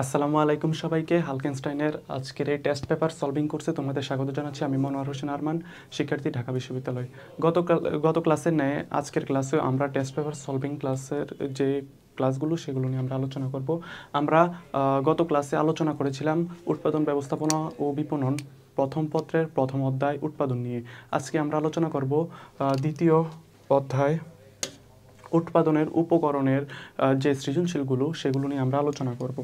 আসসালামু আলাইকুম সবাইকে। হালকেনস্টাইনের আজকের এই টেস্ট পেপার সলভিং কোর্সে তোমাদের স্বাগত জানাচ্ছি। আমি মনোয়ার হোসেন আরমান, শিক্ষার্থী, ঢাকা বিশ্ববিদ্যালয়। গত ক্লাসের ন্যায় আজকের ক্লাসে আমরা টেস্ট পেপার সলভিং ক্লাসের যে ক্লাসগুলো সেগুলো নিয়ে আমরা আলোচনা করব। আমরা গত ক্লাসে আলোচনা করেছিলাম উৎপাদন ব্যবস্থাপনা ও বিপণন প্রথম পত্রের প্রথম অধ্যায় উৎপাদন নিয়ে। আজকে আমরা আলোচনা করব দ্বিতীয় অধ্যায় উৎপাদনের উপকরণের যে সৃজনশীলগুলো সেগুলো নিয়ে আমরা আলোচনা করব।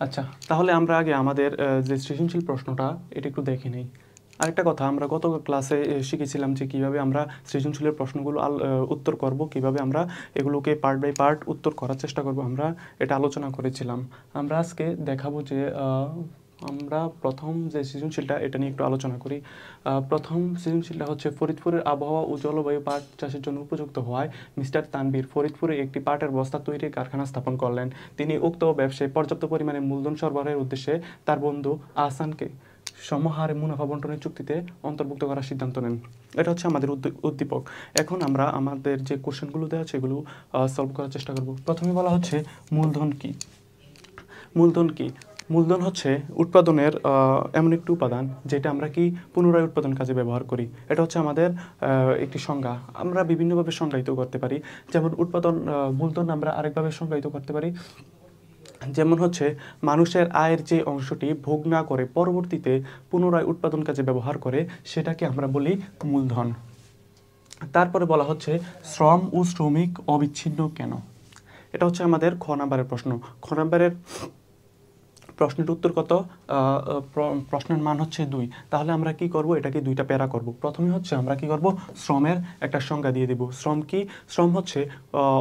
আচ্ছা, তাহলে আমরা আগে আমাদের যে সৃজনশীল প্রশ্নটা এটা একটু দেখে নেই। আরেকটা কথা, আমরা গত ক্লাসে শিখেছিলাম যে কীভাবে আমরা সৃজনশীলের প্রশ্নগুলো উত্তর করব, কিভাবে আমরা এগুলোকে পার্ট বাই পার্ট উত্তর করার চেষ্টা করব, আমরা এটা আলোচনা করেছিলাম। আমরা আজকে দেখাবো যে আমরা প্রথম যে সৃজনশীলটা এটা নিয়ে একটু আলোচনা করি। প্রথম সৃজনশীলটা হচ্ছে ফরিদপুরের আবহাওয়া ও জলবায়ু পাট চাষের জন্য উপযুক্ত হওয়ায় মিস্টার তানভীর ফরিদপুরে একটি পাটের বস্তা তৈরির কারখানা স্থাপন করলেন। তিনি উক্ত ব্যবসায় পর্যাপ্ত পরিমাণে মূলধন সরবরাহের উদ্দেশ্যে তার বন্ধু আহসানকে সমহারে মুনাফা বন্টনের চুক্তিতে অন্তর্ভুক্ত করার সিদ্ধান্ত নেন। এটা হচ্ছে আমাদের উদ্দীপক। এখন আমরা আমাদের যে কোশ্চেনগুলো দেওয়া আছে এগুলো সলভ করার চেষ্টা করব। প্রথমে বলা হচ্ছে মূলধন কি। মূলধন কি? মূলধন হচ্ছে উৎপাদনের এমন একটি উপাদান যেটা আমরা কি পুনরায় উৎপাদন কাজে ব্যবহার করি। এটা হচ্ছে আমাদের একটি সংজ্ঞা। আমরা বিভিন্নভাবে সংজ্ঞায়িত করতে পারি। যেমন মূলধন আমরা আরেকভাবে সংজ্ঞায়িত করতে পারি, যেমন হচ্ছে মানুষের আয়ের যে অংশটি ভোগ না করে পরবর্তীতে পুনরায় উৎপাদন কাজে ব্যবহার করে সেটাকে আমরা বলি মূলধন। তারপরে বলা হচ্ছে শ্রম ও শ্রমিক অবিচ্ছিন্ন কেন। এটা হচ্ছে আমাদের খ নাম্বারের প্রশ্ন। খ নাম্বারের প্রশ্নের উত্তর কত? প্রশ্নের মান হচ্ছে 2। তাহলে আমরা কি করব? এটাকে দুইটা প্যারা করব। প্রথমে হচ্ছে আমরা কি করব? শ্রমের একটা সংজ্ঞা দিয়ে দেব। শ্রম কি? শ্রম হচ্ছে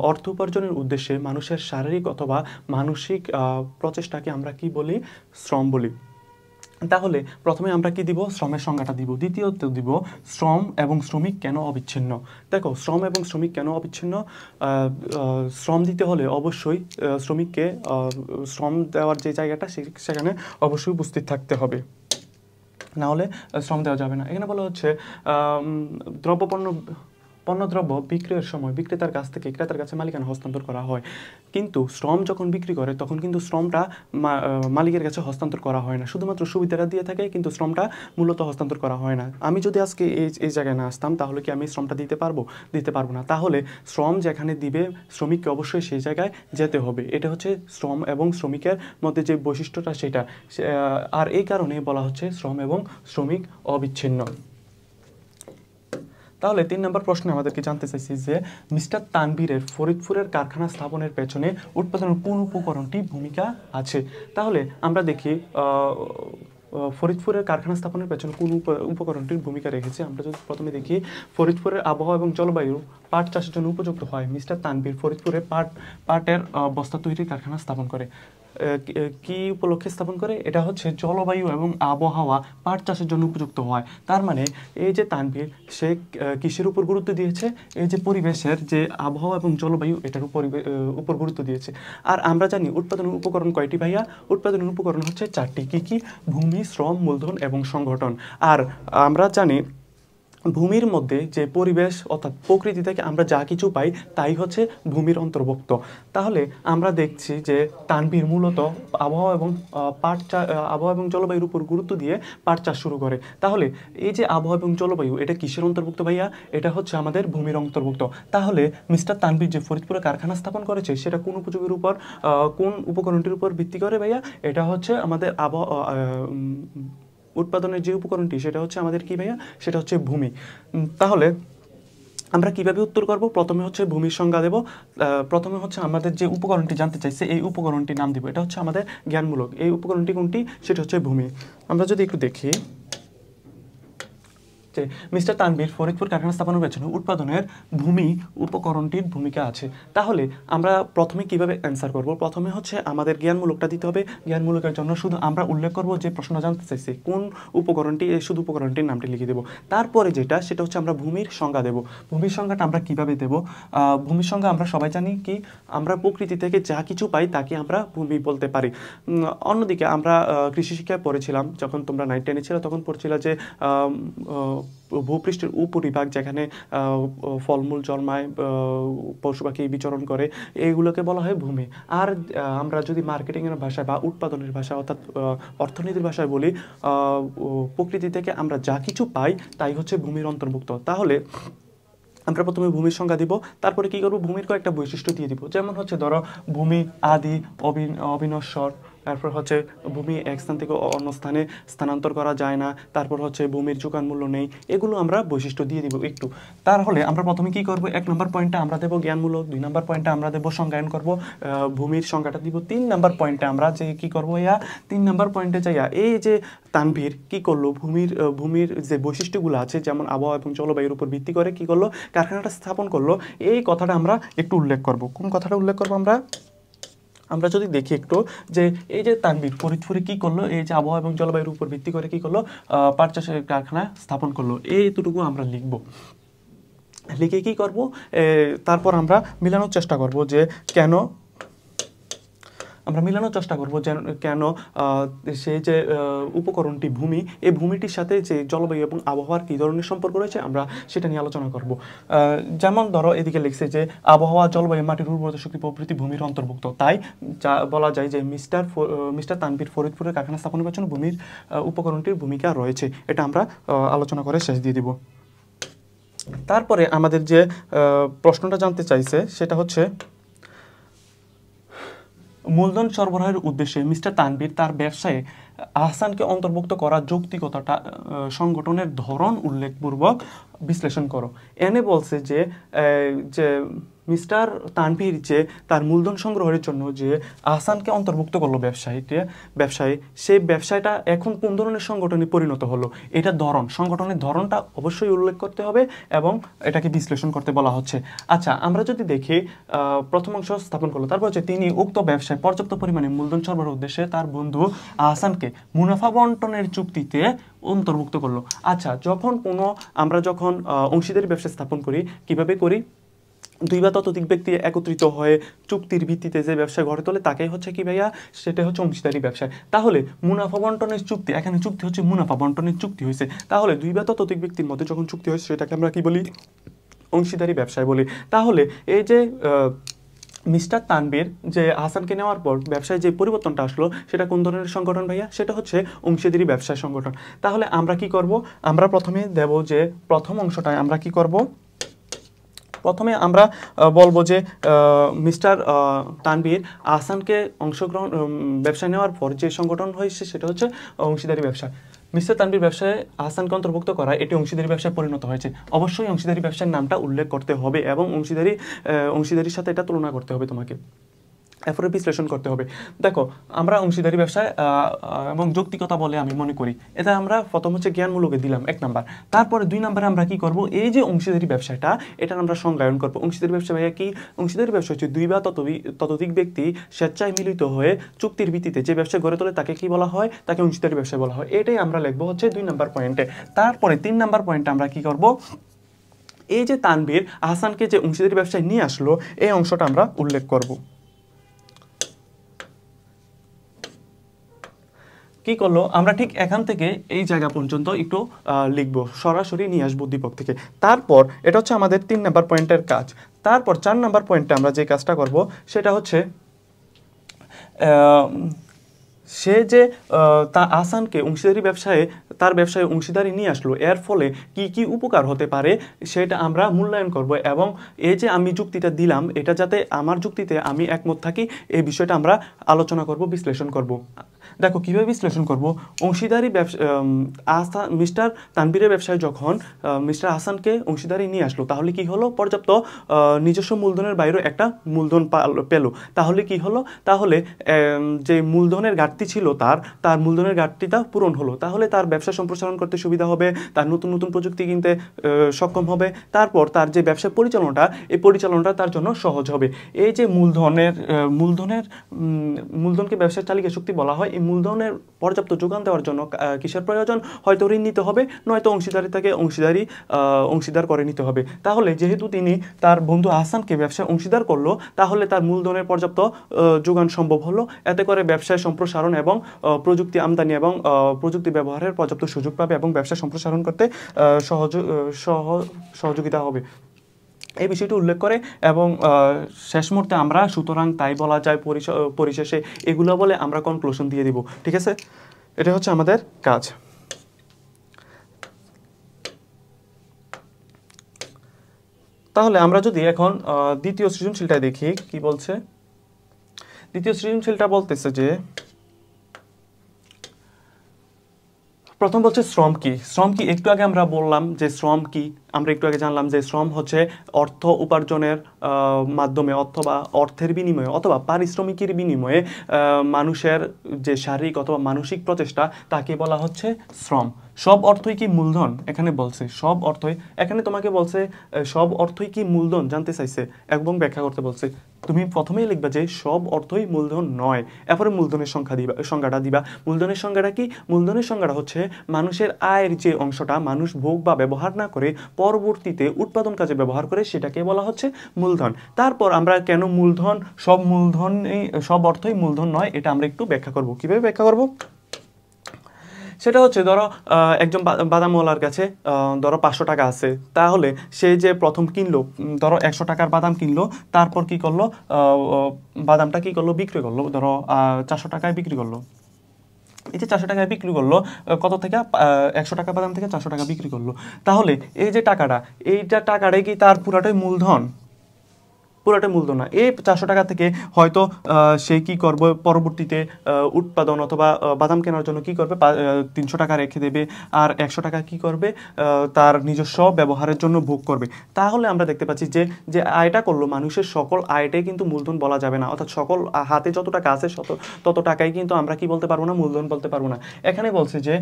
অর্থ উপার্জনের উদ্দেশ্যে মানুষের শারীরিক অথবা মানসিক প্রচেষ্টাকে আমরা কি বলি? শ্রম বলি। তাহলে প্রথমে আমরা কি দিব? শ্রমের সংজ্ঞাটা দিব। দ্বিতীয়ত দিব শ্রম এবং শ্রমিক কেন অবিচ্ছিন্ন। দেখো, শ্রম এবং শ্রমিক কেন অবিচ্ছিন্ন? শ্রম দিতে হলে অবশ্যই শ্রমিককে শ্রম দেওয়ার যে জায়গাটা সেখানে অবশ্যই উপস্থিত থাকতে হবে, না হলে শ্রম দেওয়া যাবে না। এখানে বলা হচ্ছে পণ্যদ্রব্য বিক্রয়ের সময় বিক্রেতার কাছ থেকে ক্রেতার কাছে মালিকানা হস্তান্তর করা হয়, কিন্তু শ্রম যখন বিক্রি করে তখন কিন্তু শ্রমটা মালিকের কাছে হস্তান্তর করা হয় না। শুধুমাত্র সুবিধাটা দিয়ে থাকে, কিন্তু শ্রমটা মূলত হস্তান্তর করা হয় না। আমি যদি আজকে এই জায়গায় না আসতাম তাহলে কি আমি শ্রমটা দিতে পারবো না। তাহলে শ্রম যেখানে দিবে শ্রমিককে অবশ্যই সেই জায়গায় যেতে হবে। এটা হচ্ছে শ্রম এবং শ্রমিকের মধ্যে যে বৈশিষ্ট্যটা সেটা। আর এই কারণে বলা হচ্ছে শ্রম এবং শ্রমিক অবিচ্ছিন্ন। তাহলে 3 নম্বর প্রশ্নে আমাদেরকে জানতে চাইছি যে মিস্টার তানভীরের ফরিদপুরের কারখানা স্থাপনের পেছনে উৎপাদনের কোন উপকরণটি ভূমিকা আছে। তাহলে আমরা দেখি ফরিদপুরের কারখানা স্থাপনের পেছনে কোন উপকরণটির ভূমিকা রেখেছে। আমরা যদি প্রথমে দেখি, ফরিদপুরের আবহাওয়া এবং জলবায়ু পাট চাষের জন্য উপযুক্ত হয় মিস্টার তানভীর ফরিদপুরে পাটের বস্তা তৈরির কারখানা স্থাপন করে। কি উপলক্ষে স্থাপন করে? এটা হচ্ছে জলবায়ু এবং আবহাওয়া পাট চাষের জন্য উপযুক্ত হয়। তার মানে এই যে তানভীর সে কিসের উপর গুরুত্ব দিয়েছে? এই যে পরিবেশের যে আবহাওয়া এবং জলবায়ু এটার উপর গুরুত্ব দিয়েছে। আর আমরা জানি উৎপাদনের উপকরণ কয়টি ভাইয়া? উৎপাদনের উপকরণ হচ্ছে 4টি। কি? ভূমি, শ্রম, মূলধন এবং সংগঠন। আর আমরা জানি ভূমির মধ্যে যে পরিবেশ অর্থাৎ প্রকৃতি থেকে আমরা যা কিছু পাই তাই হচ্ছে ভূমির অন্তর্ভুক্ত। তাহলে আমরা দেখছি যে তানভীর মূলত আবহাওয়া এবং জলবায়ুর উপর গুরুত্ব দিয়ে পাট চাষ শুরু করে। তাহলে এই যে আবহাওয়া এবং জলবায়ু এটা কিসের অন্তর্ভুক্ত ভাইয়া? এটা হচ্ছে আমাদের ভূমির অন্তর্ভুক্ত। তাহলে মিস্টার তানভীর যে ফরিদপুরে কারখানা স্থাপন করেছে সেটা কোন কোন উপকরণটির উপর ভিত্তি করে ভাইয়া? এটা হচ্ছে আমাদের উৎপাদনের যে উপকরণটি সেটা হচ্ছে আমাদের কি ভাইয়া? সেটা হচ্ছে ভূমি। তাহলে আমরা কিভাবে উত্তর করব? প্রথমে হচ্ছে ভূমির সংজ্ঞা দেব। প্রথমে হচ্ছে আমাদের যে উপকরণটি জানতে চাইছে এই উপকরণটির নাম দিব। এটা হচ্ছে আমাদের জ্ঞানমূলক। এই উপকরণটি কোনটি? সেটা হচ্ছে ভূমি। আমরা যদি একটু দেখি যে মিস্টার তানভীর ফরিদপুর কারখানা স্থাপনের পেছনে উৎপাদনের ভূমি উপকরণটির ভূমিকা আছে। তাহলে আমরা প্রথমে কিভাবে অ্যান্সার করব? প্রথমে হচ্ছে আমাদের জ্ঞানমূলকটা দিতে হবে। জ্ঞানমূলকের জন্য শুধু আমরা উল্লেখ করব যে প্রশ্ন জানতে চাইছি কোন উপকরণটি, শুধু উপকরণটির নামটি লিখে দেব। তারপরে সেটা হচ্ছে আমরা ভূমির সংজ্ঞা দেব। ভূমির সংজ্ঞাটা আমরা কিভাবে দেব? ভূমির সংজ্ঞা আমরা সবাই জানি কি? আমরা প্রকৃতি থেকে যা কিছু পাই তাকে আমরা ভূমি বলতে পারি। অন্যদিকে আমরা কৃষি শিক্ষায় পড়েছিলাম, যখন তোমরা 9-10 ছিল তখন পড়ছিল যে ভূপৃষ্ঠের উপরিভাগ যেখানে ফলমূল জন্মায়, পশু পাখি বিচরণ করে, এইগুলোকে বলা হয় ভূমি। আর আমরা যদি মার্কেটিংয়ের ভাষায় বা উৎপাদনের ভাষায় অর্থাৎ অর্থনীতির ভাষায় বলি, প্রকৃতি থেকে আমরা যা কিছু পাই তাই হচ্ছে ভূমির অন্তর্ভুক্ত। তাহলে আমরা প্রথমে ভূমির সংজ্ঞা দিব, তারপরে কি করব, ভূমির কয়েকটা বৈশিষ্ট্য দিয়ে দিব। যেমন হচ্ছে ধরো ভূমি আদি, অবিনশ্বর, তারপর হচ্ছে ভূমি এক স্থান থেকে অন্য স্থানে স্থানান্তর করা যায় না, তারপর হচ্ছে ভূমির যোগান মূল্য নেই, এগুলো আমরা বৈশিষ্ট্য দিয়ে দিব একটু। তাহলে আমরা প্রথমে কি করব, 1 নম্বর পয়েন্টে আমরা দেব জ্ঞানমূলক, 2 নম্বর পয়েন্টে আমরা দেব সংজ্ঞায়ন করব, ভূমির সংজ্ঞাটা দিব, 3 নম্বর পয়েন্টে আমরা যে কি করব, 3 নম্বর পয়েন্টে যাইয়া এই যে তানভীর কি করলো, ভূমির যে বৈশিষ্ট্যগুলো আছে যেমন আবহাওয়া এবং জলবায়ুর উপর ভিত্তি করে কি করলো, কারখানাটা স্থাপন করলো, এই কথাটা আমরা একটু উল্লেখ করব। কোন কথাটা উল্লেখ করব আমরা যদি দেখি একটু, যে এই যে তানভীর ফরিদপুরে কি করলো, এই যে আবহাওয়া এবং জলবায়ুর উপর ভিত্তি করে কি করলো, পাট চাষের কারখানা স্থাপন করলো, এইটুকু আমরা লিখে কি করব, তারপর আমরা মিলানোর চেষ্টা করব যে কেন, কেন সেই যে উপকরণটি ভূমি, এই ভূমিটির সাথে যে জলবায়ু এবং আবহাওয়ার কী ধরনের সম্পর্ক রয়েছে আমরা সেটা নিয়ে আলোচনা করব। যেমন ধরো এদিকে লিখছে যে আবহাওয়া, জলবায়ু, মাটির উর্বরতা শক্তি প্রভৃতি ভূমির অন্তর্ভুক্ত। তাই যা বলা যায় যে মিস্টার তানভীর ফরিদপুরের কারখানা স্থাপনের পেছনে ভূমির উপকরণটির ভূমিকা রয়েছে। এটা আমরা আলোচনা করে শেষ দিয়ে দিব। তারপরে আমাদের যে প্রশ্নটা জানতে চাইছে সেটা হচ্ছে, মূলধন সরবরাহের উদ্দেশ্যে মিস্টার তানভীর তার ব্যবসায়ে আহসানকে অন্তর্ভুক্ত করার যৌক্তিকতাটা সংগঠনের ধরন উল্লেখপূর্বক বিশ্লেষণ করো। এনে বলছে যে মিস্টার তানভীর যে তার মূলধন সংগ্রহের জন্য যে আহসানকে অন্তর্ভুক্ত করলো ব্যবসায়ী, সেই ব্যবসায়টা এখন কোন ধরনের সংগঠনে পরিণত হলো, এটা সংগঠনের ধরনটা অবশ্যই উল্লেখ করতে হবে এবং এটাকে বিশ্লেষণ করতে বলা হচ্ছে। আচ্ছা, আমরা যদি দেখি প্রথম অংশ স্থাপন করলো, তারপর হচ্ছে তিনি উক্ত ব্যবসায় পর্যাপ্ত পরিমাণে মূলধন সরবরাহের উদ্দেশ্যে তার বন্ধু আহসানকে মুনাফা বন্টনের চুক্তিতে অন্তর্ভুক্ত করলো। আচ্ছা, আমরা যখন অংশীদারি ব্যবসা স্থাপন করি, কিভাবে করি, 2 বা ততোধিক ব্যক্তি একত্রিত হয়ে চুক্তির ভিত্তিতে যে ব্যবসা গড়ে তোলে তাকেই হচ্ছে কি ভাইয়া, সেটা হচ্ছে অংশীদারি ব্যবসা। তাহলে মুনাফা বন্টনের চুক্তি, এখানে চুক্তি হচ্ছে মুনাফা বন্টনের চুক্তি হয়েছে, তাহলে 2 বা ততোধিক ব্যক্তির মধ্যে যখন চুক্তি হয়েছে সেটাকে আমরা কি বলি, অংশীদারি ব্যবসায় বলি। তাহলে এই যে মিস্টার তানভীর যে আহসানকে নেওয়ার পর ব্যবসায় যে পরিবর্তনটা আসলো সেটা কোন ধরনের সংগঠন ভাইয়া, সেটা হচ্ছে অংশীদারি ব্যবসায় সংগঠন। তাহলে আমরা কি করব, আমরা প্রথমে দেব যে প্রথম অংশটায় আমরা কি করব, প্রথমে আমরা বলবো যে মিস্টার তানভীর আহসানকে ব্যবসায় নেওয়ার পর যে সংগঠন হয়েছে সেটা হচ্ছে অংশীদারি ব্যবসা। মিস্টার তানভীর ব্যবসায় আহসানকে অন্তর্ভুক্ত করা, এটি অংশীদারি ব্যবসায় পরিণত হয়েছে। অবশ্যই অংশীদারি ব্যবসার নামটা উল্লেখ করতে হবে এবং অংশীদারির সাথে এটা তুলনা করতে হবে তোমাকে, এরপরে বিশ্লেষণ করতে হবে। দেখো, আমরা অংশীদারি ব্যবসায় এবং যৌক্তিকতা বলে আমি মনে করি, এটা আমরা প্রথম হচ্ছে জ্ঞানমূলকে দিলাম 1 নাম্বার। তারপরে 2 নাম্বারে আমরা কি করব, এই যে অংশীদারি ব্যবসাটা, এটা আমরা সংজ্ঞায়ন করব। অংশীদারি ব্যবসা ভাইয়া কি, অংশীদারি ব্যবসা হচ্ছে 2 বা ততোধিক ব্যক্তি স্বেচ্ছায় মিলিত হয়ে চুক্তির ভিত্তিতে যে ব্যবসা গড়ে তোলে তাকে কি বলা হয়, তাকে অংশীদারি ব্যবসা বলা হয়। এটাই আমরা লিখবো হচ্ছে 2 নাম্বার পয়েন্টে। তারপরে 3 নাম্বার পয়েন্টে আমরা কি করব, এই যে তানভীর আহসানকে যে অংশীদারি ব্যবসায় নিয়ে আসলো এই অংশটা আমরা উল্লেখ করব। কি করলো, আমরা ঠিক এখান থেকে এই জায়গা পর্যন্ত একটু লিখবো, সরাসরি নিয়ে আসবো উদ্দীপক থেকে। তারপর এটা হচ্ছে আমাদের 3 নাম্বার পয়েন্টের কাজ। তারপর 4 নাম্বার পয়েন্টে আমরা যে কাজটা করব সেটা হচ্ছে সে যে আহসানকে তার ব্যবসায় অংশীদারি নিয়ে আসলো, এর ফলে কি কি উপকার হতে পারে সেটা আমরা মূল্যায়ন করব এবং এই যে আমি যুক্তিটা দিলাম এটা যাতে আমার যুক্তিতে আমি একমত থাকি এই বিষয়টা আমরা আলোচনা করব, বিশ্লেষণ করব। দেখো কিভাবে বিশ্লেষণ করব, অংশীদারি ব্যবসা মিস্টার তানভীরের ব্যবসায় যখন মিস্টার আহসানকে অংশীদারি নিয়ে আসলো তাহলে কি হলো, পর্যাপ্ত নিজস্ব মূলধনের বাইরে একটা মূলধন পেল। তাহলে কি হলো, তাহলে যে মূলধনের ঘাটতি ছিল তার মূলধনের ঘাটতিটা পূরণ হলো। তাহলে তার ব্যবসা সম্প্রসারণ করতে সুবিধা হবে, তার নতুন নতুন প্রযুক্তি কিনতে সক্ষম হবে। তারপর তার যে ব্যবসা পরিচালনাটা তার জন্য সহজ হবে। এই যে মূলধনকে ব্যবসার চালিকা শক্তি বলা হয়। এই মূলধনের পর্যাপ্ত যোগান দেওয়ার জন্য কিসের প্রয়োজন, হয়তো ঋণ নিতে হবে, নয়তো অংশীদার করে নিতে হবে। তাহলে যেহেতু তিনি তার বন্ধু আহসানকে ব্যবসায় অংশীদার করলো তাহলে তার মূলধনের পর্যাপ্ত যোগান সম্ভব হলো। এতে করে ব্যবসায় সম্প্রসারণ এবং প্রযুক্তি আমদানি এবং প্রযুক্তি ব্যবহারের পর্যাপ্ত সুযোগ পাবে এবং ব্যবসা সম্প্রসারণ করতে সহযোগিতা হবে, এই বিষয়টি উল্লেখ করে। এবং শেষ মুহূর্তে আমরা সুতরাং তাই বলা যায় পরিশেষে এগুলো বলে আমরা কনক্লুশন দিয়ে দিব। ঠিক আছে, এটা হচ্ছে আমাদের কাজ। তাহলে আমরা যদি এখন দ্বিতীয় সৃজনশীলটা দেখি কি বলছে। দ্বিতীয় সৃজনশীলটা বলতেছে যে প্রথম বলছে শ্রম কি। শ্রম কি একটু আগে আমরা বললাম যে শ্রম কি, আমরা একটু আগে জানলাম যে শ্রম হচ্ছে অর্থ উপার্জনের মাধ্যমে অথবা অর্থের বিনিময়ে অথবা পারিশ্রমিকের বিনিময়ে মানুষের যে শারীরিক অথবা মানসিক প্রচেষ্টা তাকে বলা হচ্ছে শ্রম। সব অর্থই কি মূলধন, এখানে বলছে সব অর্থই, এখানে তোমাকে বলছে সব অর্থই কি মূলধন জানতে চাইছে এবং ব্যাখ্যা করতে বলছে। তুমি প্রথমেই লিখবা যে সব অর্থই মূলধন নয়, এরপরে মূলধনের সংজ্ঞাটা দিবা। মূলধনের সংজ্ঞাটা কি? মূলধনের সংজ্ঞাটা হচ্ছে মানুষের আয়ের যে অংশটা মানুষ ভোগ বা ব্যবহার না করে পরবর্তীতে উৎপাদন কাজে ব্যবহার করে সেটাকে বলা হচ্ছে মূলধন। তারপর আমরা কেন মূলধন, সব অর্থই মূলধন নয় এটা আমরা একটু ব্যাখ্যা করব। কিভাবে ব্যাখ্যা করব সেটা হচ্ছে, ধরো একজন বাদামওয়ালার কাছে ধরো 500 টাকা আছে, তাহলে সে যে প্রথম কিনলো, ধরো 100 টাকার বাদাম কিনলো, তারপর কি করলো, বাদামটা কি করলো, বিক্রি করলো, ধরো 400 টাকায় বিক্রি করলো। এই যে 400 টাকায় বিক্রি করলো, কত থেকে 100 টাকা বাদাম থেকে 400 টাকা বিক্রি করলো, তাহলে এই যে টাকাটা, এইটা টাকাটাই কি তার পুরাটাই মূলধন? পুরোটা মূলধন না। এই 400 টাকা থেকে হয়তো সে কি করবে, পরবর্তীতে উৎপাদন অথবা বাদাম কেনার জন্য কি করবে, 300 টাকা রেখে দেবে, আর 100 টাকা কি করবে তার নিজস্ব ব্যবহারের জন্য ভোগ করবে। তাহলে আমরা দেখতে পাচ্ছি যে যে আয়টা করলো, মানুষের সকল আয়টাই কিন্তু মূলধন বলা যাবে না, অর্থাৎ সকল হাতে যত টাকা আছে তত টাকাই কিন্তু আমরা কি বলতে পারবো না, মূলধন বলতে পারবো না। এখানে বলছে যে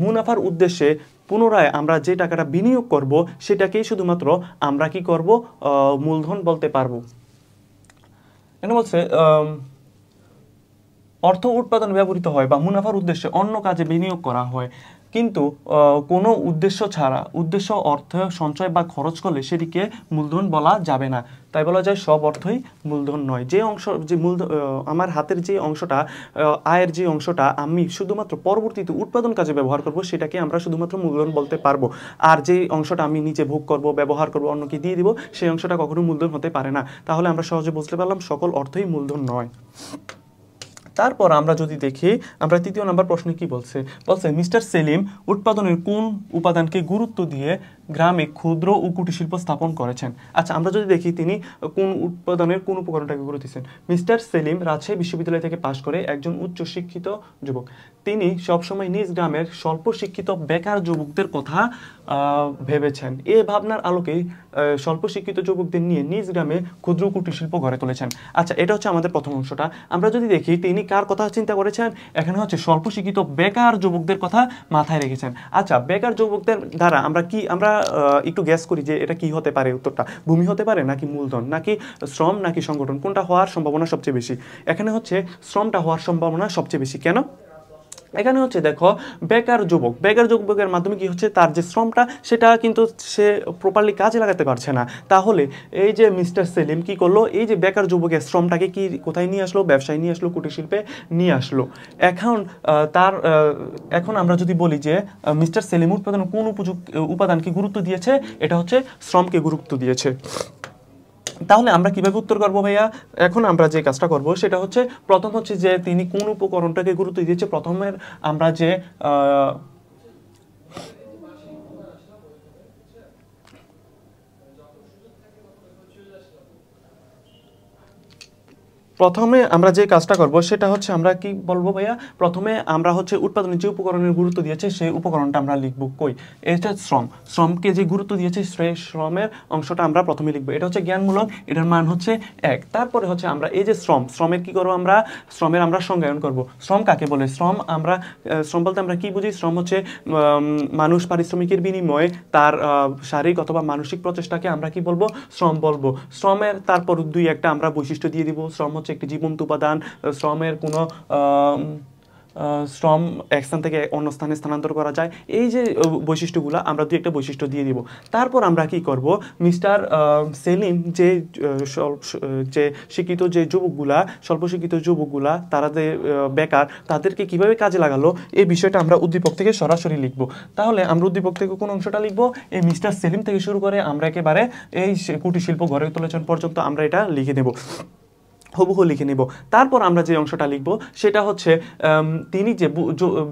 মুনাফার উদ্দেশ্যে পুনরায় আমরা যে টাকাটা বিনিয়োগ করব সেটাকেই শুধুমাত্র আমরা কি করব, মূলধন বলতে পারবো। এখানে বলছে অর্থ উৎপাদন ব্যবহৃত হয় বা মুনাফার উদ্দেশ্যে অন্য কাজে বিনিয়োগ করা হয়, কিন্তু কোনো উদ্দেশ্য ছাড়া, উদ্দেশ্য অর্থ সঞ্চয় বা খরচ করলে সেটিকে মূলধন বলা যাবে না। তাই বলা যায় সব অর্থই মূলধন নয়। যে অংশ, যে মূলধন, আমার হাতের যে অংশটা, আয়ের যে অংশটা আমি শুধুমাত্র পরবর্তীতে উৎপাদন কাজে ব্যবহার করব সেটাকে আমরা শুধুমাত্র মূলধন বলতে পারবো। আর যে অংশটা আমি নিজে ভোগ করব, ব্যবহার করব, অন্যকে দিয়ে দিব, সেই অংশটা কখনো মূলধন হতে পারে না। তাহলে আমরা সহজে বুঝতে পারলাম সকল অর্থই মূলধন নয়। তারপর আমরা যদি দেখি, আমরা তৃতীয় নম্বর প্রশ্নে কি বলছে, বলছে মিস্টার সেলিম উৎপাদনের কোন উপাদানকে গুরুত্ব দিয়ে গ্রামে ক্ষুদ্র ও কুটির শিল্প স্থাপন করেছেন। আচ্ছা, আমরা যদি দেখি তিনি কোন উৎপাদনের কোন উপকরণটাকে গুরুত্ব দিচ্ছেন। মিস্টার সেলিম রাজশাহী বিশ্ববিদ্যালয় থেকে পাশ করে একজন উচ্চশিক্ষিত যুবক। তিনি সবসময় নিজ গ্রামের স্বল্প শিক্ষিত বেকার যুবকদের কথা ভেবেছেন। এই ভাবনার আলোকেই স্বল্প শিক্ষিত যুবকদের নিয়ে নিজ গ্রামে ক্ষুদ্র কুটির শিল্প গড়ে তুলেছেন। আচ্ছা, এটা হচ্ছে আমাদের প্রথম অংশটা। আমরা যদি দেখি তিনি কার কথা চিন্তা করেছেন, এখানে হচ্ছে স্বল্প শিক্ষিত বেকার যুবকদের কথা মাথায় রেখেছেন। আচ্ছা, বেকার যুবকদের দ্বারা আমরা একটু গ্যাস করি যে এটা কি হতে পারে, উত্তরটা ভূমি হতে পারে নাকি মূলধন নাকি শ্রম নাকি সংগঠন, কোনটা হওয়ার সম্ভাবনা সবচেয়ে বেশি? এখানে হচ্ছে শ্রমটা হওয়ার সম্ভাবনা সবচেয়ে বেশি। কেন? এখানে হচ্ছে দেখো, বেকার যুবকের মাধ্যমে কি হচ্ছে, তার যে শ্রমটা সেটা কিন্তু সে প্রপারলি কাজে লাগাতে পারছে না। তাহলে এই যে মিস্টার সেলিম কি করলো, এই যে বেকার যুবকের শ্রমটাকে কি কোথায় নিয়ে আসলো, ব্যবসায় নিয়ে আসলো, কুটির শিল্পে নিয়ে আসলো। এখন আমরা যদি বলি যে মিস্টার সেলিম উৎপাদনের কোন উপাদানকে গুরুত্ব দিয়েছে, এটা হচ্ছে শ্রমকে গুরুত্ব দিয়েছে। তাহলে আমরা কিভাবে উত্তর করবো ভাইয়া? এখন আমরা যে কাজটা করব সেটা হচ্ছে, প্রথম হচ্ছে যে তিনি কোন উপকরণটাকে গুরুত্ব দিয়েছে, প্রথমের আমরা যে প্রথমে আমরা যে কাজটা করব সেটা হচ্ছে, আমরা কি বলবো ভাইয়া, প্রথমে আমরা হচ্ছে উৎপাদনের যে উপকরণের গুরুত্ব দিয়েছে সেই উপকরণটা আমরা লিখব। কই? এটা শ্রমকে যে গুরুত্ব দিয়েছে সেই শ্রমের অংশটা আমরা প্রথমে লিখবো। এটা হচ্ছে জ্ঞানমূলক, এটার মান হচ্ছে 1। তারপরে হচ্ছে আমরা এই যে শ্রমের কি করবো, আমরা শ্রমের আমরা সংজ্ঞায়ন করব। শ্রম কাকে বলে? শ্রম বলতে আমরা কি বুঝি? শ্রম হচ্ছে মানুষ পারিশ্রমিকের বিনিময়ে তার শারীরিক অথবা মানসিক প্রচেষ্টাকে আমরা কি বলবো? শ্রম বলবো। শ্রমের তারপর 2-1টা আমরা বৈশিষ্ট্য দিয়ে দিব। শ্রম হচ্ছে একটি জীবন্ত উপাদান, শ্রমের কোনো শ্রম এক স্থান থেকে অন্য স্থানে স্থানান্তর করা যায়, এই যে বৈশিষ্ট্যগুলো আমরা দুই একটা বৈশিষ্ট্য দিয়ে দিব। তারপর আমরা কি করব, মিস্টার সেলিম যে শিক্ষিত যে যুবকগুলা, স্বল্প শিক্ষিত যুবকগুলা, তারা যে বেকার, তাদেরকে কিভাবে কাজে লাগালো এই বিষয়টা আমরা উদ্দীপক থেকে সরাসরি লিখব। তাহলে আমরা উদ্দীপক থেকে কোন অংশটা লিখব, এই মিস্টার সেলিম থেকে শুরু করে আমরা একেবারে এই কুটির শিল্প গড়ে তোলার পর্যন্ত আমরা এটা লিখে দেব, হুবহু লিখে নিব। তারপর আমরা যে অংশটা লিখব সেটা হচ্ছে তিনি যে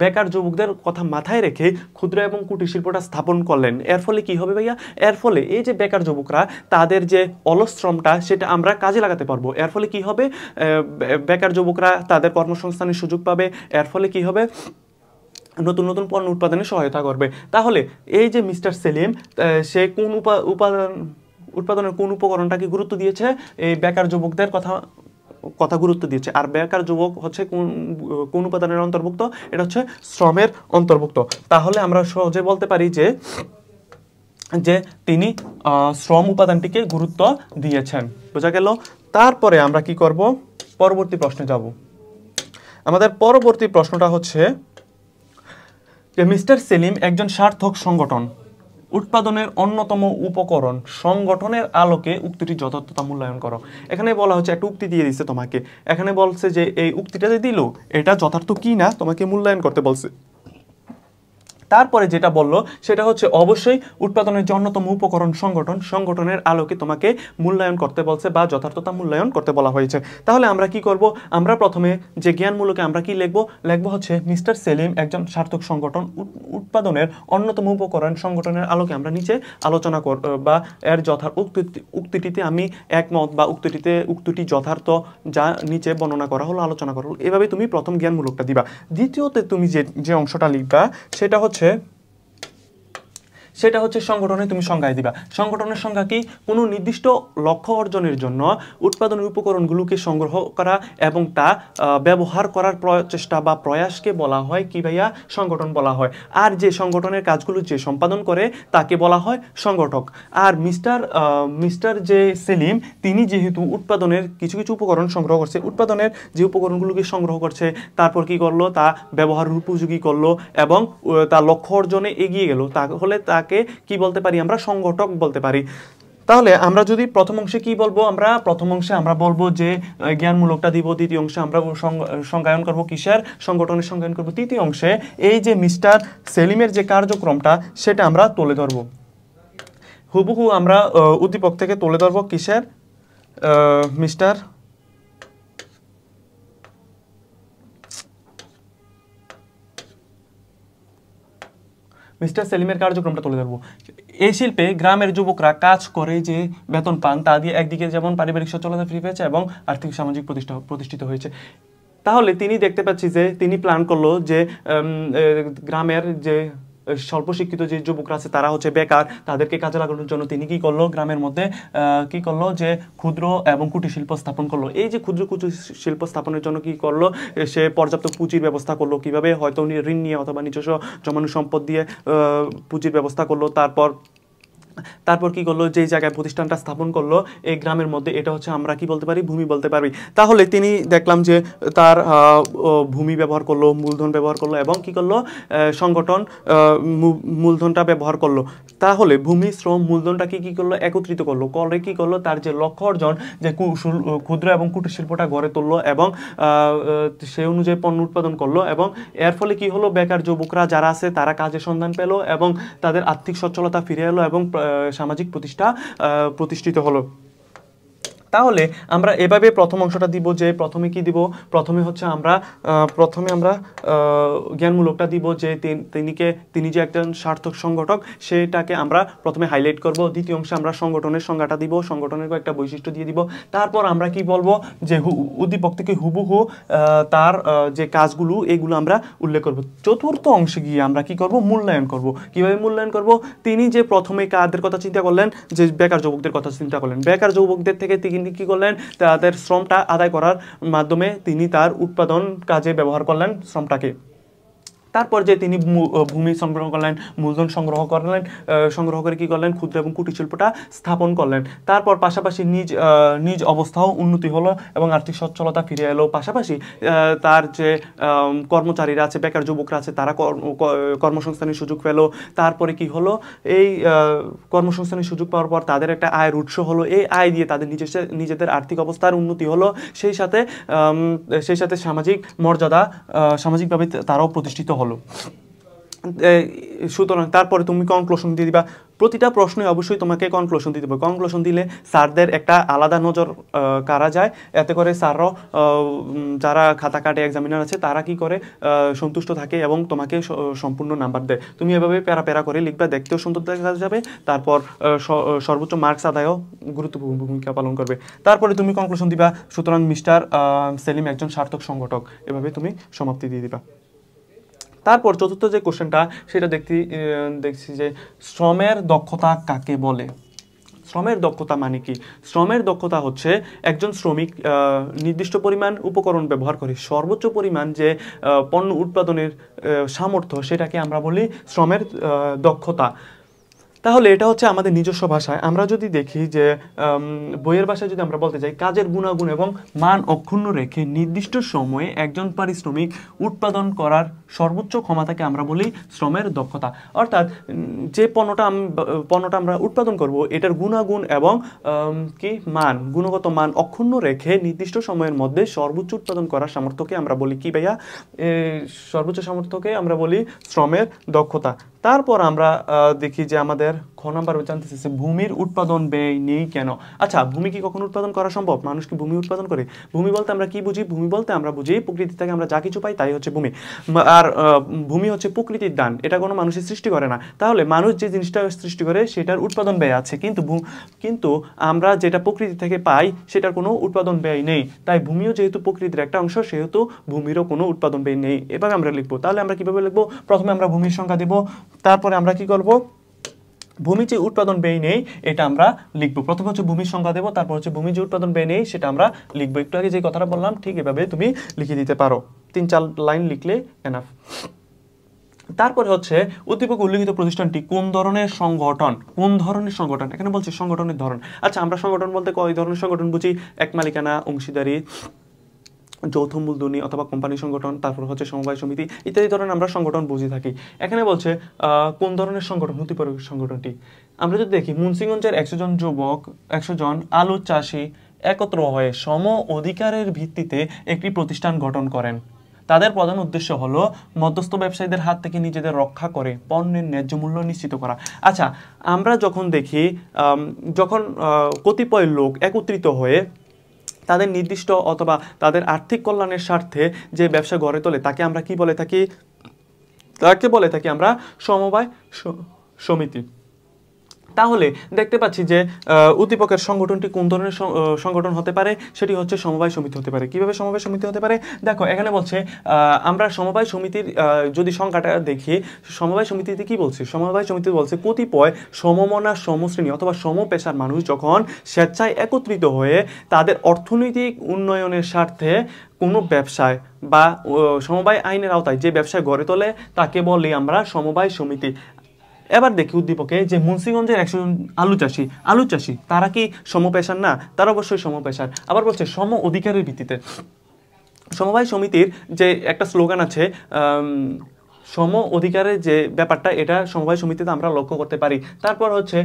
বেকার যুবকদের কথা মাথায় রেখে ক্ষুদ্র এবং কুটির শিল্পটা স্থাপন করলেন। এর ফলে কি হবে ভাইয়া, এর ফলে এই যে বেকার যুবকরা তাদের যে অলস শ্রমটা সেটা আমরা কাজে লাগাতে পারবো। এর ফলে কি হবে, বেকার যুবকরা তাদের কর্মসংস্থানের সুযোগ পাবে। এর ফলে কি হবে, নতুন নতুন পণ্য উৎপাদনে সহায়তা করবে। তাহলে এই যে মিস্টার সেলিম সে কোন উৎপাদনের কোন উপকরণটাকে গুরুত্ব দিয়েছে, এই বেকার যুবকদের কথা গুরুত্ব দিয়েছে। আর বেকার যুবক হচ্ছে কোন উপাদানের অন্তর্ভুক্ত, এটা হচ্ছে শ্রমের অন্তর্ভুক্ত। তাহলে আমরা সহজে বলতে পারি যে তিনি শ্রম উপাদানটিকে গুরুত্ব দিয়েছেন। বোঝা গেল? তারপরে আমরা কি করব, পরবর্তী প্রশ্নে যাব। আমাদের পরবর্তী প্রশ্নটা হচ্ছে যে মিস্টার সেলিম একজন সার্থক সংগঠন, উৎপাদনের অন্যতম উপকরণ, সংগঠনের আলোকে উক্তিটি যথার্থতা মূল্যায়ন করো। এখানে বলা হচ্ছে, একটা উক্তি দিয়ে দিচ্ছে তোমাকে, এখানে বলছে যে এই উক্তিটা যে দিল এটা যথার্থ কি না তোমাকে মূল্যায়ন করতে বলছে। তারপরে যেটা বললো সেটা হচ্ছে অবশ্যই উৎপাদনের যে অন্যতম উপকরণ সংগঠন, সংগঠনের আলোকে তোমাকে মূল্যায়ন করতে বলছে বা যথার্থতা মূল্যায়ন করতে বলা হয়েছে। তাহলে আমরা কি করব, আমরা প্রথমে যে জ্ঞানমূলকে আমরা কি লিখবো হচ্ছে মিস্টার সেলিম একজন সার্থক সংগঠন, উৎপাদনের অন্যতম উপকরণ সংগঠনের আলোকে আমরা নিচে আলোচনা বা এর উক্তিটিতে আমি একমত বা উক্তিটি যথার্থ যা নিচে বর্ণনা করা হলো, আলোচনা করা হলো, এভাবে তুমি প্রথম জ্ঞানমূলকটা দিবা। দ্বিতীয়তে তুমি যে অংশটা লিখবা সেটা হচ্ছে সংগঠনে তুমি সংজ্ঞায় দিবা। সংগঠনের সংজ্ঞা কি, কোনো নির্দিষ্ট লক্ষ্য অর্জনের জন্য উৎপাদনের উপকরণগুলোকে সংগ্রহ করা এবং তা ব্যবহার করার প্রচেষ্টা বা প্রয়াসকে বলা হয় কি ভাইয়া, সংগঠন বলা হয়। আর যে সংগঠনের কাজগুলো যে সম্পাদন করে তাকে বলা হয় সংগঠক। আর মিস্টার যে সেলিম, তিনি যেহেতু উৎপাদনের কিছু কিছু উপকরণ সংগ্রহ করছে, উৎপাদনের যে উপকরণগুলোকে সংগ্রহ করছে তারপর কি করলো, তা ব্যবহার উপযোগী করলো এবং তার লক্ষ্য অর্জনে এগিয়ে গেল, তাহলে তাকে কি বলতে পারি, আমরা সংগঠক বলতে পারি। তাহলে আমরা যদি প্রথম অংশে কি বলবো, আমরা প্রথম অংশে আমরা বলবো যে জ্ঞানমূলকটা দিব, দ্বিতীয় অংশে আমরা সংজ্ঞায়ন করব কিসের, সংগঠনের সংজ্ঞায়ন করব, তৃতীয় অংশে এই যে মিস্টার সেলিমের যে কার্যক্রমটা সেটা আমরা তুলে ধরবো, হুবহু আমরা উদ্দীপক থেকে তুলে ধরবো কিসের, মিস্টার সেলিমের কার্যক্রমটা তুলে ধরবো। এই শিল্পে গ্রামের যুবকরা কাজ করে যে বেতন পান তা দিয়ে একদিকে যেমন পারিবারিক সচ্ছলতা ফিরে পেয়েছে এবং আর্থিক সামাজিক প্রতিষ্ঠিত হয়েছে। তাহলে তিনি দেখতে পাচ্ছি যে তিনি প্ল্যান করলো যে গ্রামের যে স্বল্প শিক্ষিত যে যুবকরা আছে তারা হচ্ছে বেকার, তাদেরকে কাজে লাগানোর জন্য তিনি কি করলো, গ্রামের মধ্যে কি করলো যে ক্ষুদ্র এবং কুটির শিল্প স্থাপন করলো। এই যে ক্ষুদ্র কুটির শিল্প স্থাপনের জন্য কি করলো, সে পর্যাপ্ত পুঁজির ব্যবস্থা করলো, কিভাবে হয়তো উনি ঋণ নিয়ে অথবা নিজস্ব জমানো সম্পদ দিয়ে পুঁজির ব্যবস্থা করলো। তারপর কি করলো, যেই জায়গায় প্রতিষ্ঠানটা স্থাপন করলো এই গ্রামের মধ্যে, এটা হচ্ছে আমরা কি বলতে পারি, ভূমি বলতে পারি। তাহলে তিনি দেখলাম যে তার ভূমি ব্যবহার করলো, মূলধন ব্যবহার করলো এবং কি করলো, সংগঠন মূলধনটা ব্যবহার করলো। তাহলে ভূমি, শ্রম, মূলধনটাকে কি করলো, একত্রিত করলো, করে কি করলো, তার যে লক্ষ্য অর্জন, যে ক্ষুদ্র এবং কুটির শিল্পটা গড়ে তুললো এবং সেই অনুযায়ী পণ্য উৎপাদন করলো এবং এর ফলে কি হলো, বেকার যুবকরা যারা আছে তারা কাজের সন্ধান পেলো এবং তাদের আর্থিক সচ্ছলতা ফিরে এলো এবং সামাজিক প্রতিষ্ঠিত হলো। তাহলে আমরা এভাবে প্রথম অংশটা দিব, যে প্রথমে কি দিব, প্রথমে আমরা জ্ঞানমূলকটা দিব যে তিনি যে একজন সার্থক সংগঠক সেটাকে আমরা প্রথমে হাইলাইট করব। দ্বিতীয় অংশে আমরা সংগঠনের সংজ্ঞাটা দিব, সংগঠনের কয়েকটা বৈশিষ্ট্য দিয়ে দিব। তারপর আমরা কি বলবো, যে উদ্দীপক থেকে হুবহু তার যে কাজগুলো এগুলো আমরা উল্লেখ করব। চতুর্থ অংশে গিয়ে আমরা কি করব, মূল্যায়ন করব। কিভাবে মূল্যায়ন করব, তিনি যে প্রথমে কাদের কথা চিন্তা করলেন, যে বেকার যুবকদের কথা চিন্তা করলেন, বেকার যুবকদের থেকে তিনি কি করলেন, তাদের শ্রমটা আদায় করার মাধ্যমে তিনি তার উৎপাদন কাজে ব্যবহার করলেন শ্রমটাকে। তারপর যে তিনি ভূমি সংগ্রহ করলেন, মূলধন সংগ্রহ করে কি করলেন, ক্ষুদ্র এবং কুটির শিল্পটা স্থাপন করলেন। তারপর পাশাপাশি নিজ অবস্থাও উন্নতি হলো এবং আর্থিক সচ্ছলতা ফিরে এলো। পাশাপাশি তার যে কর্মচারীরা আছে, বেকার যুবকরা আছে, তারা কর্মসংস্থানের সুযোগ পেল। তারপরে কি হলো, এই কর্মসংস্থানের সুযোগ পাওয়ার পর তাদের একটা আয়ের উৎস হলো। এই আয় দিয়ে তাদের নিজেদের আর্থিক অবস্থার উন্নতি হলো। সেই সাথে সামাজিক মর্যাদা, সামাজিকভাবে তারাও প্রতিষ্ঠিত হলো। সুতরাং তারপরে তুমি কনক্লুশন দিয়ে দিবা। প্রতিটা প্রশ্নে অবশ্যই তোমাকে কনক্লুশন দিতে হবে। কনক্লুশন দিলে স্যারদের একটা আলাদা নজর কারা যায়, এতে করে স্যাররাও, যারা খাতা কাটে এক্সামিনার আছে, তারা কি করে সন্তুষ্ট থাকে এবং তোমাকে সম্পূর্ণ নাম্বার দেয়। তুমি এভাবে প্যারা করে লিখবা, দেখতেও সুন্দর দেখা যাবে, তারপর সর্বোচ্চ মার্কস আদায়ও গুরুত্বপূর্ণ ভূমিকা পালন করবে। তারপরে তুমি কনক্লুশন দিবা, সুতরাং মিস্টার সেলিম একজন সার্থক সংগঠক, এভাবে তুমি সমাপ্তি দিয়ে দিবা। তারপর চতুর্থ যে কোশ্চেনটা, সেটা দেখছি যে শ্রমের দক্ষতা কাকে বলে। শ্রমের দক্ষতা মানে কি? শ্রমের দক্ষতা হচ্ছে একজন শ্রমিক নির্দিষ্ট পরিমাণ উপকরণ ব্যবহার করে সর্বোচ্চ পরিমাণ যে পণ্য উৎপাদনের সামর্থ্য, সেটাকে আমরা বলি শ্রমের দক্ষতা। তাহলে এটা হচ্ছে আমাদের নিজস্ব ভাষায়। আমরা যদি দেখি যে বইয়ের ভাষায় যদি আমরা বলতে চাই, কাজের গুণাগুণ এবং মান অক্ষুণ্ণ রেখে নির্দিষ্ট সময়ে একজন পারিশ্রমিক উৎপাদন করার সর্বোচ্চ ক্ষমতাকে আমরা বলি শ্রমের দক্ষতা। অর্থাৎ যে পণ্যটা আমরা উৎপাদন করব, এটার গুণাগুণ এবং গুণগত মান অক্ষুণ্ণ রেখে নির্দিষ্ট সময়ের মধ্যে সর্বোচ্চ উৎপাদন করার সামর্থ্যকে আমরা বলি কি ভাইয়া? সর্বোচ্চ সামর্থ্যকে আমরা বলি শ্রমের দক্ষতা। তারপর আমরা দেখি যে আমাদের খ নাম্বার জানতে চাইছে ভূমির উৎপাদন ব্যয় নেই কেন। আচ্ছা, ভূমি কি কখনো উৎপাদন করা সম্ভব? মানুষ কি ভূমি উৎপাদন করে? ভূমি বলতে আমরা কি বুঝি? ভূমি বলতে আমরা বুঝি প্রকৃতি থেকে আমরা যা কিছু পাই তাই হচ্ছে ভূমি। আর ভূমি হচ্ছে প্রকৃতির দান, এটা কোনো মানুষের সৃষ্টি করে না। তাহলে মানুষ যে জিনিসটা সৃষ্টি করে সেটার উৎপাদন ব্যয় আছে, কিন্তু আমরা যেটা প্রকৃতি থেকে পাই সেটার কোনো উৎপাদন ব্যয় নেই। তাই ভূমিও যেহেতু প্রকৃতির একটা অংশ, সেহেতু ভূমিরও কোনো উৎপাদন ব্যয় নেই। এভাবে আমরা লিখবো। তাহলে আমরা কিভাবে লিখবো? প্রথমে আমরা ভূমির সংখ্যা দেব, তারপরে আমরা কি করব, ভূমি যে উৎপাদন ব্যয় নেই এটা আমরা লিখবো। প্রথমে হচ্ছে ভূমির সংখ্যা দেবো, তারপর হচ্ছে ভূমি যে উৎপাদন ব্যয় নেই সেটা আমরা লিখবো। একটু আগে যে কথাটা বললাম ঠিক এভাবে তুমি লিখে দিতে পারো, 3-4 লাইন লিখলে এনাফ। তারপরে হচ্ছে উদ্দীপক উল্লেখিত প্রতিষ্ঠানটি কোন ধরনের সংগঠন? এখানে বলছে সংগঠনের ধরন। আচ্ছা, আমরা সংগঠন বলতে কয় ধরনের সংগঠন বুঝি? এক মালিকানা, অংশীদারি, যৌথ মূলধনী অথবা কোম্পানি সংগঠন, তারপর হচ্ছে সমবায় সমিতি ইত্যাদি ধরনের আমরা সংগঠন বুঝে থাকি। এখানে বলছে কোন ধরনের সংগঠন হতে পারে সংগঠনটি। আমরা যদি দেখি, মুন্সিগঞ্জের 100 জন আলু চাষি একত্র হয়ে সম অধিকারের ভিত্তিতে একটি প্রতিষ্ঠান গঠন করেন। তাদের প্রধান উদ্দেশ্য হলো মধ্যস্থ ব্যবসায়ীদের হাত থেকে নিজেদের রক্ষা করে পণ্যের ন্যায্য মূল্য নিশ্চিত করা। আচ্ছা, আমরা যখন দেখি যখন কতিপয় লোক একত্রিত হয়ে তাদের নির্দিষ্ট অথবা তাদের আর্থিক কল্যাণের স্বার্থে যে ব্যবসা গড়ে তোলে, তাকে আমরা কি বলে থাকি? তাকে বলে থাকি আমরা সমবায় সমিতি। তাহলে দেখতে পাচ্ছি যে উদ্দীপকের সংগঠনটি কোন ধরনের সংগঠন হতে পারে, সেটি হচ্ছে সমবায় সমিতি হতে পারে। কিভাবে সমবায় সমিতি হতে পারে? দেখো, এখানে বলছে আমরা সমবায় সমিতির যদি সংখ্যাটা দেখি, সমবায় সমিতিতে কি বলছে? সমবায় সমিতি বলছে কতিপয় সমমনা, সমশ্রেণী অথবা সমপেশার মানুষ যখন স্বেচ্ছায় একত্রিত হয়ে তাদের অর্থনৈতিক উন্নয়নের স্বার্থে কোনো ব্যবসায় বা সমবায় আইনের আওতায় যে ব্যবসায় গড়ে তোলে, তাকে বলি আমরা সমবায় সমিতি। এবার দেখি উদ্দীপকে যে মুন্সিগঞ্জের 100 জন আলু চাষি তারা কি সমপেশার না? তারা অবশ্যই সমপেশার। আবার বলছে সম অধিকারের ভিত্তিতে। সমবায় সমিতির যে একটা স্লোগান আছে, সম অধিকারের যে ব্যাপারটা, এটা সমবায় সমিতিতে আমরা লক্ষ্য করতে পারি। তারপর হচ্ছে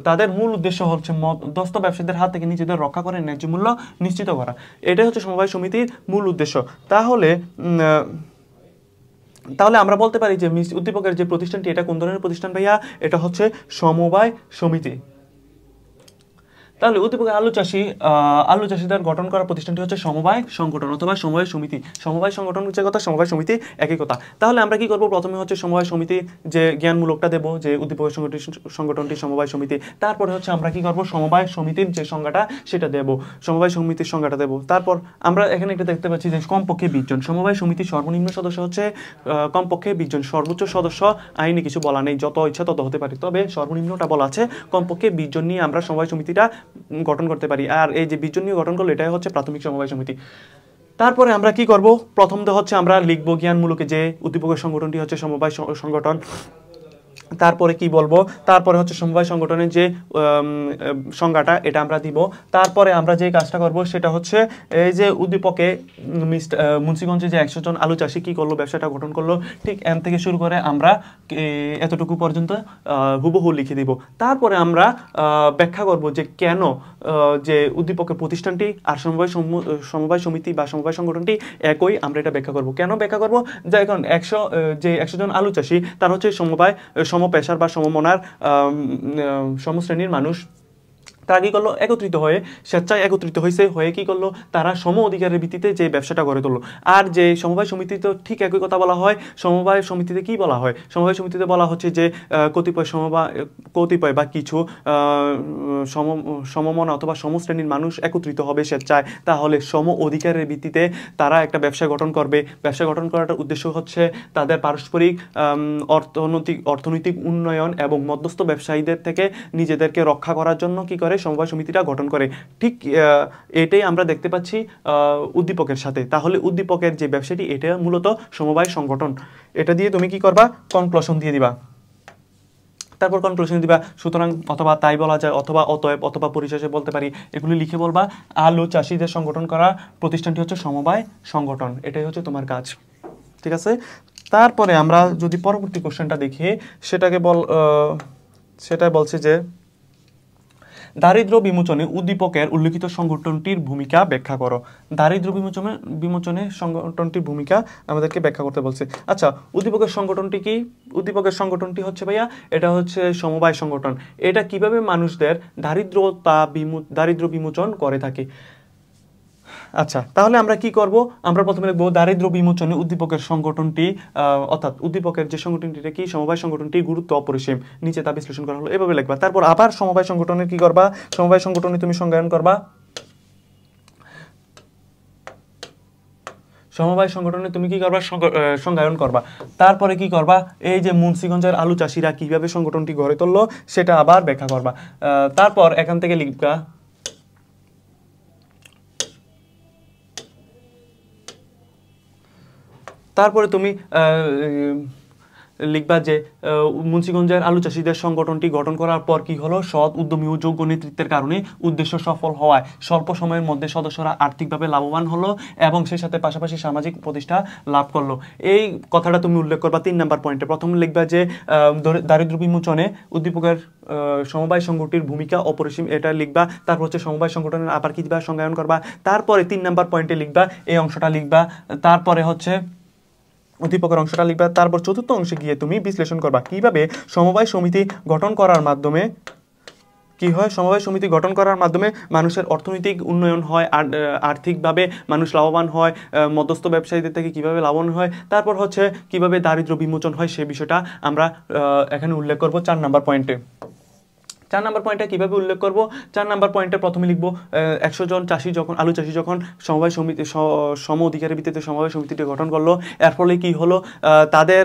তাদের মূল উদ্দেশ্য হচ্ছে মধ্যস্থ ব্যবসায়ীদের হাত থেকে নিজেদের রক্ষা করে ন্যায্য মূল্য নিশ্চিত করা। এটাই হচ্ছে সমবায় সমিতির মূল উদ্দেশ্য। তাহলে আমরা বলতে পারি যে উদ্দীপকের যে প্রতিষ্ঠানটি, এটা কোন ধরনের প্রতিষ্ঠান ভাইয়া? এটা হচ্ছে সমবায় সমিতি। তাহলে উদ্দীপকে আলু চাষিদের গঠন করা প্রতিষ্ঠানটি হচ্ছে সমবায় সংগঠন অথবা সমবায় সমিতি। সমবায় সংগঠন হচ্ছে কথা, সমবায় সমিতি একই কথা। তাহলে আমরা কি করব? প্রথমে হচ্ছে সমবায় সমিতি যে জ্ঞানমূলকটা দেব, যে উদ্দীপকের সংগঠনটি সমবায় সমিতি। তারপরে হচ্ছে আমরা কি করব? সমবায় সমিতির যে সংজ্ঞাটা সেটা দেব, সমবায় সমিতির সংজ্ঞাটা দেব। তারপর আমরা এখানে একটা দেখতে পাচ্ছি যে কমপক্ষে 20 জন। সমবায় সমিতির সর্বনিম্ন সদস্য হচ্ছে কমপক্ষে 20 জন। সর্বোচ্চ সদস্য আইনে কিছু বলা নেই, যত ইচ্ছা তত হতে পারে, তবে সর্বনিম্নটা বলা আছে কমপক্ষে 20 জন নিয়ে আমরা সমবায় সমিতিটা গঠন করতে পারি। আর এই যে 20 জন নিয়ে গঠন করলো, এটাই হচ্ছে প্রাথমিক সমবায় সমিতি। তারপরে আমরা কি করব, প্রথমত হচ্ছে আমরা লিখব জ্ঞানমূলকে যে উদ্দীপকের সংগঠনটি হচ্ছে সমবায় সংগঠন। তারপরে কি বলবো, তারপরে হচ্ছে সমবায় সংগঠনের যে সংজ্ঞাটা এটা আমরা দিব। তারপরে আমরা যে কাজটা করব সেটা হচ্ছে এই যে উদ্দীপকে মুন্সিগঞ্জে যে 100 জন আলু চাষি কি করলো, ব্যবসাটা গঠন করলো, ঠিক এম থেকে শুরু করে আমরা এতটুকু পর্যন্ত হুবহু লিখে দিব। তারপরে আমরা ব্যাখ্যা করব যে কেন যে উদ্দীপকের প্রতিষ্ঠানটি আর সমবায় সমিতি বা সমবায় সংগঠনটি একই, আমরা এটা ব্যাখ্যা করব। কেন ব্যাখ্যা করব, যে এখন 100 জন আলু চাষি তার হচ্ছে সমবায় সমপেশার বা সমমনার সমশ্রেণীর মানুষ, তারা কি করলো, একত্রিত হয়ে স্বেচ্ছায় একত্রিত হয়ে কি করলো, তারা সম অধিকারের ভিত্তিতে যে ব্যবসাটা গড়ে তুললো। আর যে সমবায় সমিতিতে ঠিক একই কথা বলা হয়। সমবায় সমিতিতে কি বলা হয়, সমবায় সমিতিতে বলা হচ্ছে যে কতিপয় বা কিছু সমমনা অথবা সমশ্রেণীর মানুষ একত্রিত হবে স্বেচ্ছায়, তাহলে সম অধিকারের ভিত্তিতে তারা একটা ব্যবসা গঠন করবে। ব্যবসা গঠন করাটার উদ্দেশ্য হচ্ছে তাদের পারস্পরিক অর্থনৈতিক উন্নয়ন এবং মধ্যস্থ ব্যবসায়ীদের থেকে নিজেদেরকে রক্ষা করার জন্য কি করে, সমবায় সমিতিটা গঠন করে। ঠিক এটাই আমরা দেখতে পাচ্ছি উদ্দীপকের সাথে। তাহলে উদ্দীপকের যে ব্যবসাটি এটা মূলত সমবায় সংগঠন। এটা দিয়ে তুমি কি করবা, কনক্লুশন দিয়ে দিবা। তারপর কনক্লুশন দিবা সুতরাং, অথবা তাই বলা যায়, অথবা অতএব, অথবা পরিশেষে বলতে পারি, এগুলি লিখে বলবা আলু চাষিদের সংগঠন করা প্রতিষ্ঠানটি হচ্ছে সমবায় সংগঠন। এটাই হচ্ছে তোমার কাজ, ঠিক আছে। তারপরে আমরা যদি পরবর্তী কোশ্চেনটা দেখি, সেটা বলছে যে দারিদ্র্য বিমোচনে উদ্দীপকের উল্লেখিত সংগঠনটির ভূমিকা ব্যাখ্যা করো। দারিদ্র্য বিমোচনে সংগঠনটির ভূমিকা আমাদেরকে ব্যাখ্যা করতে বলছে। আচ্ছা, উদ্দীপকের সংগঠনটি কি? উদ্দীপকের সংগঠনটি হচ্ছে ভাইয়া, এটা হচ্ছে সমবায় সংগঠন। এটা কিভাবে মানুষদের দারিদ্র্য বিমোচন করে থাকে। আচ্ছা, তাহলে আমরা কি করব, আমরা প্রথমে লিখব দারিদ্র্য বিমোচনে উদ্দীপকের সংগঠনটি, অর্থাৎ উদ্দীপকের যে সংগঠনটিটা কি, সমবায় সংগঠনটির গুরুত্ব অপরিসীম, নিচে তা বিশ্লেষণ করা হলো, এভাবে লিখবা। তারপর আবার সমবায় সংগঠনের কি করবা, সমবায় সংগঠনে তুমি সংজ্ঞায়ন করবা, সমবায় সংগঠনে তুমি কি করবা, সংজ্ঞায়ন করবা। তারপরে কি করবা, এই যে মুন্সিগঞ্জের আলু চাষিরা কিভাবে সংগঠনটি গড়ে তুললো সেটা আবার ব্যাখ্যা করবা। তারপর এখান থেকে লিখবা, তারপরে তুমি লিখবা যে মুন্সিগঞ্জের আলু চাষিদের সংগঠনটি গঠন করার পর কি হলো, সৎ, উদ্যমী ও যোগ্য নেতৃত্বের কারণে উদ্দেশ্য সফল হওয়ায় স্বল্প সময়ের মধ্যে সদস্যরা আর্থিকভাবে লাভবান হলো এবং সেই সাথে পাশাপাশি সামাজিক প্রতিষ্ঠা লাভ করলো। এই কথাটা তুমি উল্লেখ করবা 3 নাম্বার পয়েন্টে। প্রথম লিখবা যে দারিদ্র্য বিমোচনে উদ্দীপকের সমবায় সংগঠনটির ভূমিকা অপরিসীম, এটা লিখবা। তারপর হচ্ছে সমবায় সংগঠনের আবার কি দিবা, সংজ্ঞায়ন করবা। তারপরে 3 নাম্বার পয়েন্টে লিখবা, এই অংশটা লিখবা। তারপরে হচ্ছে উদ্দীপকের অংশটা লিখবা। তারপর চতুর্থ অংশে গিয়ে তুমি বিশ্লেষণ করবা কিভাবে সমবায় সমিতি গঠন করার মাধ্যমে কি হয়, সমবায় সমিতি গঠন করার মাধ্যমে মানুষের অর্থনৈতিক উন্নয়ন হয়, আর্থিকভাবে মানুষ লাভবান হয়, মধ্যস্থ ব্যবসায়ীদের থেকে কিভাবে লাভবান হয়। তারপর হচ্ছে কিভাবে দারিদ্র্য বিমোচন হয়, সে বিষয়টা আমরা এখানে উল্লেখ করব 4 নাম্বার পয়েন্টে। 4 নাম্বার পয়েন্টটা কিভাবে উল্লেখ করব, 4 নাম্বার পয়েন্টে প্রথমে লিখবো 100 জন চাষি যখন, আলু চাষি যখন সমবায় সমিতি সম অধিকারের ভিত্তিতে সমবায় সমিতিটি গঠন করলো, এর ফলে কি হলো, তাদের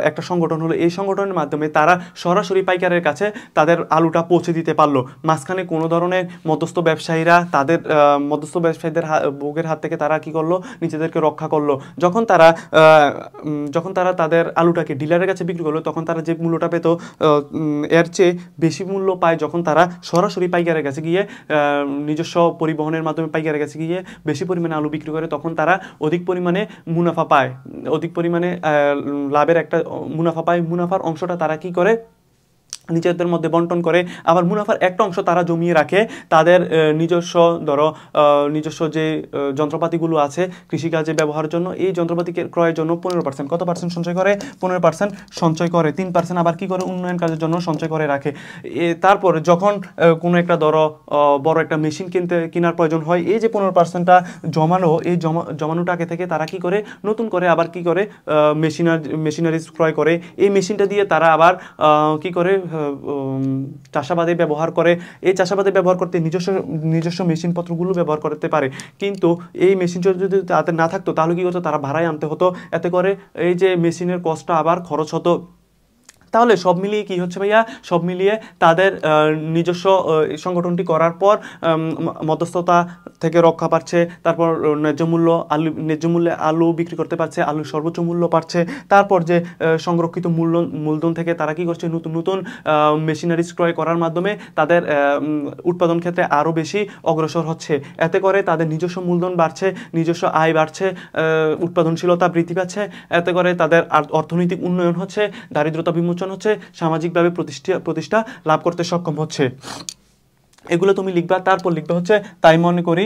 একটা সংগঠন হলো। এই সংগঠনের মাধ্যমে তারা সরাসরি পাইকারের কাছে তাদের আলুটা পৌঁছে দিতে পারলো। মাঝখানে কোনো ধরনের মধ্যস্থ ব্যবসায়ীদের ভোগের হাত থেকে তারা কি করলো, নিজেদেরকে রক্ষা করলো। যখন তারা তাদের আলুটাকে ডিলারের কাছে বিক্রি করলো, তখন তারা যে মূল্যটা পেত এর চেয়ে বেশি মূল্য পায় যখন তারা সরাসরি পাইকারের কাছে গিয়ে নিজস্ব পরিবহনের মাধ্যমে পাইকারের কাছে গিয়ে বেশি পরিমাণে আলু বিক্রি করে, তখন তারা অধিক পরিমাণে মুনাফা পায়, অধিক পরিমাণে লাভের একটা মুনাফা পায়। মুনাফার অংশটা তারা কি করে, নিজেদের মধ্যে বন্টন করে। আবার মুনাফার একটা অংশ তারা জমিয়ে রাখে তাদের নিজস্ব যে যন্ত্রপাতিগুলো আছে কৃষিকাজে ব্যবহারের জন্য। এই যন্ত্রপাতি ক্রয়ের জন্য 15%, কত পার্সেন্ট সঞ্চয় করে, 15% সঞ্চয় করে। 3% আবার কি করে, উন্নয়ন কাজের জন্য সঞ্চয় করে রাখে। তারপর যখন কোনো একটা বড় একটা মেশিন কেনার প্রয়োজন হয়, এই যে 15%টা জমানো, এই জমানোটাকে থেকে তারা কি করে, নতুন করে আবার কি করে মেশিনারিজ ক্রয় করে। এই মেশিনটা দিয়ে তারা আবার কি করে, চাষাবাদে ব্যবহার করে। এই চাষাবাদে ব্যবহার করতে নিজস্ব মেশিনপত্রগুলো ব্যবহার করতে পারে। কিন্তু এই মেশিন যদি তাদের না থাকতো, তাহলে কি হতো, তারা ভাড়ায় আনতে হতো। এতে করে এই যে মেশিনের কস্টটা আবার খরচ হতো। তাহলে সব মিলিয়ে কি হচ্ছে ভাইয়া, সব মিলিয়ে তাদের নিজস্ব সংগঠনটি করার পর মধ্যস্থতা থেকে রক্ষা পাচ্ছে, তারপর ন্যায্য মূল্যে আলু বিক্রি করতে পারছে, আলুর সর্বোচ্চ মূল্য পাচ্ছে, তারপর যে সংরক্ষিত মূলধন থেকে তারা কি করছে, নতুন নতুন মেশিনারিজ ক্রয় করার মাধ্যমে তাদের উৎপাদন ক্ষেত্রে আরও বেশি অগ্রসর হচ্ছে। এতে করে তাদের নিজস্ব মূলধন বাড়ছে, নিজস্ব আয় বাড়ছে, উৎপাদনশীলতা বৃদ্ধি পাচ্ছে, এতে করে তাদের অর্থনৈতিক উন্নয়ন হচ্ছে, দারিদ্রতা বিমোচন হচ্ছে, সামাজিকভাবে প্রতিষ্ঠা লাভ করতে সক্ষম হচ্ছে। এগুলো তুমি লিখবা। তারপর লিখবা হচ্ছে, তাই মনে করি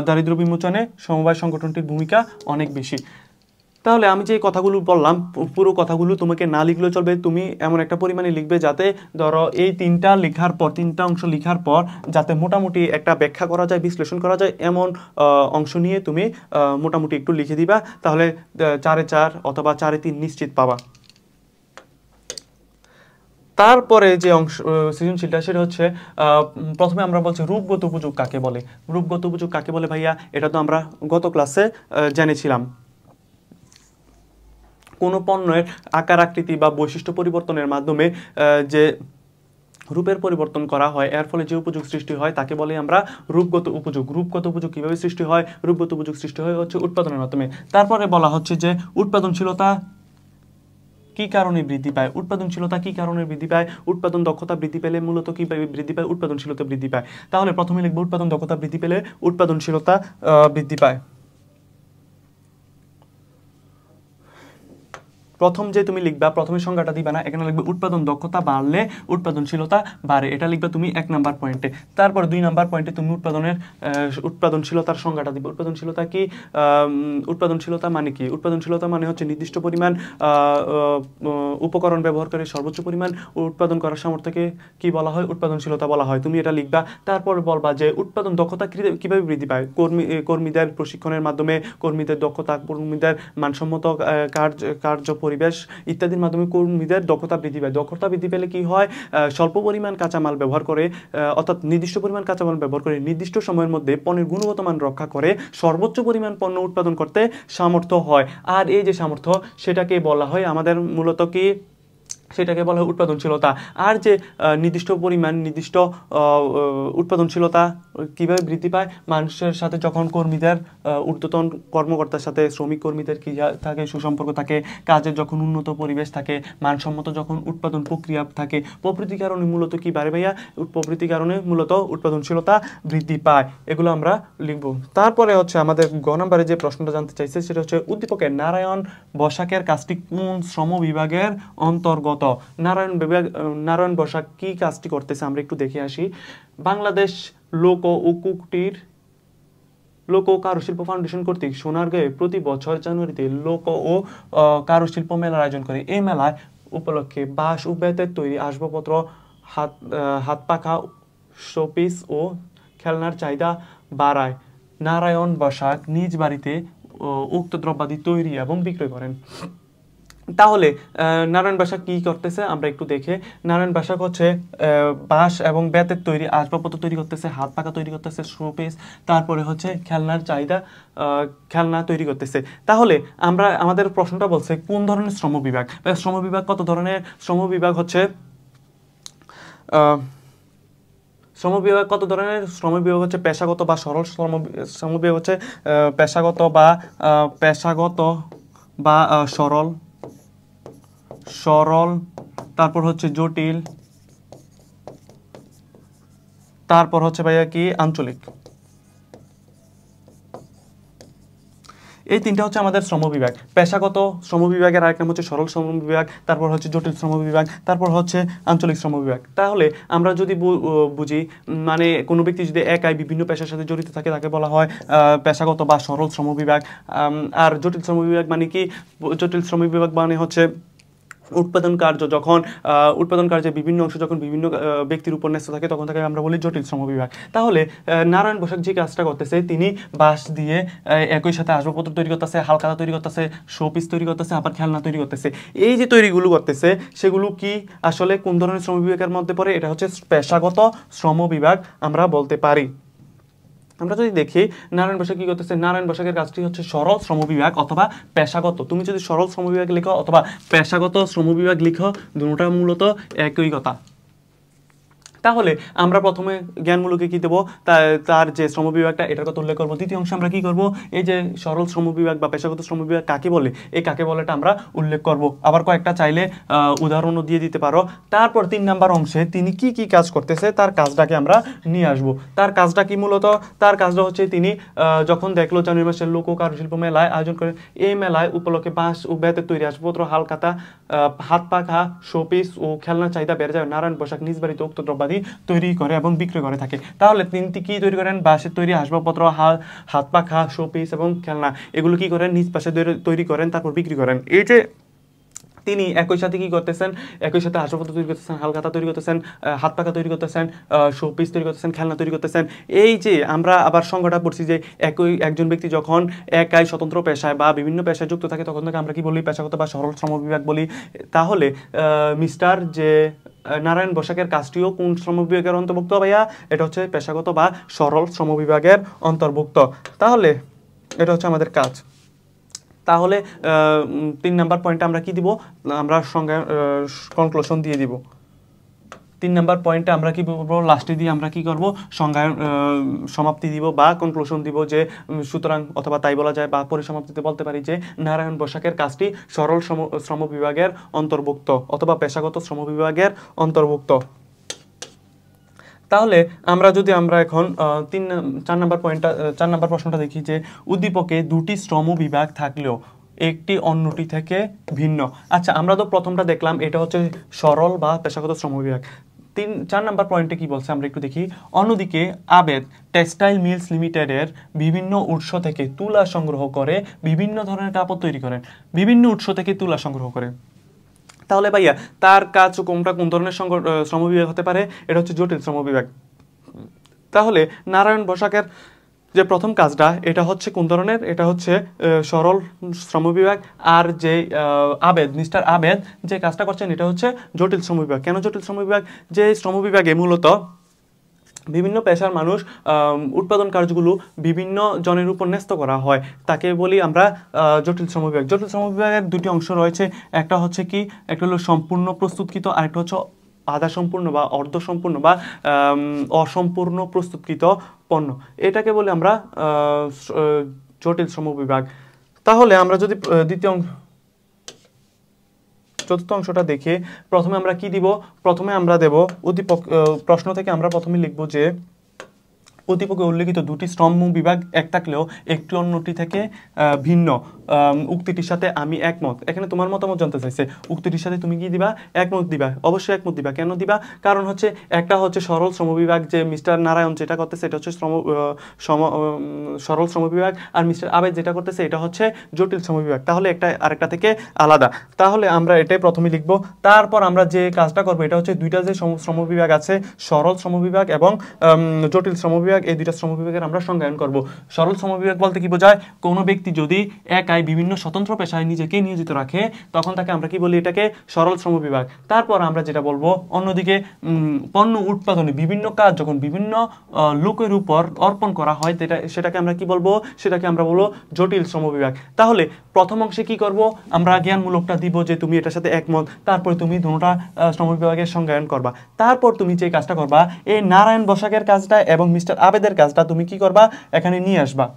দারিদ্র বিমোচনে সমবায় সংগঠনটির ভূমিকা অনেক বেশি। তাহলে আমি যে কথাগুলো বললাম, পুরো কথাগুলো তোমাকে না লিখলেও চলবে, তুমি এমন একটা পরিমাণে লিখবে যাতে ধরো এই তিনটা অংশ লেখার পর যাতে মোটামুটি একটা ব্যাখ্যা করা যায়, বিশ্লেষণ করা যায়, এমন অংশ নিয়ে তুমি মোটামুটি একটু লিখে দিবা, তাহলে 4-4 অথবা 4-3 নিশ্চিত পাবা। তারপরে যে অংশ সৃজনশীলটা, সেটা হচ্ছে প্রথমে আমরা বলছি রূপগত উপযোগ কাকে বলে। রূপগত উপযোগ কাকে বলে ভাইয়া, এটা তো আমরা গত ক্লাসে জেনেছিলাম। কোনো পণ্যের আকার আকৃতি বা বৈশিষ্ট্য পরিবর্তনের মাধ্যমে যে রূপের পরিবর্তন করা হয়, এর ফলে যে উপযোগ সৃষ্টি হয় তাকে বলে আমরা রূপগত উপযোগ। রূপগত উপযোগ কিভাবে সৃষ্টি হয়? রূপগত উপযোগ সৃষ্টি হয় হচ্ছে উৎপাদনের মাধ্যমে। তারপরে বলা হচ্ছে যে উৎপাদনশীলতা কি কারণে বৃদ্ধি পায়। উৎপাদনশীলতা কি কারণে বৃদ্ধি পায়? উৎপাদন দক্ষতা বৃদ্ধি পেলে মূলত কি বৃদ্ধি পায়? উৎপাদনশীলতা বৃদ্ধি পায়। তাহলে প্রথমে লিখব উৎপাদন দক্ষতা বৃদ্ধি পেলে উৎপাদনশীলতা বৃদ্ধি পায়। প্রথম যে তুমি লিখবা, প্রথমে সংজ্ঞাটা দিবা না, এখানে লিখবে উৎপাদন দক্ষতা বাড়লে উৎপাদনশীলতা বাড়ে, এটা লিখবে তুমি 1 নাম্বার পয়েন্টে। তারপর 2 নাম্বার পয়েন্টে তুমি উৎপাদনশীলতার সংজ্ঞাটা দিবে। উৎপাদনশীলতা কি? উৎপাদনশীলতা মানে কি? উৎপাদনশীলতা মানে হচ্ছে নির্দিষ্ট পরিমাণ উপকরণ ব্যবহার করে সর্বোচ্চ পরিমাণ উৎপাদন করার সামর্থ্যকে কি বলা হয়? উৎপাদনশীলতা বলা হয়। তুমি এটা লিখবা। তারপর বলবা যে উৎপাদন দক্ষতা কিভাবে বৃদ্ধি পায়? কর্মীদের প্রশিক্ষণের মাধ্যমে, কর্মীদের দক্ষতা, কর্মীদের মানসম্মত কার্য পরিবেশ ইত্যাদির মাধ্যমে কর্মীদের দক্ষতা বৃদ্ধি পায়। দক্ষতা বৃদ্ধি পেলে কি হয়? স্বল্প পরিমাণ কাঁচামাল ব্যবহার করে, অর্থাৎ নির্দিষ্ট পরিমাণ কাঁচামাল ব্যবহার করে নির্দিষ্ট সময়ের মধ্যে পণ্যের গুণগত মান রক্ষা করে সর্বোচ্চ পরিমাণ পণ্য উৎপাদন করতে সামর্থ্য হয়। আর এই যে সামর্থ্য, সেটাকে বলা হয় আমাদের মূলত কি, সেটাকে বলা হয় উৎপাদনশীলতা। আর যে নির্দিষ্ট পরিমাণ উৎপাদনশীলতা কিভাবে বৃদ্ধি পায়? মানুষের সাথে যখন কর্মীদের, ঊর্ধ্বতন কর্মকর্তার সাথে শ্রমিক কর্মীদের কি থাকে, সুসম্পর্ক থাকে, কাজের যখন উন্নত পরিবেশ থাকে, মানসম্মত যখন উৎপাদন প্রক্রিয়া থাকে, প্রভৃতি কারণে মূলত কি বাড়ে ভাইয়া? প্রভৃতি কারণে মূলত উৎপাদনশীলতা বৃদ্ধি পায়। এগুলো আমরা লিখব। তারপরে হচ্ছে আমাদের গ নম্বরে যে প্রশ্নটা জানতে চাইছে, সেটা হচ্ছে উদ্দীপকের নারায়ণ বসাকের কাজটি কোন শ্রম বিভাগের অন্তর্গত? নারায়ণ বসাক কি কাজটি করতেছে আমরা একটু দেখে আসি। বাংলাদেশ লোক ও কারুশিল্প ফাউন্ডেশন কর্তৃক সোনারগাঁয়ে প্রতি বছর জানুয়ারিতে লোক ও কারুশিল্প মেলার আয়োজন করে। এই মেলায় উপলক্ষে বাঁশ ও বেতের তৈরি আসবাবপত্র, হাত পাখা, শোপিস ও খেলনার চাহিদা বাড়ায়। নারায়ণ বসাক নিজ বাড়িতে উক্ত দ্রব্যাদি তৈরি এবং বিক্রয় করেন। তাহলে নারায়ণ বসাক কি করতেছে আমরা একটু দেখে। নারায়ণ বসাক হচ্ছে বাঁশ এবং বেতের তৈরি আসবাবপত্র তৈরি করতেছে, হাত পাখা তৈরি করতেছে, শোপিস, তারপরে হচ্ছে খেলনা তৈরি করতেছে। তাহলে আমাদের প্রশ্নটা বলছে কোন ধরনের শ্রম বিভাগ। শ্রম বিভাগ কত ধরনের? শ্রম বিভাগ হচ্ছে পেশাগত বা সরল শ্রম বিভাগ হচ্ছে পেশাগত বা সরল, তারপর হচ্ছে জটিল, তারপর হচ্ছে ভাইয়া কি আঞ্চলিক। এই তিনটা হচ্ছে আমাদের শ্রম বিভাগ। পেশাগত শ্রম বিভাগের আরেক নাম হচ্ছে সরল শ্রম বিভাগ, তারপর হচ্ছে জটিল শ্রম বিভাগ, তারপর হচ্ছে আঞ্চলিক শ্রম বিভাগ। তাহলে আমরা যদি বুঝি, মানে কোনো ব্যক্তি যদি একাই বিভিন্ন পেশার সাথে জড়িত থাকে তাকে বলা হয় পেশাগত বা সরল শ্রম বিভাগ। আর জটিল শ্রম বিভাগ মানে কি? জটিল শ্রম বিভাগ মানে হচ্ছে উৎপাদন কার্যে বিভিন্ন অংশ যখন বিভিন্ন ব্যক্তির উপর ন্যস্ত থাকে তখন তাকে আমরা বলি জটিল শ্রম বিভাগ। তাহলে নারায়ণ বসাক যে কাজটা করতেছে, তিনি বাঁশ দিয়ে একই সাথে আসবাবপত্র তৈরি করতেছে, হালকাতা তৈরি করতেছে, শোপিস তৈরি করতেছে, আবার খেলনা তৈরি করতেছে। এই যে তৈরিগুলো করতেছে, সেগুলো কি আসলে কোন ধরনের শ্রম বিভাগের মধ্যে পড়ে? এটা হচ্ছে পেশাগত শ্রম বিভাগ আমরা বলতে পারি। আমরা যদি দেখি নারায়ণ বসাক কি করতেছে, নারায়ণ বসাকের কাজটি হচ্ছে সরল শ্রমবিভাগ অথবা পেশাগত। তুমি যদি সরল শ্রমবিভাগ লিখো অথবা পেশাগত শ্রমবিভাগ লিখো, দুটোটা মূলত একই কথা। তাহলে আমরা প্রথমে জ্ঞানমূলকে কি দেবো, তার যে শ্রমবিভাগটা এটার কথা উল্লেখ করবো। দ্বিতীয় অংশে আমরা কি করব, এই যে সরল শ্রমবিভাগ বা পেশাগত শ্রমবিভাগ কাকে বলে, এই কাকে বলেটা আমরা উল্লেখ করব। আবার কয়েকটা চাইলে উদাহরণও দিয়ে দিতে পারো। তারপর 3 নাম্বার অংশে তিনি কি কি কাজ করতেছে তার কাজটাকে আমরা নিয়ে আসব। তার কাজটা কি মূলত, তার কাজটা হচ্ছে তিনি যখন দেখলো জানুয়ারি মাসের লোক ও কারুশিল্প মেলায় আয়োজন করে, এই মেলায় উপলক্ষে বাঁশ ও বেতের তৈরি আসবাবপত্র, হালখাতা, হাত পাখা, শোপিস ও খেলনার চাহিদা বেড়ে যায়। নারায়ণ বসাক নিজ বাড়িতে উক্ত দ্রব্যাদি তৈরি করে এবং বিক্রি করে থাকে। তাহলে তিনি কি তৈরি করেন, বাঁশের তৈরি আসবাবপত্র, হাত পাখা, শোপিস এবং খেলনা, এগুলো কি করেন, নিজ পাশে তৈরি করেন, তারপর বিক্রি করেন। এই যে তিনি একই সাথে কি করতেছেন, একই সাথে আসবাবপত্র তৈরি করতেছেন, হালখাতা তৈরি করতেছেন, হাত পাখা তৈরি করতেছেন, শোপিস তৈরি করতেছেন, খেলনা তৈরি করতেছেন। এই যে আমরা আবার সংজ্ঞাটা পড়ছি যে একজন ব্যক্তি যখন একাই স্বতন্ত্র পেশায় বা বিভিন্ন পেশায় যুক্ত থাকে তখন তাকে আমরা কি বলি, পেশাগত বা সরল শ্রমবিভাগ বলি। তাহলে মিস্টার যে নারায়ণ বসাকের কাজটিও কোন শ্রমবিভাগের অন্তর্ভুক্ত ভাইয়া, এটা হচ্ছে পেশাগত বা সরল শ্রমবিভাগের অন্তর্ভুক্ত। তাহলে এটা হচ্ছে আমাদের কাজ। তাহলে 3 নাম্বার পয়েন্টে আমরা কি দিব, আমরা সংজ্ঞা কনক্লুশন দিয়ে দিব। 3 নাম্বার পয়েন্টে আমরা কি বলবো, লাস্টে দিয়ে আমরা কি করব, সংজ্ঞায়ন সমাপ্তি দিব বা কনক্লুশন দিব যে সুতরাং অথবা তাই বলা যায় বা পরিসমাপ্তিতে বলতে পারি যে নারায়ণ বসাকের কাজটি সরল শ্রম বিভাগের অন্তর্ভুক্ত অথবা পেশাগত শ্রম বিভাগের অন্তর্ভুক্ত। তাহলে আমরা এখন 4 নাম্বার প্রশ্নটা দেখি যে উদ্দীপকে দুটি শ্রম বিভাগ থাকলেও একটি অন্যটি থেকে ভিন্ন। আচ্ছা, আমরা তো প্রথমটা দেখলাম, এটা হচ্ছে সরল বা পেশাগত শ্রম বিভাগ। 4 নাম্বার পয়েন্টে কি বলছে আমরা একটু দেখি। অন্যদিকে আবেদ টেক্সটাইল মিলস লিমিটেডের বিভিন্ন উৎস থেকে তুলা সংগ্রহ করে বিভিন্ন ধরনের কাপড় তৈরি করেন। বিভিন্ন উৎস থেকে তুলা সংগ্রহ করে, তাহলে ভাইয়া তার কাজ কোনটা, কোন ধরনের শ্রমবিভাগ হতে পারে, এটা হচ্ছে জটিল শ্রমবিভাগ। তাহলে নারায়ণ বসাকের যে প্রথম কাজটা এটা হচ্ছে কোন ধরনের, এটা হচ্ছে সরল শ্রমবিভাগ। আর যে মিস্টার আবেদ যে কাজটা করছেন এটা হচ্ছে জটিল শ্রমবিভাগ। কেন জটিল শ্রমবিভাগ, যে শ্রমবিভাগে মূলত বিভিন্ন পেশার মানুষ উৎপাদন কার্যগুলো বিভিন্ন জনের উপর ন্যস্ত করা হয়, তাকে বলি আমরা জটিল শ্রমবিভাগ। জটিল শ্রমবিভাগের দুটি অংশ রয়েছে, একটা হচ্ছে কি, একটা হলো সম্পূর্ণ প্রস্তুতকৃত, আরেকটা হচ্ছে আধা সম্পূর্ণ বা অর্ধ সম্পূর্ণ বা অসম্পূর্ণ প্রস্তুতকৃত পণ্য, এটাকে বলি আমরা জটিল শ্রমবিভাগ। তাহলে আমরা যদি চতুর্থ অংশটা দেখে প্রথমে আমরা কি দিব, প্রথমে আমরা দেব উদ্দীপক। প্রশ্ন থেকে আমরা প্রথমে লিখব যে উদ্দীপকে উল্লেখিত দুটি শ্রম বিভাগ এক থাকলেও একটি অন্যটি থেকে ভিন্ন। উক্তিটির সাথে আমি একমত। এখানে তোমার মতামত জানতে চাইছে, উক্তিটির সাথে তুমি কি দিবা, একমত দিবা। অবশ্যই একমত দিবা। কেন দিবা, কারণ হচ্ছে একটা হচ্ছে সরল শ্রমবিভাগ, যে মিস্টার নারায়ণ যেটা করতেছে এটা হচ্ছে সরল শ্রমবিভাগ, আর মিস্টার আবেদ যেটা করতেছে এটা হচ্ছে জটিল শ্রমবিভাগ। তাহলে একটা আরেকটা থেকে আলাদা। তাহলে আমরা এটাই প্রথমে লিখব। তারপর আমরা যে কাজটা করবো এটা হচ্ছে দুইটা যে শ্রমবিভাগ আছে, সরল শ্রমবিভাগ এবং জটিল শ্রমবিভাগ, এই দুইটা শ্রমবিভাগের আমরা সংজ্ঞায়ন করব। সরল শ্রমবিভাগ বলতে কি বোঝায়, কোনো ব্যক্তি যদি একাই বিভিন্ন স্বতন্ত্র পেশায় নিজেকে নিয়োজিত রাখে তখন তাকে আমরা কি বলি, এটাকে সরল শ্রমবিভাগ। তারপর আমরা যেটা বলবো, অন্যদিকে পণ্য উৎপাদনে বিভিন্ন কাজ যখন বিভিন্ন লোকের উপর অর্পণ করা হয় সেটাকে আমরা কি বলবো, সেটাকে আমরা বলবো জটিল শ্রমবিভাগ। তাহলে প্রথম অংশে কি করব, আমরা জ্ঞানমূলকটা দিব যে তুমি এটার সাথে একমত, তারপরে তুমি দুটোটা শ্রমবিভাগের সংজ্ঞায়ন করবা। তারপর তুমি যে কাজটা করবা, এই নারায়ণ বসাকের কাজটা এবং মিস্টার আবেদের কাজটা তুমি কি করবা, এখানে নিয়ে আসবা।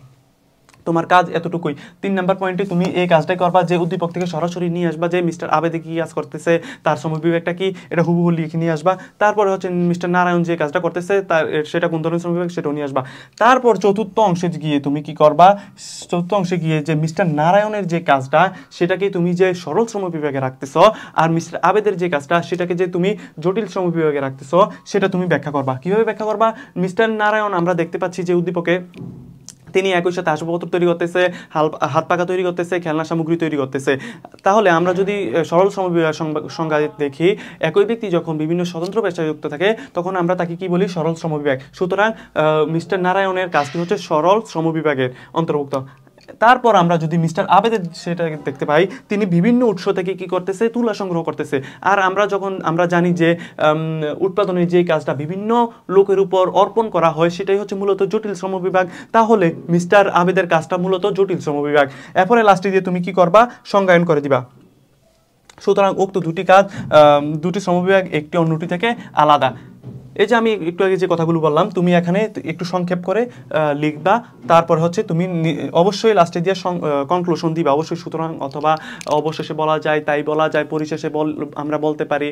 তোমার কাজ এতটুকুই। 3 নাম্বার পয়েন্টে তুমি এই কাজটাই করবা যে উদ্দীপক থেকে সরাসরি নিয়ে আসবা যে মিস্টার আবেদে কি কাজ করতেছে, তার শ্রমবিভাগটা কি, এটা হুবহু লিখে নিয়ে আসবা। তারপরে হচ্ছে মিস্টার নারায়ণ যে কাজটা করতেছে তার সেটা কোন ধরনের শ্রমবিভাগ সেটাও নিয়ে আসবা। তারপর চতুর্থ অংশে গিয়ে তুমি কি করবা, চতুর্থ অংশে গিয়ে যে মিস্টার নারায়ণের যে কাজটা সেটাকে তুমি যে সরল শ্রমবিভাগে রাখতেছ, আর মিস্টার আবেদের যে কাজটা সেটাকে যে তুমি জটিল শ্রমবিভাগে রাখতেছ, সেটা তুমি ব্যাখ্যা করবা। কিভাবে ব্যাখ্যা করবা, মিস্টার নারায়ণ আমরা দেখতে পাচ্ছি যে উদ্দীপকে তিনি একই সাথে আসবাবপত্র তৈরি করতেছে, হাত পাখা তৈরি করতেছে, খেলনা সামগ্রী তৈরি করতেছে। তাহলে আমরা যদি সরল শ্রমবিভাগ সংজ্ঞা দেখি, একই ব্যক্তি যখন বিভিন্ন স্বতন্ত্র পেশায় যুক্ত থাকে তখন আমরা তাকে কি বলি, সরল শ্রমবিভাগ। সুতরাং মিস্টার নারায়ণের কাজটি হচ্ছে সরল শ্রমবিভাগের অন্তর্ভুক্ত। তারপর আমরা যদি মিস্টার আবেদের সেটা দেখতে পাই, তিনি বিভিন্ন উৎস থেকে কি করতেছে, তুলা সংগ্রহ করতেছে। আর আমরা জানি যে উৎপাদনের যে কাজটা বিভিন্ন লোকের উপর অর্পণ করা হয় সেটাই হচ্ছে মূলত জটিল শ্রম বিভাগ। তাহলে মিস্টার আবেদের কাজটা মূলত জটিল শ্রম বিভাগ। এরপরে লাস্টে দিয়ে তুমি কি করবা, সংজ্ঞায়ন করে দিবা। সুতরাং উক্ত দুটি কাজ, দুটি শ্রমবিভাগ একটি অন্যটি থেকে আলাদা। এই যে আমি একটু আগে যে কথাগুলো বললাম, তুমি এখানে একটু সংক্ষেপ করে লিখবা। তারপর হচ্ছে তুমি অবশ্যই লাস্টে দিয়ে কনক্লুশন দিবা অবশ্যই। সুতরাং অথবা অবশেষে বলা যায়, তাই বলা যায়, পরিশেষে আমরা বলতে পারি,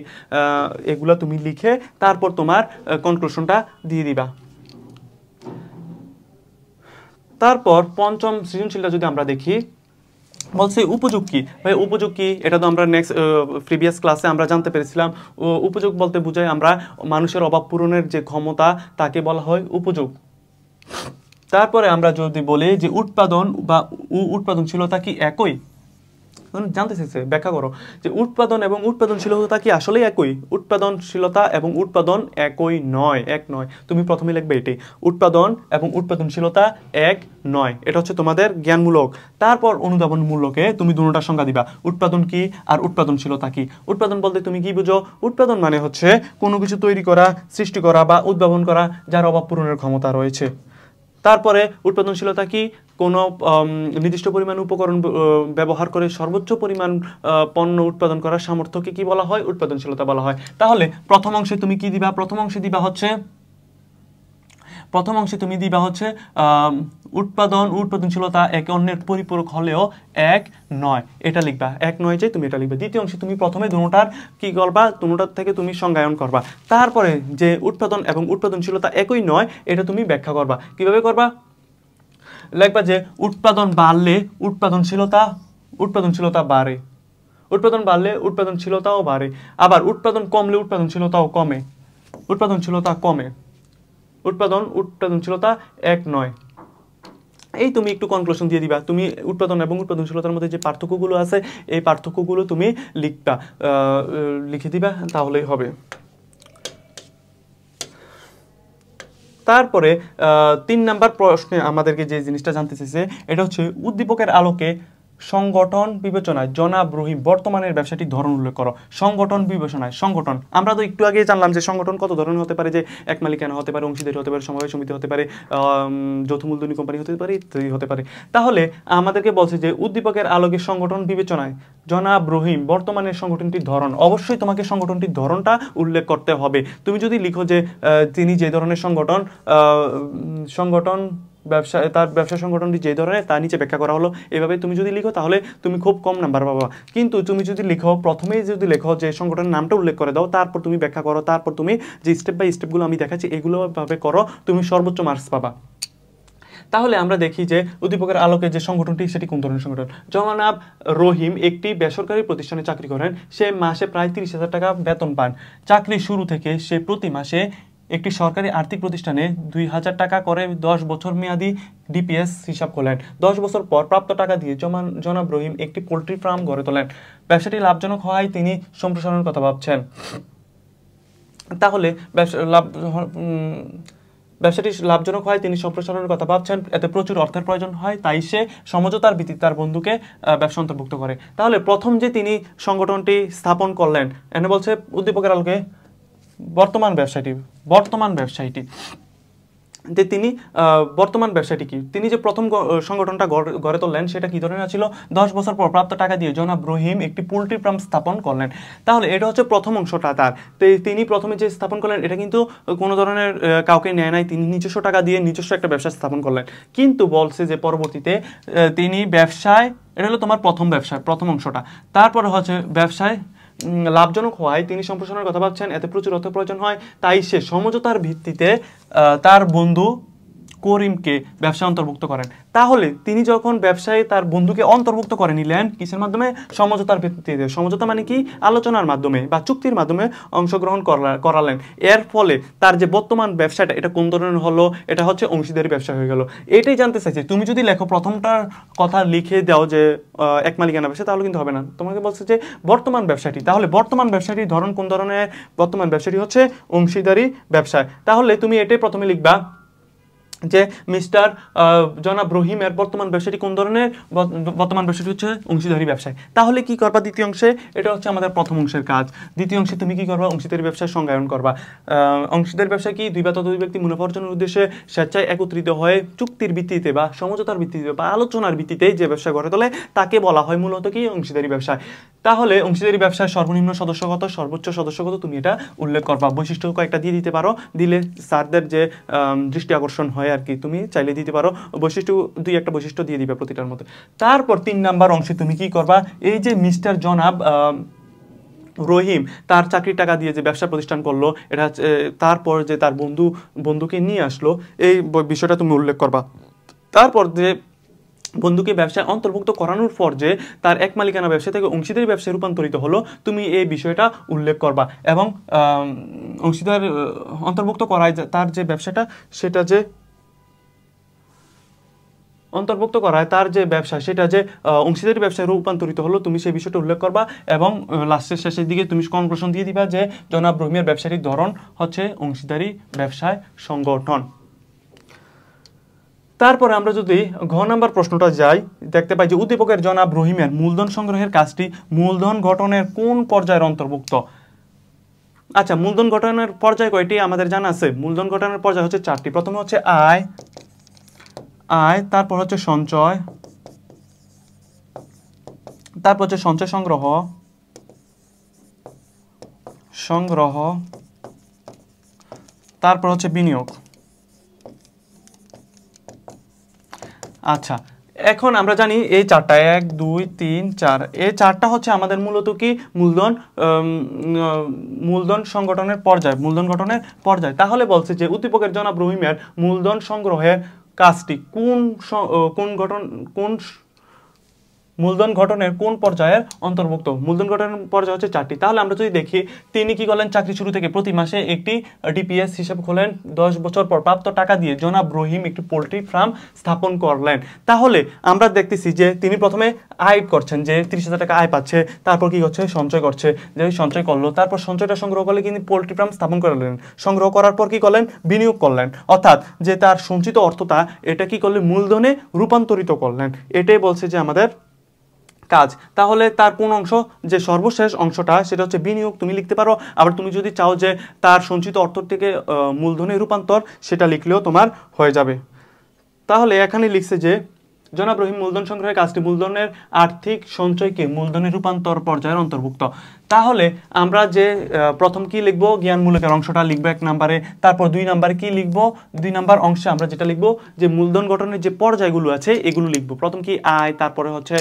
এগুলো তুমি লিখে তারপর তোমার কনক্লুশনটা দিয়ে দিবা। তারপর পঞ্চম সৃজনশীলটা যদি আমরা দেখি, বলছে উপযোগ কি। ভাই উপযোগ কি, এটা তো আমরা নেক্সট প্রিভিয়াস ক্লাসে আমরা জানতে পেরেছিলাম। উপযোগ বলতে বোঝায় আমরা মানুষের অভাব পূরণের যে ক্ষমতা, তাকে বলা হয় উপযোগ। তারপরে আমরা যদি বলি যে উৎপাদন বা উৎপাদনশীলতা কি একই, জানতে চাইছে, ব্যাখ্যা করো যে উৎপাদন এবং উৎপাদনশীলতা কি আসলেই একই। উৎপাদনশীলতা এবং উৎপাদন একই নয়, এক নয়। তুমি প্রথমে লিখবে এটি, উৎপাদন এবং উৎপাদনশীলতা এক নয়। এটা হচ্ছে তোমাদের জ্ঞানমূলক। তারপর অনুধাবনমূলকে তুমি দুটোটার সংজ্ঞা দিবা, উৎপাদন কি আর উৎপাদনশীলতা কি। উৎপাদন বলতে তুমি কি বুঝো, উৎপাদন মানে হচ্ছে কোনো কিছু তৈরি করা, সৃষ্টি করা বা উদ্ভাবন করা যার অভাব পূরণের ক্ষমতা রয়েছে। তারপরে উৎপাদনশীলতা কি, কোনো নির্দিষ্ট পরিমাণ উপকরণ ব্যবহার করে সর্বোচ্চ পরিমাণ পণ্য উৎপাদন করার সামর্থ্যকে কি বলা হয়, উৎপাদনশীলতা বলা হয়। তাহলে প্রথম অংশে তুমি কি দিবা, প্রথম অংশে তুমি দিবা হচ্ছে উৎপাদন উৎপাদনশীলতা একে অন্যের পরিপূরক হলেও এক নয়, এটা লিখবা। এক নয় যে তুমি এটা লিখবে। দ্বিতীয় অংশে তুমি প্রথমে দুটোটার কি করবা, দুটোটার থেকে তুমি সংজ্ঞায়ন করবা। তারপরে যে উৎপাদন এবং উৎপাদনশীলতা একই নয়, এটা তুমি ব্যাখ্যা করবা। কিভাবে করবা, লিখবা যে উৎপাদন বাড়লে উৎপাদনশীলতা বাড়ে, উৎপাদন বাড়লে উৎপাদনশীলতাও বাড়ে, আবার উৎপাদন কমলে উৎপাদনশীলতাও কমে, উৎপাদনশীলতা কমে, উৎপাদনশীলতা এক নয়। এই তুমি একটু কনক্লুশন দিয়ে দিবা। তুমি উৎপাদন এবং উৎপাদনশীলতার মধ্যে যে পার্থক্যগুলো আছে এই পার্থক্যগুলো তুমি লিখে দিবা, তাহলেই হবে। তারপরে 3 নাম্বার প্রশ্নে আমাদেরকে যে জিনিসটা জানতে চাইছে, এটা হচ্ছে উদ্দীপকের আলোকে সংগঠন বিবেচনায় জনাব রহিম বর্তমানের ব্যবসাটির ধরন উল্লেখ করো। সংগঠন বিবেচনায়, সংগঠন আমরা তো একটু আগে জানলাম যে সংগঠন কত ধরনের হতে পারে, যে এক মালিকানা হতে পারে, অংশীদারি হতে পারে, সমবায় সমিতি হতে পারে, যৌথ মূলধনী কোম্পানি হতে পারে, ইত্যাদি হতে পারে। তাহলে আমাদেরকে বলছে যে উদ্দীপকের আলোকে সংগঠন বিবেচনায় জনাব রহিম বর্তমানের সংগঠনটির ধরন, অবশ্যই তোমাকে সংগঠনটির ধরনটা উল্লেখ করতে হবে। তুমি যদি লিখো যে তিনি যে ধরনের সংগঠন ব্যবসা, তার ব্যবসা সংগঠনটি যে ধরনের তা নিচে ব্যাখ্যা করা হলো, এভাবে তুমি যদি লিখো তাহলে তুমি খুব কম নাম্বার পাবা। কিন্তু তুমি যদি লিখো, প্রথমেই যদি লেখো যে সংগঠনের নামটা উল্লেখ করে দাও, তারপর তুমি ব্যাখ্যা করো, তারপর তুমি যে স্টেপ বাই স্টেপগুলো আমি দেখাচ্ছি এগুলো ভাবে করো, তুমি সর্বোচ্চ মার্কস পাবা। তাহলে আমরা দেখি যে উদ্দীপকের আলোকে যে সংগঠনটি সেটি কোন ধরনের সংগঠন। জনাব রহিম একটি বেসরকারি প্রতিষ্ঠানে চাকরি করেন, সে মাসে প্রায় 30,000 টাকা বেতন পান। চাকরির শুরু থেকে সে প্রতি মাসে একটি সরকারি আর্থিক প্রতিষ্ঠানে 2,000 টাকা করে 10 বছর মেয়াদী ডিপিএস হিসাব খোলেন। 10 বছর পর প্রাপ্ত টাকা দিয়ে জনাব রহিম একটি পোল্ট্রি ফার্ম গড়ে তোলেন। ব্যবসাটি লাভজনক হওয়ায় তিনি সম্প্রসারণের কথা ভাবছেন। তাহলে ব্যবসাটি লাভজনক হয়, তিনি সম্প্রসারণের কথা ভাবছেন, এতে প্রচুর অর্থের প্রয়োজন হয়, তাই সে সমঝোতার ভিত্তিতে তার বন্ধুকে ব্যবসা অন্তর্ভুক্ত করে। তাহলে প্রথম যে তিনি সংগঠনটি স্থাপন করলেন, এনে বলছে উদ্দীপকের আলোকে বর্তমান ব্যবসায়ীটি যে তিনি বর্তমান ব্যবসাটি কি, তিনি যে প্রথম সংগঠনটা গড়ে তুললেন সেটা কি ধরনের ছিল। 10 বছর পর প্রাপ্ত টাকা দিয়ে জনাব রহিম একটি পোল্ট্রি ফার্ম স্থাপন করলেন। তাহলে এটা হচ্ছে প্রথম অংশটা তার। তিনি প্রথমে যে স্থাপন করলেন এটা কিন্তু কোনো ধরনের কাউকে নেয় নাই, তিনি নিজস্ব টাকা দিয়ে নিজস্ব একটা ব্যবসা স্থাপন করলেন। কিন্তু বলছে যে পরবর্তীতে তিনি ব্যবসায়, এটা হলো তোমার প্রথম অংশটা। তারপরে হচ্ছে ব্যবসায় লাভজনক হওয়ায় তিনি সম্প্রসারণের কথা ভাবছেন, এতে প্রচুর অর্থ প্রয়োজন হয়, তাই সে সমঝোতার ভিত্তিতে তার বন্ধু করিমকে ব্যবসায় অন্তর্ভুক্ত করেন। তাহলে তিনি যখন ব্যবসায় তার বন্ধুকে অন্তর্ভুক্ত করে নিলেন কিসের মাধ্যমে, সমঝোতার ভিত্তিতে। সমঝোতা মানে কি, আলোচনার মাধ্যমে বা চুক্তির মাধ্যমে অংশগ্রহণ করালেন। এর ফলে তার যে বর্তমান ব্যবসাটা এটা কোন ধরনের হলো, এটা হচ্ছে অংশীদারি ব্যবসা হয়ে গেল। এটাই জানতে চাইছি। তুমি যদি লেখো প্রথমটার কথা লিখে দাও যে এক মালিকানা ব্যবসা, তাহলে কিন্তু হবে না। তোমাকে বলছে যে বর্তমান ব্যবসাটি, তাহলে বর্তমান ব্যবসাটির ধরন কোন ধরনের, বর্তমান ব্যবসাটি হচ্ছে অংশীদারি ব্যবসা। তাহলে তুমি এটাই প্রথমে লিখবা যে মিস্টার জনাব রহিমের বর্তমান ব্যবসাটি কোন ধরনের, বর্তমান ব্যবসাটি হচ্ছে অংশীদারি ব্যবসায়। তাহলে কি করবা দ্বিতীয় অংশে, এটা হচ্ছে আমাদের প্রথম অংশের কাজ। দ্বিতীয় অংশে তুমি কি করবা, অংশীদারি ব্যবসায় সংজ্ঞায়ন করবা। অংশীদারি ব্যবসা কি, দুই বা ততোধিক ব্যক্তি মুনাফা অর্জনের উদ্দেশ্যে স্বেচ্ছায় একত্রিত হয়ে চুক্তির ভিত্তিতে বা সমঝোতার ভিত্তিতে বা আলোচনার ভিত্তিতে যে ব্যবসা গড়ে তোলে তাকে বলা হয় মূলত কি অংশীদারি ব্যবসায়। তাহলে অংশীদারি ব্যবসায় সর্বনিম্ন সদস্যগত সর্বোচ্চ সদস্যগত তুমি এটা উল্লেখ করবা। বৈশিষ্ট্য কয়েকটা দিয়ে দিতে পারো, দিলে স্যারদের যে দৃষ্টি আকর্ষণ হয় আর কি, তুমি চাইলে দিতে পারো। বৈশিষ্ট্য দুই একটা বৈশিষ্ট্য দিয়ে দিবে প্রতিটার মধ্যে। তারপর 3 নাম্বার অংশে তুমি কি করবা, এই যে মিস্টার জনাব রহিম তার চাকরির টাকা দিয়ে যে ব্যবসা প্রতিষ্ঠান করলো, এটা তারপর যে তার বন্ধুকে নিয়ে আসলো, এই বিষয়টা তুমি উল্লেখ করবা। তারপর যে বন্ধুকে ব্যবসায় অন্তর্ভুক্ত করানোর পর যে তার এক মালিকানা ব্যবসা থেকে অংশীদারি ব্যবসায় রূপান্তরিত হলো, তুমি এই বিষয়টা উল্লেখ করবা। এবং অংশীদার অন্তর্ভুক্ত করায় তার যে ব্যবসাটা, সেটা যে অন্তর্ভুক্ত করায় তার যে ব্যবসা, সেটা যে অংশীদারি ব্যবসায় রূপান্তরিত হলো, তুমি সেই বিষয়টা উল্লেখ করবা। এবং লাস্টের শেষের দিকে তুমি কনক্লুশন দিয়ে দিবা যে জনাব রহিমের ব্যবসায়িক ধরন হচ্ছে অংশীদারি ব্যবসায় সংগঠন। তারপরে আমরা যদি ঘ নাম্বার প্রশ্নটা যাই, দেখতে পাই যে উদ্দীপকের জনাব রহিমের মূলধন সংগ্রহের কাজটি মূলধন গঠনের কোন পর্যায়ের অন্তর্ভুক্ত। আচ্ছা, মূলধন গঠনের পর্যায় কয়টি আমাদের জানা আছে? মূলধন গঠনের পর্যায় হচ্ছে 4টি। প্রথমে হচ্ছে আয়, তারপর হচ্ছে সঞ্চয়, তারপর হচ্ছে সঞ্চয় সংগ্রহ, তারপর হচ্ছে বিনিয়োগ। আচ্ছা, এখন আমরা জানি এই 4টা 1 2 3 4, এই 4টা হচ্ছে আমাদের মূলত কি মূলধন সংগঠনের পর্যায়, মূলধন গঠনের পর্যায়। তাহলে বলছে যে উদ্দীপকের জনাব রহিমের মূলধন সংগ্রহের কাজটি কোন মূলধন গঠনের কোন পর্যায়ের অন্তর্ভুক্ত। মূলধন গঠনের পর্যায় হচ্ছে 4টি। তাহলে আমরা যদি দেখি, তিনি কি করলেন, চাকরি শুরু থেকে প্রতি মাসে একটি ডিপিএস হিসাব খোলেন, 10 বছর পর প্রাপ্ত টাকা দিয়ে জনাব রহিম একটি পোল্ট্রি ফার্ম স্থাপন করলেন। তাহলে আমরা দেখতেছি যে তিনি প্রথমে আয় করছেন, যে 30,000 টাকা আয় পাচ্ছে, তারপর কি করছে, সঞ্চয় করছে, যে সঞ্চয় করলো, তারপর সঞ্চয়টা সংগ্রহ করলে কিন্তু পোল্ট্রি ফার্ম স্থাপন করলেন, সংগ্রহ করার পর কি করলেন, বিনিয়োগ করলেন, অর্থাৎ যে তার সঞ্চিত অর্থটা এটা কি করলেন, মূলধনে রূপান্তরিত করলেন। এটাই বলছে যে আমাদের কাজ। তাহলে তার কোন অংশ, যে সর্বশেষ অংশটা, সেটা হচ্ছে বিনিয়োগ, তুমি লিখতে পারো। আবার তুমি যদি চাও যে তার সঞ্চিত অর্থ থেকে মূলধনে রূপান্তর, সেটা লিখলেও তোমার হয়ে যাবে। তাহলে এখানে লিখছে যে জনাব রহিম মূলধন সংগ্রহের কাজটি মূলধনের আর্থিক সঞ্চয়কে মূলধনে রূপান্তর পর্যায়ের অন্তর্ভুক্ত। তাহলে আমরা যে প্রথম কি লিখব, জ্ঞানমূলকের অংশটা লিখবো 1 নম্বরে। তারপর 2 নম্বরে কি লিখবো, 2 নম্বর অংশে আমরা যেটা লিখবো যে মূলধন গঠনের যে পর্যায়গুলো আছে এগুলো লিখবো। প্রথম কি আয়, তারপরে হচ্ছে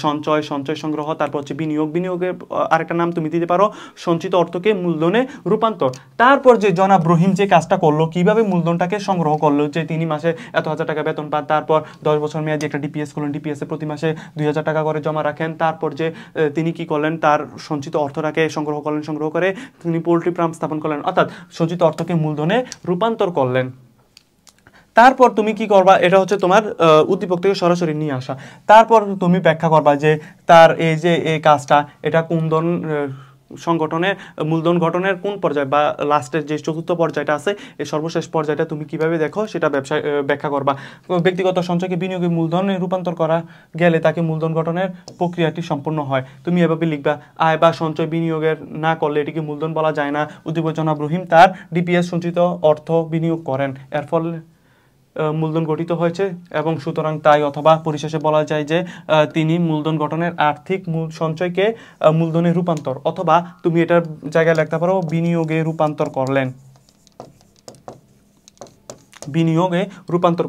সঞ্চয় সংগ্রহ, তারপর হচ্ছে বিনিয়োগের আরেকটা নাম তুমি দিতে পারো সঞ্চিত অর্থকে মূলধনে রূপান্তর। তারপর যে জনাব রহিম যে কাজটা করলো, কিভাবে মূলধনটাকে সংগ্রহ করলো, যে তিনি মাসে এত হাজার টাকা বেতন পান, তারপর 10 বছর মেয়াদি একটা ডিপিএস করলেন, ডিপিএস এ প্রতি মাসে 2000 টাকা করে জমা রাখেন। তারপর যে তিনি কি করলেন, তার সঞ্চিত অর্থটাকে সংগ্রহ করে তিনি পোল্ট্রি ফার্ম স্থাপন করলেন, অর্থাৎ সঞ্চিত অর্থকে মূলধনে রূপান্তর করলেন। তারপর তুমি কি করবা, এটা হচ্ছে তোমার উদ্দীপক থেকে সরাসরি নিয়ে আসা। তারপর তুমি ব্যাখ্যা করবা যে তার এই যে এই কাজটা, এটা কোন ধরনের সংগঠনের মূলধন গঠনের কোন পর্যায়ে, বা লাস্টের যে চতুর্থ পর্যায়টা আছে, এই সর্বশেষ পর্যায়টা তুমি কিভাবে দেখো সেটা ব্যাখ্যা করবা। ব্যক্তিগত সঞ্চয়কে বিনিয়োগে মূলধনে রূপান্তর করা গেলে তাকে মূলধন গঠনের প্রক্রিয়াটি সম্পূর্ণ হয়। তুমি এভাবে লিখবা, আয় বা সঞ্চয় বিনিয়োগের না করলে এটিকে মূলধন বলা যায় না। উদ্দীপক জনাব রহিম তার ডিপিএস সঞ্চিত অর্থ বিনিয়োগ করেন, এর ফলে মূলধন গঠিত হয়েছে এবং সুতরাং তাই, অথবা পরিশেষে বলা যায় যে তিনি মূলধন গঠনের আর্থিক মূলধনকে মূলধনে রূপান্তর, অথবা তুমি এটার জায়গায় লিখতে পারো বিনিয়োগে রূপান্তর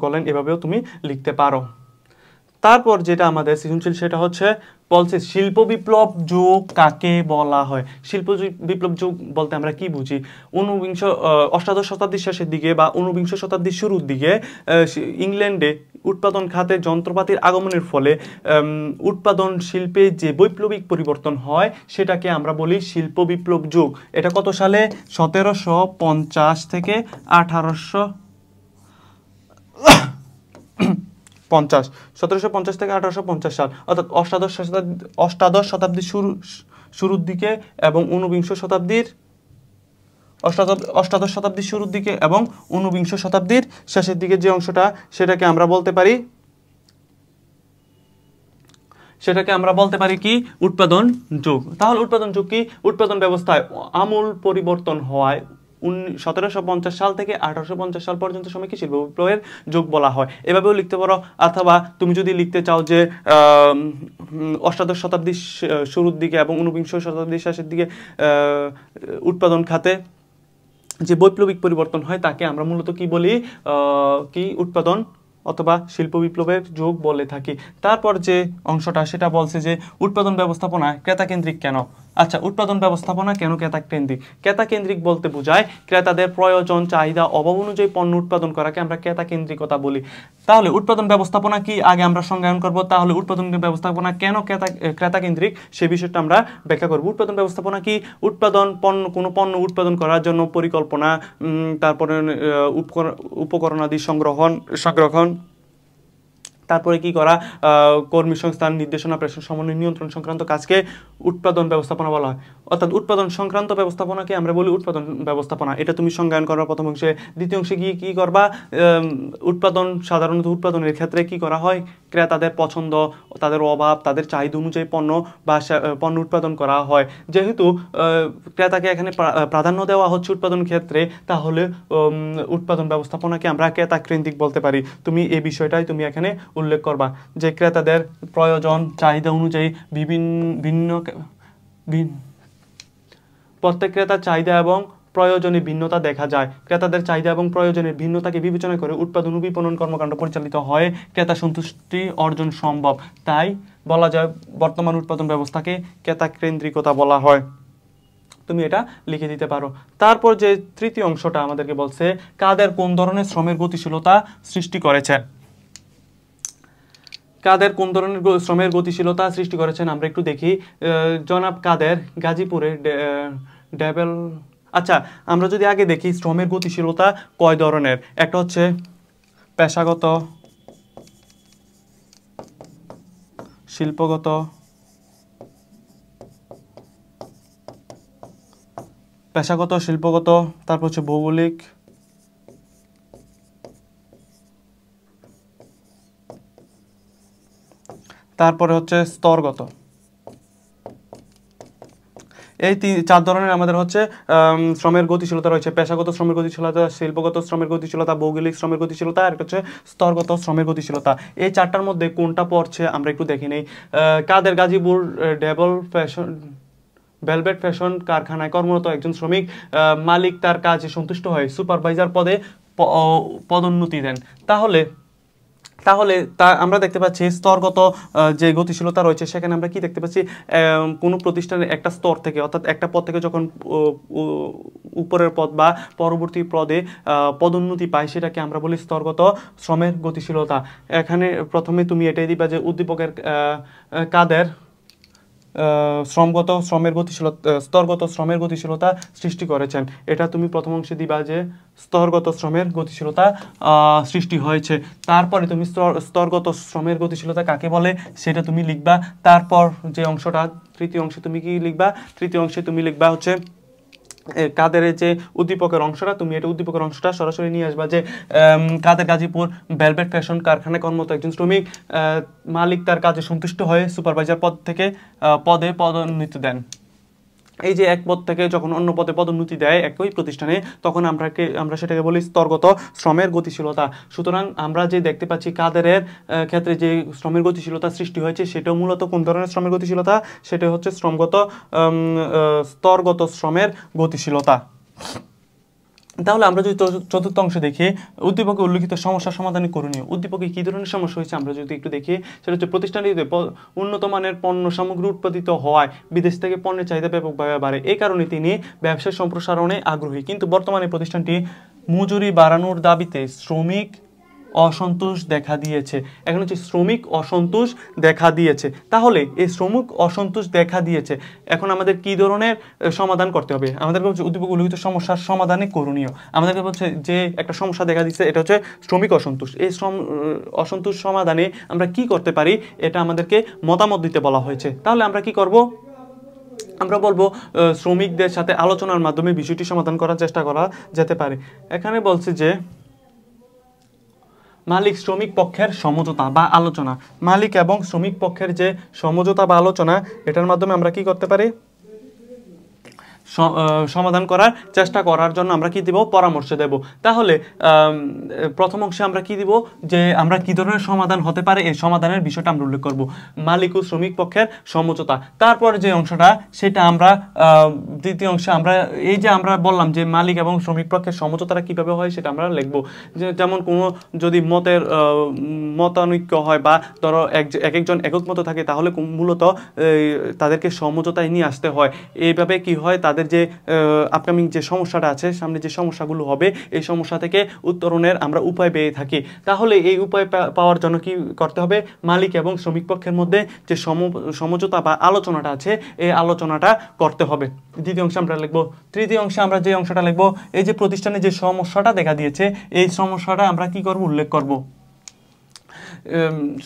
করলেন, এভাবেও তুমি লিখতে পারো। তারপর যেটা আমাদের সৃজনশীল, সেটা হচ্ছে বলছে শিল্প বিপ্লব যুগ কাকে বলা হয়। শিল্প বিপ্লব যুগ বলতে আমরা কি বুঝি, অষ্টাদশ শতাব্দীর শেষের দিকে বা 19বিংশ শতাব্দীর শুরুর দিকে ইংল্যান্ডে উৎপাদন খাতে যন্ত্রপাতির আগমনের ফলে উৎপাদন শিল্পে যে বৈপ্লবিক পরিবর্তন হয়, সেটাকে আমরা বলি শিল্প বিপ্লব যুগ। এটা কত সালে, 1750 থেকে 1750 থেকে 1850 সাল, অর্থাৎ অষ্টাদশ শতাব্দীর শুরুর দিকে এবং 19বিংশ শতাব্দীর অষ্টাদশ শতাব্দীর শুরুর দিকে এবং ঊনবিংশ শতাব্দীর শেষের দিকে যে অংশটা সেটাকে আমরা বলতে পারি কি উৎপাদন যুগ। তাহলে উৎপাদন যুগ কি? উৎপাদন ব্যবস্থায় আমূল পরিবর্তন হওয়ায় 1750 সাল থেকে 1850 সাল পর্যন্ত সময়কে শিল্প বিপ্লবের যুগ বলা হয়। এভাবেও লিখতে পারো, অথবা তুমি যদি লিখতে চাও যে অষ্টাদশ শতাব্দীর শুরুর দিকে এবং ঊনবিংশ শতাব্দীর শেষের দিকে উৎপাদন খাতে যে বৈপ্লবিক পরিবর্তন হয় তাকে আমরা মূলত কি বলি? কি উৎপাদন অথবা শিল্প বিপ্লবের যুগ বলে থাকি। তারপর যে অংশটা সেটা বলছে যে উৎপাদন ব্যবস্থাপনা ক্রেতাকেন্দ্রিক কেন? আচ্ছা, উৎপাদন ব্যবস্থাপনা কেন ক্রেতাকেন্দ্রিক? ক্রেতাকেন্দ্রিক বলতে বোঝায় ক্রেতাদের প্রয়োজন, চাহিদা, অভাব অনুযায়ী পণ্য উৎপাদন করাকে আমরা ক্রেতাকেন্দ্রিকতা বলি। তাহলে উৎপাদন ব্যবস্থাপনা কি আগে আমরা সংজ্ঞায়ন করব। তাহলে উৎপাদন ব্যবস্থাপনা কেন ক্রেতাকেন্দ্রিক সে বিষয়টা আমরা ব্যাখ্যা করব। উৎপাদন ব্যবস্থাপনা কি? কোনো পণ্য উৎপাদন করার জন্য পরিকল্পনা, তারপরে উপকরণাদি সংগ্রহণ, তারপরে কি করা, কর্মী সংস্থান, নির্দেশনা, প্রেষণ, সমন্বয়, নিয়ন্ত্রণ সংক্রান্ত কাজকে উৎপাদন ব্যবস্থাপনা বলা হয়। অর্থাৎ উৎপাদন সংক্রান্ত ব্যবস্থাপনাকে আমরা বলি উৎপাদন ব্যবস্থাপনা। এটা তুমি সংজ্ঞায়ন করবা প্রথম অংশে। দ্বিতীয় অংশে গিয়ে কি করবা? সাধারণত উৎপাদনের ক্ষেত্রে কি করা হয়? ক্রেতাদের পছন্দ, তাদের অভাব, তাদের চাহিদা অনুযায়ী পণ্য উৎপাদন করা হয়। যেহেতু ক্রেতাকে এখানে প্রাধান্য দেওয়া হচ্ছে উৎপাদন ক্ষেত্রে, তাহলে উৎপাদন ব্যবস্থাপনাকে আমরা ক্রেতাকেন্দ্রিক বলতে পারি। তুমি এই বিষয়টাই তুমি এখানে উল্লেখ করবা যে ক্রেতাদের প্রয়োজন, চাহিদা অনুযায়ী প্রত্যেক ক্রেতার চাহিদা এবং প্রয়োজনে ভিন্নতা দেখা যায়। ক্রেতাদের চাহিদা এবং প্রয়োজনের ভিন্নতাকে বিবেচনা করে উৎপাদন ও বিপণন কর্মকাণ্ড পরিচালিত হয়, ক্রেতা সন্তুষ্টি অর্জন সম্ভব। তাই বলা যায় বর্তমান উৎপাদন ব্যবস্থাকে ক্রেতাকেন্দ্রিকতা বলা হয়। তুমি এটা লিখে দিতে পারো। তারপর যে তৃতীয় অংশটা আমাদেরকে বলছে কাদের কোন ধরনের শ্রমের গতিশীলতা সৃষ্টি করেছে। কাদের কোন ধরনের শ্রমের গতিশীলতা সৃষ্টি করেছেন আমরা একটু দেখি। জনাব কাদের গাজীপুরে আচ্ছা, আমরা যদি আগে দেখি শ্রমের গতিশীলতা কয় ধরনের। একটা হচ্ছে পেশাগত, শিল্পগত, তারপর হচ্ছে ভৌগোলিক, তারপরে হচ্ছে স্তরগত। এই চার ধরনের আমাদের হচ্ছে শ্রমের গতিশীলতা রয়েছে। পেশাগত শ্রমের গতিশীলতা, শিল্পগত শ্রমের গতিশীলতা, ভৌগোলিক শ্রমের গতিশীলতা, আর একটা হচ্ছে স্তরগত শ্রমের গতিশীলতা। এই চারটার মধ্যে কোনটা পড়ছে আমরা একটু দেখে নেই। কাদের গাজীপুর ভেলভেট ফ্যাশন কারখানায় কর্মরত একজন শ্রমিক মালিক তার কাজে সন্তুষ্ট হয়ে সুপারভাইজার পদে পদোন্নতি দেন। তাহলে আমরা দেখতে পাচ্ছি স্তরগত যে গতিশীলতা রয়েছে সেখানে আমরা কি দেখতে পাচ্ছি? কোনো প্রতিষ্ঠানের একটা স্তর থেকে, অর্থাৎ একটা পদ থেকে যখন উপরের পদ বা পরবর্তী পদে পদোন্নতি পায় সেটাকে আমরা বলি স্তরগত শ্রমের গতিশীলতা। এখানে প্রথমে তুমি এটাই দিবা যে উদ্দীপকের কাদের স্তরগত শ্রমের গতিশীলতা সৃষ্টি করেছেন। এটা তুমি প্রথম অংশে দিবা যে স্তরগত শ্রমের গতিশীলতা সৃষ্টি হয়েছে। তারপরে তুমি স্তরগত শ্রমের গতিশীলতা কাকে বলে সেটা তুমি লিখবা। তারপর যে অংশটা তৃতীয় অংশে তুমি কি লিখবা? তৃতীয় অংশে তুমি লিখবা হচ্ছে কাদের যে উদ্দীপকের অংশটা, তুমি এটা উদ্দীপকের অংশটা সরাসরি নিয়ে আসবা যে কাদের গাজীপুর ভেলভেট ফ্যাশন কারখানায় কর্মরত একজন শ্রমিক মালিক তার কাজে সন্তুষ্ট হয়ে সুপারভাইজার পদ থেকে পদে পদোন্নতি দেন। এই যে এক পদ থেকে যখন অন্য পদে পদোন্নতি দেয় একই প্রতিষ্ঠানে, তখন আমরা সেটাকে বলি স্তরগত শ্রমের গতিশীলতা। সুতরাং আমরা যে দেখতে পাচ্ছি কাদেরের ক্ষেত্রে যে শ্রমের গতিশীলতা সৃষ্টি হয়েছে সেটাও মূলত কোন ধরনের শ্রমের গতিশীলতা? সেটা হচ্ছে স্তরগত শ্রমের গতিশীলতা। তাহলে আমরা যদি চতুর্থ অংশ দেখি, উদ্দীপকে উল্লিখিত সমস্যার সমাধানে করণীয়। উদ্দীপকে কি ধরনের সমস্যা হয়েছে আমরা যদি একটু দেখি, সেটা হচ্ছে প্রতিষ্ঠানটিতে উন্নত মানের পণ্য সামগ্রী উৎপাদিত হওয়ায় বিদেশ থেকে পণ্যের চাহিদা ব্যাপকভাবে বাড়ে। এই কারণে তিনি ব্যবসার সম্প্রসারণে আগ্রহী, কিন্তু বর্তমানে প্রতিষ্ঠানটি মজুরি বাড়ানোর দাবিতে শ্রমিক অসন্তোষ দেখা দিয়েছে। এখন হচ্ছে শ্রমিক অসন্তোষ দেখা দিয়েছে। তাহলে এই শ্রমিক অসন্তোষ দেখা দিয়েছে, এখন আমাদের কি ধরনের সমাধান করতে হবে? আমাদেরকে হচ্ছে উদ্দীপক উল্লিখিত সমস্যার সমাধানে করণীয়। আমাদেরকে হচ্ছে যে একটা সমস্যা দেখা দিচ্ছে এটা হচ্ছে শ্রমিক অসন্তোষ। এই অসন্তোষ সমাধানে আমরা কি করতে পারি এটা আমাদেরকে মতামত দিতে বলা হয়েছে। তাহলে আমরা কি করব? আমরা বলবো শ্রমিকদের সাথে আলোচনার মাধ্যমে বিষয়টি সমাধান করার চেষ্টা করা যেতে পারে। এখানে বলছে যে মালিক শ্রমিক পক্ষের সমঝোতা বা আলোচনা, মালিক এবং শ্রমিক পক্ষের যে সমঝোতা বা আলোচনা, এটার মাধ্যমে আমরা কি করতে পারি, সমাধান করার চেষ্টা করার জন্য আমরা কি দিব, পরামর্শ দেব। তাহলে প্রথম অংশে আমরা কি দিব, যে আমরা কি ধরনের সমাধান হতে পারে এই সমাধানের বিষয়টা আমরা উল্লেখ করব, মালিক ও শ্রমিক পক্ষের সমঝোতা। তারপর যে অংশটা সেটা আমরা দ্বিতীয় অংশে আমরা এই যে আমরা বললাম যে মালিক এবং শ্রমিক পক্ষের সমঝোতাটা কিভাবে হয় সেটা আমরা লিখব। যেমন কোনো যদি মতের মতানৈক্য হয় বা ধরো একজন একক মত থাকে, তাহলে মূলত তাদেরকে সমঝোতায় নিয়ে আসতে হয়। এইভাবে কি হয়, তাদের যে আপকামিং যে সমস্যাটা আছে, সামনে যে সমস্যাগুলো হবে, এই সমস্যা থেকে উত্তরণের আমরা উপায় পেয়ে থাকি। তাহলে এই উপায় পাওয়ার জন্য কি করতে হবে, মালিক এবং শ্রমিক পক্ষের মধ্যে যে সমঝোতা বা আলোচনাটা আছে, এই আলোচনাটা করতে হবে। দ্বিতীয় অংশে আমরা লিখবো। তৃতীয় অংশে আমরা যে অংশটা লিখবো, এই যে প্রতিষ্ঠানে যে সমস্যাটা দেখা দিয়েছে, এই সমস্যাটা আমরা কি করব, উল্লেখ করব,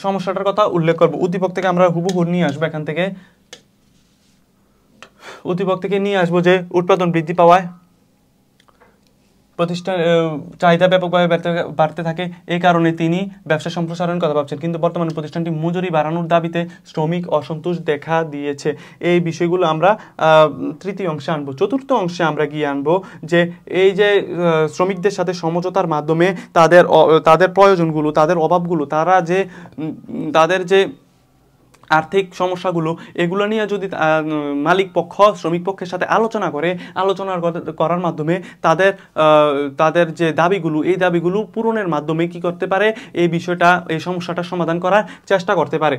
সমস্যাটার কথা উল্লেখ করব। উদ্দীপক থেকে আমরা হুবহু নিয়ে আসবো, এখান থেকে উদ্দীপক থেকে নিয়ে আসবো যে উৎপাদন বৃদ্ধি পাওয়ায় প্রতিষ্ঠান চাহিদা ব্যাপকভাবে বাড়তে থাকে, এই কারণে তিনি ব্যবসা সম্প্রসারণের কথা ভাবছেন, কিন্তু বর্তমানে প্রতিষ্ঠানটি মজুরি বাড়ানোর দাবিতে শ্রমিক অসন্তোষ দেখা দিয়েছে। এই বিষয়গুলো আমরা তৃতীয় অংশে আনবো। চতুর্থ অংশে আমরা গিয়ে আনবো যে এই যে শ্রমিকদের সাথে সমঝোতার মাধ্যমে তাদের প্রয়োজনগুলো, তাদের অভাবগুলো, তাদের যে আর্থিক সমস্যাগুলো, এগুলো নিয়ে যদি মালিক পক্ষ শ্রমিক পক্ষের সাথে আলোচনা করার মাধ্যমে তাদের যে দাবিগুলো, এই দাবিগুলো পূরণের মাধ্যমে কি করতে পারে, এই সমস্যাটা সমাধান করার চেষ্টা করতে পারে।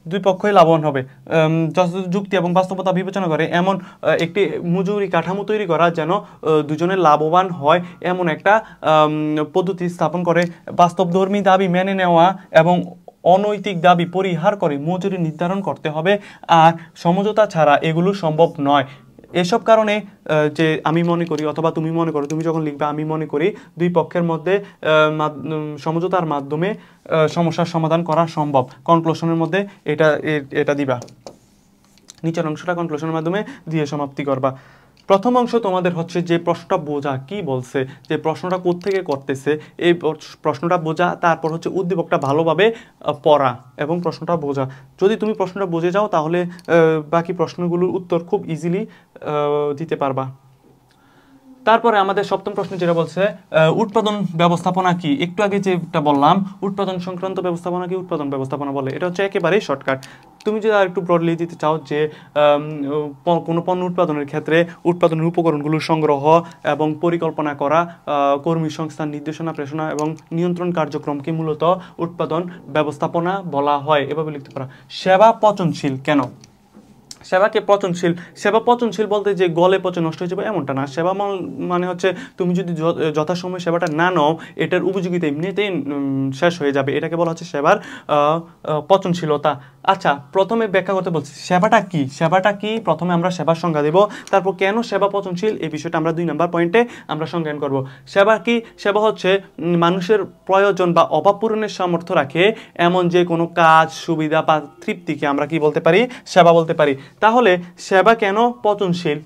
দুই পক্ষই লাভবান হবে। যুক্তি এবং বাস্তবতা বিবেচনা করে এমন একটি মজুরি কাঠামো তৈরি করা যেন দুজনের লাভবান হয়, এমন একটা পদ্ধতি স্থাপন করে। বাস্তবধর্মী দাবি মেনে নেওয়া এবং অনৈতিক দাবি পরিহার করে মজুরি নির্ধারণ করতে হবে, আর সমঝোতা ছাড়া এগুলো সম্ভব নয়। এসব কারণে যে আমি মনে করি অথবা তুমি মনে করো, তুমি যখন লিখবে আমি মনে করি দুই পক্ষের মধ্যে সমঝোতার মাধ্যমে সমস্যার সমাধান করা সম্ভব। কনক্লুশনের মধ্যে এটা দিবা, নিচের অংশটা কনক্লুশনের মাধ্যমে দিয়ে সমাপ্তি করবা। প্রথম অংশ তোমাদের হচ্ছে যে প্রশ্নটা বোঝা, কি বলছে, যে প্রশ্নটা কোত্থেকে করতেছে, এই প্রশ্নটা বোঝা। তারপর হচ্ছে উদ্দীপকটা ভালোভাবে পড়া এবং প্রশ্নটা বোঝা। যদি তুমি প্রশ্নটা বুঝে যাও, তাহলে বাকি প্রশ্নগুলোর উত্তর খুব ইজিলি দিতে পারবা। তারপরে আমাদের সপ্তম প্রশ্ন যেটা বলছে উৎপাদন ব্যবস্থাপনা কি। একটু আগে যেটা বললাম, উৎপাদন সংক্রান্ত ব্যবস্থাপনা কি উৎপাদন ব্যবস্থাপনা বলে, এটা হচ্ছে একেবারেই শর্টকাট। তুমি যদি আর একটু ব্রডলি দিতে চাও যে কোনো পণ্য উৎপাদনের ক্ষেত্রে উৎপাদনের উপকরণগুলো সংগ্রহ এবং পরিকল্পনা করা, কর্মী সংস্থান, নির্দেশনা, প্রেষণা এবং নিয়ন্ত্রণ কার্যক্রমকে মূলত উৎপাদন ব্যবস্থাপনা বলা হয়। এভাবে লিখতে পারো। সেবা পচনশীল কেন? সেবাকে পচনশীল, সেবা পচনশীল বলতে যে গলে পচে নষ্ট হয়ে যাবে এমনটা না। সেবা মানে হচ্ছে তুমি যদি যথাসময়ে সেবাটা না নাও, এটার উপযোগিতা এমনিতেই শেষ হয়ে যাবে। এটাকে বলা হচ্ছে সেবার পচনশীলতা। আচ্ছা, প্রথমে ব্যাখ্যা করতে বলছি সেবাটা কি। সেবাটা কি প্রথমে আমরা সেবার সংজ্ঞা দেব, তারপর কেন সেবা পচনশীল এই বিষয়টা আমরা 2 নম্বর পয়েন্টে আমরা সংজ্ঞান করব। সেবা কি? সেবা হচ্ছে মানুষের প্রয়োজন বা অভাব পূরণের সামর্থ্য রাখে এমন যে কোনো কাজ, সুবিধা বা তৃপ্তিকে আমরা কি বলতে পারি, সেবা বলতে পারি। তাহলে সেবা কেন পচনশীল,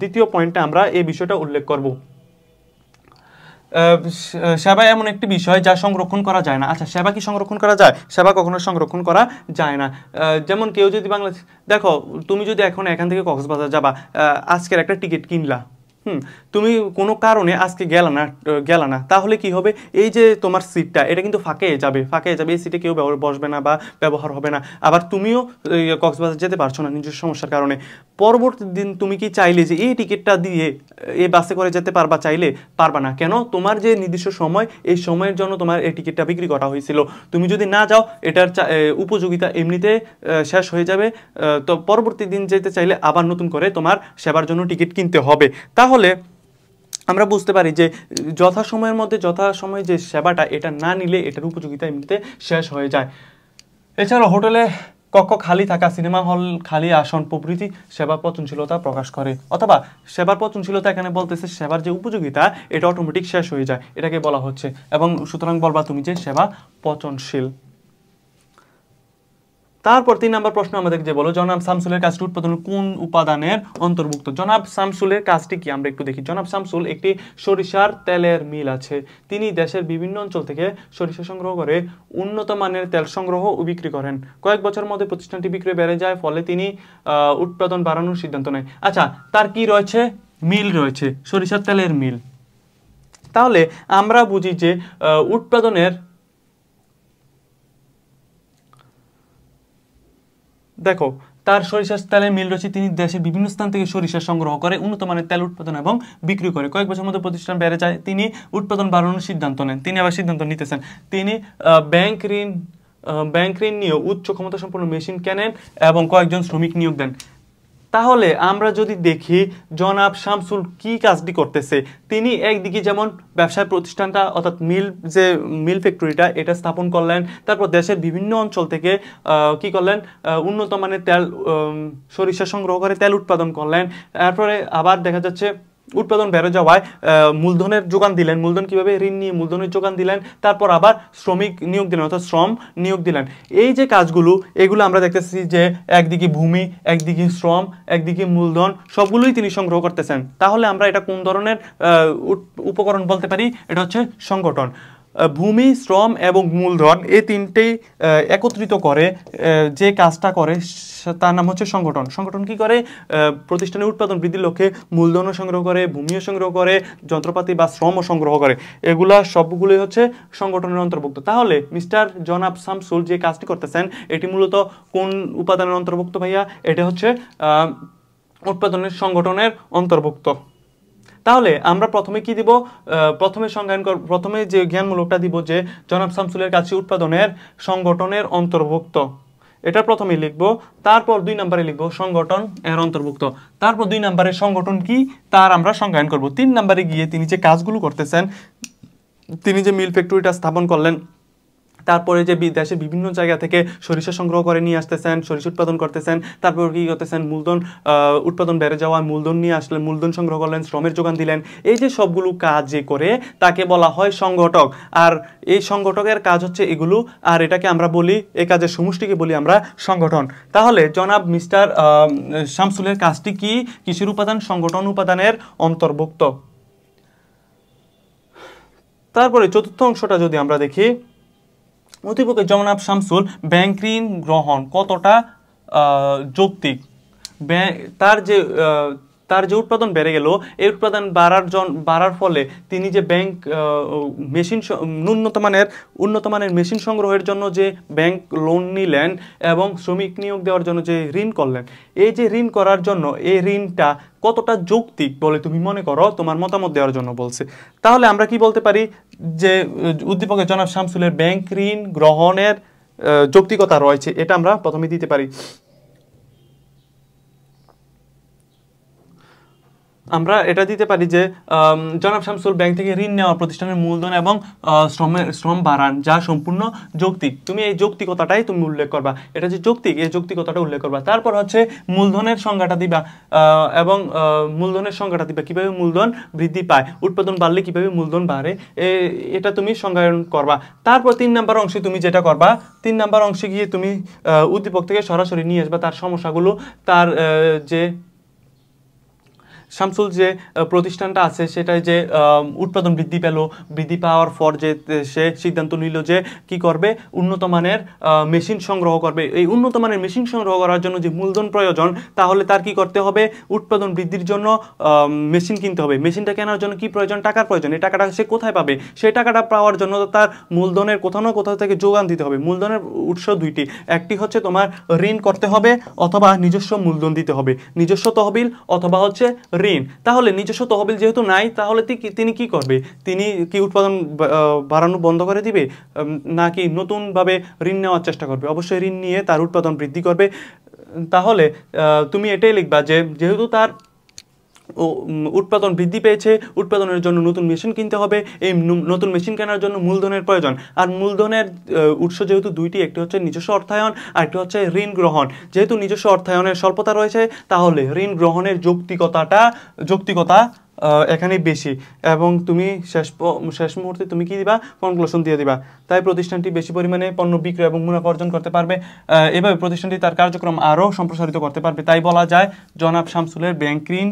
দ্বিতীয় পয়েন্টে আমরা এই বিষয়টা উল্লেখ করব। সেবা এমন একটি বিষয় যা সংরক্ষণ করা যায় না। আচ্ছা, সেবা কি সংরক্ষণ করা যায়? সেবা কখনো সংরক্ষণ করা যায় না। যেমন কেউ যদি বাংলাদেশ, দেখো তুমি যদি এখন এখান থেকে কক্সবাজার যাবা, আজকের একটা টিকিট কিনলা, তুমি কোনো কারণে আজকে গেলা না, তাহলে কি হবে, এই যে তোমার সিটটা এটা কিন্তু ফাঁকে যাবে, এই সিটে কেউ বসবে না বা ব্যবহার হবে না। আবার তুমিও কক্সবাজার যেতে পারছো না নিজের সমস্যার কারণে। পরবর্তী দিন তুমি কি চাইলে যে এই টিকিটটা দিয়ে এই বাসে করে যেতে পারবা? চাইলে পারবা না। কেন? তোমার যে নির্দিষ্ট সময়, এই সময়ের জন্য তোমার এই টিকিটটা বিক্রি করা হয়েছিল। তুমি যদি না যাও, এটার উপযোগিতা এমনিতে শেষ হয়ে যাবে। তো পরবর্তী দিন যেতে চাইলে আবার নতুন করে তোমার সেবার জন্য টিকিট কিনতে হবে। তাহলে আমরা বুঝতে পারি যে যথাসময়ে যে সেবাটা, এটা না নিলে এটার উপযোগিতা এমনিতে শেষ হয়ে যায়। এছাড়াও হোটেলে কক্ষ খালি থাকা, সিনেমা হল খালি আসন প্রভৃতি সেবা পচনশীলতা প্রকাশ করে। অথবা সেবার পচনশীলতা এখানে বলতেছে সেবার যে উপযোগিতা এটা অটোমেটিক শেষ হয়ে যায়, এটাকে বলা হচ্ছে। এবং সুতরাং বলবা তুমি যে সেবা পচনশীল। তারপর 3 নম্বর প্রশ্ন আমাদের যে বলো জনাব শামসুলের কাজটি উৎপাদন কোন উপাদানের অন্তর্ভুক্ত। জনাব শামসুলের কাজটি কি আমরা একটু দেখি। জনাব শামসুল একটি সরিষার তেলের মিল আছে। তিনি দেশের বিভিন্ন অঞ্চল থেকে সরিষা সংগ্রহ করে উন্নত মানের তেল সংগ্রহ ও বিক্রি করেন। কয়েক বছরের মধ্যে প্রতিষ্ঠানটি বিক্রি বেড়ে যায়, ফলে তিনি উৎপাদন বাড়ানোর সিদ্ধান্ত নেয়। আচ্ছা, তার কি রয়েছে? মিল রয়েছে, সরিষার তেলের মিল। তাহলে আমরা বুঝি যে উৎপাদনের, দেখো তার সরিষার তেলের মিল রয়েছে, তিনি দেশের বিভিন্ন স্থান থেকে সরিষা সংগ্রহ করে উন্নত মানের তেল উৎপাদন এবং বিক্রি করে। কয়েক বছরের মধ্যে প্রতিষ্ঠান বেড়ে যায়, তিনি উৎপাদন বাড়ানোর সিদ্ধান্ত নেন। তিনি আবার সিদ্ধান্ত নিতেছেন, তিনি ব্যাংক ঋণ নিয়ে উচ্চ ক্ষমতা সম্পন্ন মেশিন কেনেন এবং কয়েকজন শ্রমিক নিয়োগ দেন। তাহলে আমরা যদি দেখি জনাব শামসুল কি কাজটি করতেছে, তিনি একদিকে যেমন ব্যবসায় প্রতিষ্ঠানটা অর্থাৎ মিল ফ্যাক্টরিটা এটা স্থাপন করলেন, তারপর দেশের বিভিন্ন অঞ্চল থেকে কি করলেন, উন্নত মানের তেল সরিষা সংগ্রহ করে তেল উৎপাদন করলেন। তারপরে আবার দেখা যাচ্ছে উৎপাদন বেড়ে যাওয়ায় মূলধনের যোগান দিলেন। মূলধন কিভাবে? ঋণ নিয়ে মূলধনের যোগান দিলেন। তারপর আবার শ্রমিক নিয়োগ দিলেন অর্থাৎ শ্রম নিয়োগ দিলেন। এই যে কাজগুলো, এগুলো আমরা দেখতেছি যে একদিকে ভূমি, একদিকে শ্রম, একদিকে মূলধন, সবগুলোই তিনি সংগ্রহ করতেছেন। তাহলে আমরা এটা কোন ধরনের উপকরণ বলতে পারি? এটা হচ্ছে সংগঠন। ভূমি, শ্রম এবং মূলধন এই তিনটেই একত্রিত করে যে কাজটা করে তার নাম হচ্ছে সংগঠন। সংগঠন কি করে? প্রতিষ্ঠানের উৎপাদন বৃদ্ধির লক্ষ্যে মূলধনও সংগ্রহ করে, ভূমিও সংগ্রহ করে, যন্ত্রপাতি বা শ্রমও সংগ্রহ করে। এগুলা সবগুলোই হচ্ছে সংগঠনের অন্তর্ভুক্ত। তাহলে মিস্টার জনাব শামসুল যে কাজটি করতেছেন এটি মূলত কোন উপাদানের অন্তর্ভুক্ত ভাইয়া? এটা হচ্ছে উৎপাদনের সংগঠনের অন্তর্ভুক্ত। তাহলে আমরা প্রথমে কি দিব? প্রথমে যে জ্ঞানমূলকটা দিব যে জনাব শামসুলের কাছে উৎপাদনের সংগঠনের অন্তর্ভুক্ত, এটা প্রথমেই লিখবো। তারপর 2 নম্বরে লিখবো সংগঠন এর অন্তর্ভুক্ত। তারপর 2 নম্বরে সংগঠন কি তার আমরা সংজ্ঞায়ন করব। 3 নম্বরে গিয়ে তিনি যে কাজগুলো করতেছেন, তিনি যে মিল ফ্যাক্টরিটা স্থাপন করলেন, তারপরে যে দেশের বিভিন্ন জায়গা থেকে সরিষা সংগ্রহ করে নিয়ে আসতেছেন, সরিষা উৎপাদন করতেছেন, তারপর কি করতেছেন, মূলধন উৎপাদন বেড়ে যাওয়া মূলধন নিয়ে আসলেন, মূলধন সংগ্রহ করলেন, শ্রমের যোগান দিলেন। এই যে সবগুলো কাজ যে করে তাকে বলা হয় সংগঠক। আর এই সংগঠকের কাজ হচ্ছে এগুলো, আর এটাকে আমরা বলি, এই কাজের সমষ্টিকে বলি আমরা সংগঠন। তাহলে জনাব মিস্টার শামসুলের কাজটি কি? কিসের উপাদান? সংগঠন উপাদানের অন্তর্ভুক্ত। তারপরে চতুর্থ অংশটা যদি আমরা দেখি, অতিপক্ষে জনাব শামসুল ব্যাংক ঋণ গ্রহণ কতটা যৌক্তিক? তার যে উৎপাদন বেড়ে গেল, এই উৎপাদন বাড়ার ফলে তিনি যে ব্যাংক মেশিন উন্নত মানের মেশিন সংগ্রহের জন্য যে ব্যাংক লোন নিলেন এবং শ্রমিক নিয়োগ দেওয়ার জন্য যে ঋণ করলেন, এই যে ঋণ করার জন্য এই ঋণটা কতটা যৌক্তিক বলে তুমি মনে করো? তোমার মতামত দেওয়ার জন্য বলছে। তাহলে আমরা কি বলতে পারি যে উদ্দীপকে জনাব শামসুলের ব্যাংক ঋণ গ্রহণের যৌক্তিকতা রয়েছে, এটা আমরা প্রথমে দিতে পারি। আমরা এটা দিতে পারি যে জনাব শামসুল ব্যাংক থেকে ঋণ নেওয়া প্রতিষ্ঠানের মূলধন এবং শ্রম বাড়ান, যা সম্পূর্ণ যৌক্তিক। তুমি এই যৌক্তিকতাটাই তুমি উল্লেখ করবা, এটা যে যৌক্তিক এই যৌক্তিকতাটা উল্লেখ করবা। তারপর হচ্ছে মূলধনের সংজ্ঞাটা দিবা এবং মূলধনের সংজ্ঞাটা দিবা, কিভাবে মূলধন বৃদ্ধি পায়, উৎপাদন বাড়লে কিভাবে মূলধন বাড়ে, এটা তুমি সংজ্ঞায়ন করবা। তারপর 3 নম্বর অংশে তুমি যেটা করবা, 3 নম্বর অংশে গিয়ে তুমি উদ্দীপক থেকে সরাসরি নিয়ে আসবা তার সমস্যাগুলো, তার যে শামসুল যে প্রতিষ্ঠানটা আছে সেটাই যে উৎপাদন বৃদ্ধি পাওয়ার পর যে সে সিদ্ধান্ত নিল যে কি করবে, উন্নত মানের মেশিন সংগ্রহ করবে। এই উন্নত মানের মেশিন সংগ্রহ করার জন্য যে মূলধন প্রয়োজন, তাহলে তার কি করতে হবে? উৎপাদন বৃদ্ধির জন্য মেশিন কিনতে হবে। মেশিনটা কেনার জন্য কি প্রয়োজন? টাকার প্রয়োজন। এই টাকাটা সে কোথায় পাবে? সেই টাকাটা পাওয়ার জন্য তার মূলধনের কোথাও না কোথাও থেকে যোগান দিতে হবে। মূলধনের উৎস দুইটি, একটি হচ্ছে তোমার ঋণ করতে হবে অথবা নিজস্ব মূলধন দিতে হবে, নিজস্ব তহবিল অথবা হচ্ছে ঋণ। তাহলে নিজস্ব তহবিল যেহেতু নাই, তাহলে তিনি কি করবে? তিনি কি উৎপাদন বাড়ানো বন্ধ করে দিবে, নাকি নতুনভাবে ঋণ নেওয়ার চেষ্টা করবে? অবশ্যই ঋণ নিয়ে তার উৎপাদন বৃদ্ধি করবে। তাহলে তুমি এটাই লিখবা যে যেহেতু তার উৎপাদন বৃদ্ধি পেয়েছে, উৎপাদনের জন্য নতুন মেশিন কিনতে হবে, এই নতুন মেশিন কেনার জন্য মূলধনের প্রয়োজন। আর মূলধনের উৎস যেহেতু দুইটি, একটি হচ্ছে নিজস্ব অর্থায়ন আর একটি হচ্ছে ঋণ গ্রহণ। যেহেতু নিজস্ব অর্থায়নের স্বল্পতা রয়েছে, তাহলে ঋণ গ্রহণের যৌক্তিকতা এখানে বেশি, এবং তুমি শেষ মুহূর্তে তুমি কি দিবা, কনক্লুশন দিয়ে দিবা। তাই প্রতিষ্ঠানটি বেশি পরিমাণে পণ্য বিক্রয় এবং মুনাফা অর্জন করতে পারবে, এভাবে প্রতিষ্ঠানটি তার কার্যক্রম আরও সম্প্রসারিত করতে পারবে। তাই বলা যায় জনাব শামসুলের ব্যাংক ঋণ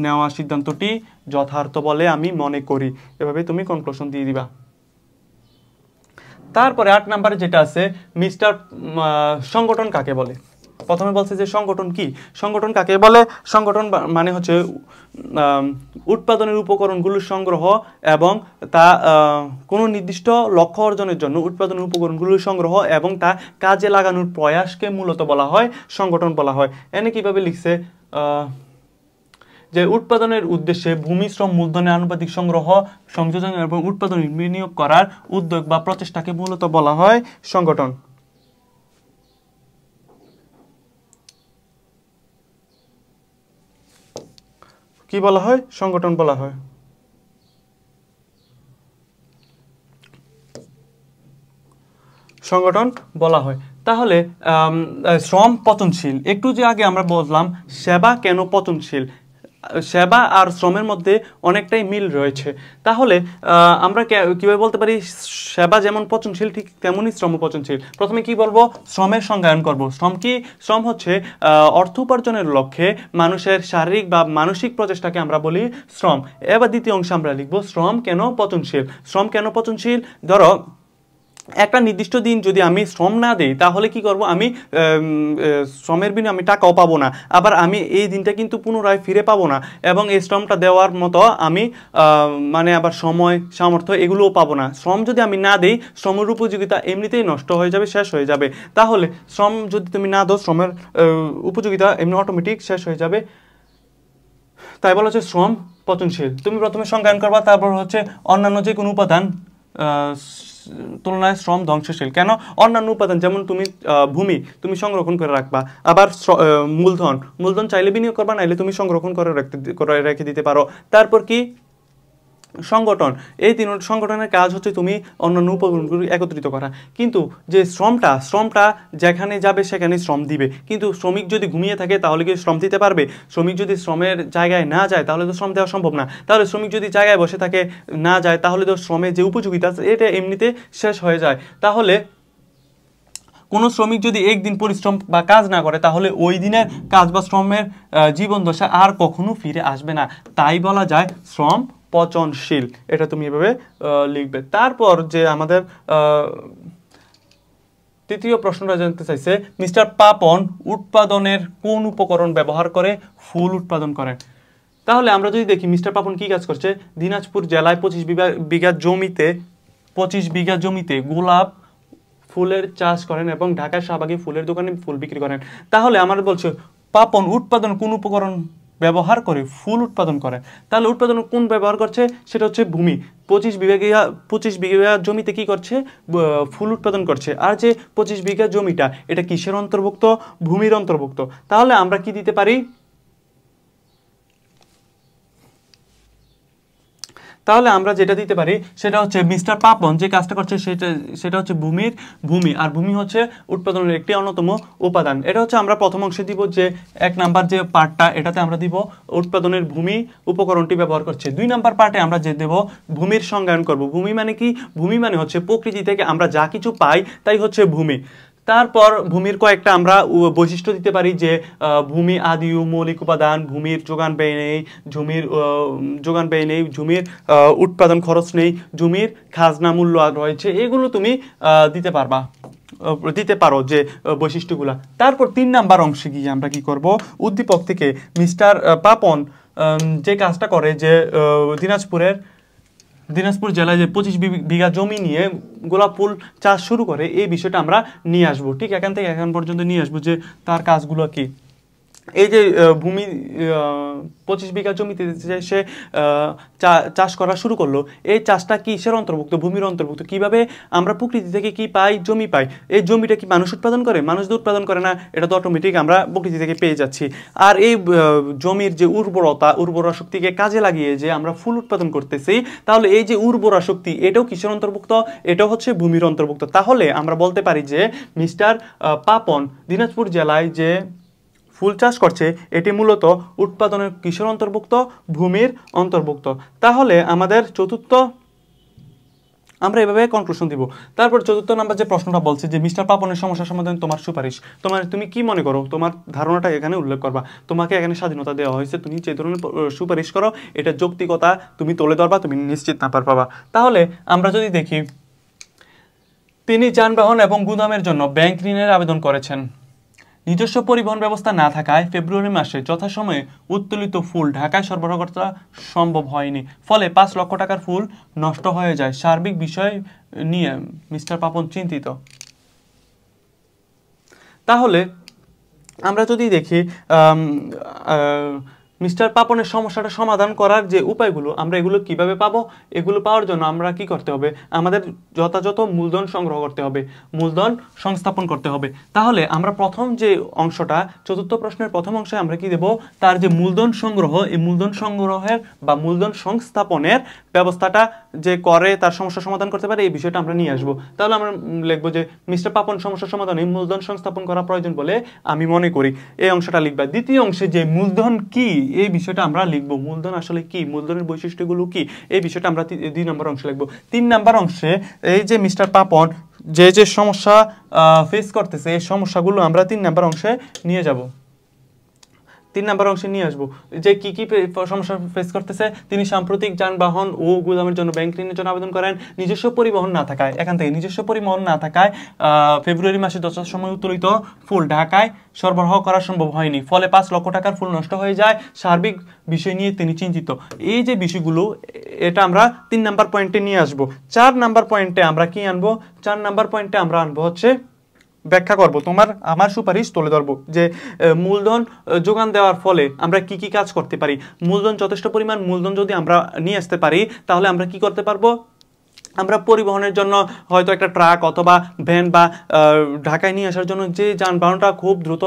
নেওয়া সিদ্ধান্তটি যথার্থ বলে আমি মনে করি। এভাবে তুমি কনক্লুশন দিয়ে দিবা। তারপরে 8 নম্বরে যেটা আছে, মিস্টার সংগঠন কাকে বলে। প্রথমে বলছে যে সংগঠন কি, সংগঠন কাকে বলে। সংগঠন মানে হচ্ছে উৎপাদনের উপকরণগুলোর সংগ্রহ এবং তা কোনো নির্দিষ্ট লক্ষ্য অর্জনের জন্য উৎপাদনের উপকরণগুলোর সংগ্রহ এবং তা কাজে লাগানোর প্রয়াসকে মূলত বলা হয় সংগঠন বলা হয়। এনে কিভাবে লিখছে যে উৎপাদনের উদ্দেশ্যে ভূমি, শ্রম, মূলধনের আনুপাতিক সংগ্রহ, সংযোজন এবং উৎপাদনে বিনিয়োগ করার উদ্যোগ বা প্রচেষ্টাকে মূলত বলা হয় সংগঠন। কি বলা হয়, সংগঠন বলা হয়। সংগঠন বলা হয়। তাহলে শ্রম পচনশীল, একটু যে আগে আমরা বললাম সেবা কেন পচনশীল, সেবা আর শ্রমের মধ্যে অনেকটাই মিল রয়েছে। তাহলে আমরা কীভাবে বলতে পারি সেবা যেমন পচনশীল ঠিক তেমনই শ্রম পচনশীল। প্রথমে কি বলবো, শ্রমের সংজ্ঞায়ন করব। শ্রম কি, শ্রম হচ্ছে অর্থ উপার্জনের লক্ষ্যে মানুষের শারীরিক বা মানসিক প্রচেষ্টাকে আমরা বলি শ্রম। এবার দ্বিতীয় অংশে আমরা লিখব শ্রম কেন পচনশীল। শ্রম কেন পচনশীল, ধরো একটা নির্দিষ্ট দিন যদি আমি শ্রম না দিই তাহলে কি করব, আমি শ্রমের বিনিময়ে আমি টাকাও পাবো না, আবার আমি এই দিনটা কিন্তু পুনরায় ফিরে পাবো না, এবং এই শ্রমটা দেওয়ার মতো আমি মানে আবার সময় সামর্থ্য এগুলোও পাবো না। শ্রম যদি আমি না দিই শ্রমের উপযোগিতা এমনিতেই নষ্ট হয়ে যাবে, শেষ হয়ে যাবে। তাহলে শ্রম যদি তুমি না দাও শ্রমের উপযোগিতা এমনি অটোমেটিক শেষ হয়ে যাবে। তাই বলা হচ্ছে শ্রম পচনশীল। তুমি প্রথমে সংজ্ঞায়ন করবা, তারপর হচ্ছে অন্যান্য যে কোনো উপাদান তুলনায় শ্রম ধ্বংসশীল। কেন, অন্যান্য উপাদান যেমন তুমি ভূমি তুমি সংরক্ষণ করে রাখবা, আবার মূলধন চাইলে বিনিয়োগ করবা, নাইলে তুমি সংরক্ষণ করে রেখে দিতে পারো। তারপর কি, সংগঠন, এই তিন সংগঠনের কাজ হচ্ছে তুমি অন্যান্য উপকরণগুলি একত্রিত করা। কিন্তু যে শ্রমটা যেখানে যাবে সেখানে শ্রম দিবে, কিন্তু শ্রমিক যদি ঘুমিয়ে থাকে তাহলে কি শ্রম দিতে পারবে? শ্রমিক যদি শ্রমের জায়গায় না যায় তাহলে তো শ্রম দেওয়া সম্ভব না। তাহলে শ্রমিক যদি জায়গায় বসে থাকে না যায় তাহলে তো শ্রমের যে উপযোগিতা আছে এটা এমনিতে শেষ হয়ে যায়। তাহলে কোনো শ্রমিক যদি একদিন পরিশ্রম বা কাজ না করে তাহলে ওই দিনের কাজ বা শ্রমের জীবন দশা আর কখনো ফিরে আসবে না। তাই বলা যায় শ্রম পচনশীল। এটা তুমি এভাবে লিখবে। তারপর যে আমাদের তৃতীয় প্রশ্নটা জানতে চাইছে, মিস্টার পাপন উৎপাদনের কোন উপকরণ ব্যবহার করে ফুল উৎপাদন করেন। তাহলে আমরা যদি দেখি মিস্টার পাপন কি কাজ করছে, দিনাজপুর জেলায় 25 বিঘা জমিতে গোলাপ ফুলের চাষ করেন এবং ঢাকার শাহবাগে ফুলের দোকানে ফুল বিক্রি করেন। তাহলে আমার বলছে পাপন উৎপাদন কোন উপকরণ ব্যবহার করে ফুল উৎপাদন করে। তাহলে উৎপাদন কোন ব্যবহার করছে, সেটা হচ্ছে ভূমি। 25 বিঘা জমিতে কি করছে, ফুল উৎপাদন করছে। আর যে 25 বিঘা জমিটা এটা কিসের অন্তর্ভুক্ত, ভূমির অন্তর্ভুক্ত। তাহলে আমরা কি দিতে পারি, তাহলে আমরা যেটা দিতে পারি সেটা হচ্ছে মিস্টার পাপন যে কাজটা করছে সেটা হচ্ছে ভূমি, আর ভূমি হচ্ছে উৎপাদনের একটি অন্যতম উপাদান। এটা হচ্ছে আমরা প্রথম অংশে দিব যে 1 নাম্বার যে পার্টটা এটাতে আমরা দিব উৎপাদনের ভূমি উপকরণটি ব্যবহার করছে। 2 নাম্বার পার্টে আমরা যে দেব ভূমির সংজ্ঞায়ন করব। ভূমি মানে কি, ভূমি মানে হচ্ছে প্রকৃতি থেকে আমরা যা কিছু পাই তাই হচ্ছে ভূমি। তারপর ভূমির কয়েকটা আমরা বৈশিষ্ট্য দিতে পারি যে ভূমি আদি ও মৌলিক উপাদান, ভূমির যোগান ব্যয় নেই, জমির উৎপাদন খরচ নেই, জমির খাজনা মূল্য রয়েছে, এগুলো তুমি দিতে পারো যে বৈশিষ্ট্যগুলা। তারপর 3 নাম্বার অংশে গিয়ে আমরা কি করব, উদ্দীপক থেকে মিস্টার পাপন যে কাজটা করে যে দিনাজপুর জেলায় যে 25 বিঘা জমি নিয়ে গোলাপ ফুল চাষ শুরু করে এই বিষয়টা আমরা নিয়ে আসবো। ঠিক এখান থেকে এখন পর্যন্ত নিয়ে আসবো যে তার কাজগুলো কি। এই যে ভূমি 25 বিঘা জমিতে সে চাষ করা শুরু করলো, এই চাষটা কিসের অন্তর্ভুক্ত, ভূমির অন্তর্ভুক্ত। কিভাবে আমরা প্রকৃতি থেকে কি পাই, জমি পাই। এই জমিটা কি মানুষ উৎপাদন করে, মানুষ তো উৎপাদন করে না, এটা তো অটোমেটিক আমরা প্রকৃতি থেকে পেয়ে যাচ্ছি। আর এই জমির যে উর্বরা শক্তিকে কাজে লাগিয়ে যে আমরা ফুল উৎপাদন করতেছি, তাহলে এই যে উর্বরা শক্তি এটাও কিসের অন্তর্ভুক্ত, এটাও হচ্ছে ভূমির অন্তর্ভুক্ত। তাহলে আমরা বলতে পারি যে মিস্টার পাপন দিনাজপুর জেলায় যে ফুল চাষ করছে এটি মূলত উৎপাদনের কিসের অন্তর্ভুক্ত? ভূমির অন্তর্ভুক্ত। তাহলে আমাদের চতুর্থ আমরা এভাবে কনক্লুশন দিব। তারপর চতুর্থ নাম্বার যে প্রশ্নটা বলছে যে মিস্টার পাপনের সমস্যা সমাধানে তোমার সুপারিশ, তুমি কি মনে করো, তোমার ধারণাটা এখানে উল্লেখ করবা। তোমাকে এখানে স্বাধীনতা দেওয়া হয়েছে, তুমি যে ধরনের সুপারিশ করো এটা যৌক্তিকতা তুমি তুলে ধরবা, তুমি নিশ্চিত নাম্বার পাবা। তাহলে আমরা যদি দেখি, তিনি যানবাহন এবং গুদামের জন্য ব্যাংক ঋণের আবেদন করেছেন। নিজস্ব পরিবহন ব্যবস্থা না থাকায় ফেব্রুয়ারি মাসে যথাসময়ে উত্তোলিত ফুল ঢাকায় সরবরাহ করা সম্ভব হয়নি, ফলে 5 লক্ষ টাকার ফুল নষ্ট হয়ে যায়। সার্বিক বিষয় নিয়ে মিস্টার পাপন চিন্তিত। তাহলে আমরা যদি দেখি মিস্টার পাপনের সমস্যাটা সমাধান করার যে উপায়গুলো, আমরা এগুলো কিভাবে পাবো, এগুলো পাওয়ার জন্য আমরা কি করতে হবে, আমাদের যথাযথ মূলধন সংগ্রহ করতে হবে, মূলধন সংস্থাপন করতে হবে। তাহলে আমরা প্রথম যে অংশটা, চতুর্থ প্রশ্নের প্রথম অংশে আমরা কি দেব, তার যে মূলধন সংগ্রহ, এই মূলধন সংগ্রহের বা মূলধন সংস্থাপনের ব্যবস্থাটা যে করে তার সমস্যা সমাধান করতে পারে, এই বিষয়টা আমরা নিয়ে আসবো। তাহলে আমরা লিখবো যে মিস্টার পাপন সমস্যা সমাধানে মূলধন সংস্থাপন করা প্রয়োজন বলে আমি মনে করি, এই অংশটা লিখবা। দ্বিতীয় অংশে যে মূলধন কি এই বিষয়টা আমরা লিখবো, মূলধন আসলে কি, মূলধনের বৈশিষ্ট্যগুলো কি, এই বিষয়টা আমরা 2 নম্বর অংশে লিখবো। 3 নম্বর অংশে এই যে মিস্টার পাপন যে সমস্যা ফেস করতেছে, এই সমস্যাগুলো আমরা 3 নম্বর অংশে নিয়ে যাব, 3 নম্বর অংশে নিয়ে আসবো। যে কি কি সমস্যা ফেস করতেছে, তিনি সাম্প্রতিক যানবাহন ও গুদামের জন্য ব্যাংক ঋণের জন্য আবেদন করেন। নিজস্ব পরিবহন না থাকায়, এখান থেকে নিজস্ব পরিবহন না থাকায় ফেব্রুয়ারি মাসে যথাসময়ে উত্তোলিত ফুল ঢাকায় সরবরাহ করা সম্ভব হয়নি, ফলে 5 লক্ষ টাকার ফুল নষ্ট হয়ে যায়। সার্বিক বিষয় নিয়ে তিনি চিন্তিত। এই যে বিষয়গুলো, এটা আমরা 3 নম্বর পয়েন্টে নিয়ে আসবো। 4 নম্বর পয়েন্টে আমরা কি আনবো, 4 নম্বর পয়েন্টে আমরা আনবো হচ্ছে ব্যাখ্যা করব, আমার সুপারিশ তুলে ধরবো যে মূলধন যোগান দেওয়ার ফলে আমরা কি কি কাজ করতে পারি। মূলধন যথেষ্ট পরিমাণ মূলধন যদি আমরা নিয়ে আসতে পারি, তাহলে আমরা কি করতে পারবো, আমরা পরিবহনের জন্য হয়তো একটা ট্রাক অথবা ভ্যান বা ঢাকায় নিয়ে আসার জন্য যে যানবাহনটা খুব দ্রুত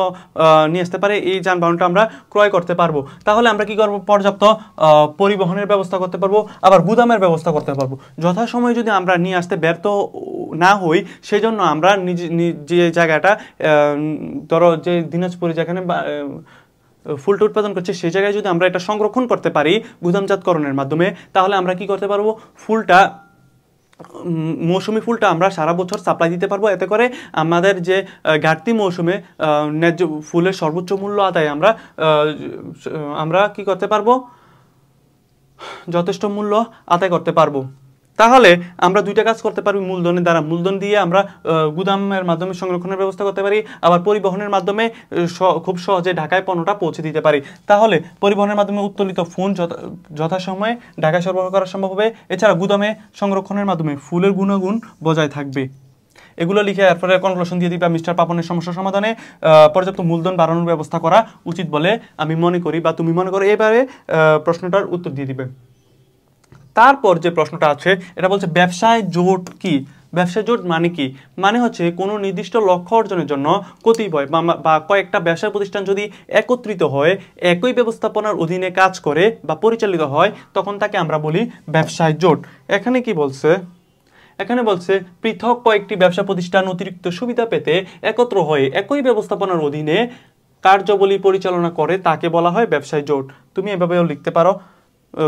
নিয়ে আসতে পারে, এই যানবাহনটা আমরা ক্রয় করতে পারবো। তাহলে আমরা কি করব, পর্যাপ্ত পরিবহনের ব্যবস্থা করতে পারবো, আবার গুদামের ব্যবস্থা করতে পারবো। যথাসময়ে যদি আমরা নিয়ে আসতে ব্যর্থ না হই, সেই জন্য আমরা যে জায়গাটা, ধরো যে দিনাজপুরে যেখানে ফুলটা উৎপাদন করছে, সেই জায়গায় যদি আমরা এটা সংরক্ষণ করতে পারি গুদামজাতকরণের মাধ্যমে, তাহলে আমরা কি করতে পারবো, মৌসুমি ফুলটা আমরা সারা বছর সাপ্লাই দিতে পারবো। এতে করে আমাদের যে ঘাটতি মৌসুমে ন্যায্য ফুলের সর্বোচ্চ মূল্য আদায় আমরা কি করতে পারবো, যথেষ্ট মূল্য আদায় করতে পারবো। তাহলে আমরা 2টা কাজ করতে পারি মূলধনের দ্বারা। মূলধন দিয়ে আমরা গুদামের মাধ্যমে সংরক্ষণের ব্যবস্থা করতে পারি, আবার পরিবহনের মাধ্যমে খুব সহজে ঢাকায় পণ্যটা পৌঁছে দিতে পারি। তাহলে পরিবহনের মাধ্যমে উত্তোলিত ফুল যথাসময়ে ঢাকায় সরবরাহ করা সম্ভব হবে। এছাড়া গুদামে সংরক্ষণের মাধ্যমে ফুলের গুণাগুণ বজায় থাকবে। এগুলো লিখে এরপরে কনক্লুশন দিয়ে দিবা, মিস্টার পাপনের সমস্যা সমাধানে পর্যাপ্ত মূলধন বাড়ানোর ব্যবস্থা করা উচিত বলে আমি মনে করি, বা তুমি মনে করো। এবারে প্রশ্নটার উত্তর দিয়ে দিবে। তারপর যে প্রশ্নটা আছে, এটা বলছে ব্যবসায় জোট কি। ব্যবসায় জোট মানে কি, মানে হচ্ছে কোনো নির্দিষ্ট লক্ষ্য অর্জনের জন্য কতিপয় বা কয়েকটা ব্যবসায় প্রতিষ্ঠান যদি একত্রিত হয়, একই ব্যবস্থাপনার অধীনে কাজ করে বা পরিচালিত হয়, তখন তাকে আমরা বলি ব্যবসায় জোট। এখানে কি বলছে, এখানে বলছে পৃথক কয়েকটি ব্যবসা প্রতিষ্ঠান অতিরিক্ত সুবিধা পেতে একত্র হয়ে একই ব্যবস্থাপনার অধীনে কার্যাবলী পরিচালনা করে, তাকে বলা হয় ব্যবসায় জোট। তুমি এভাবেও লিখতে পারো,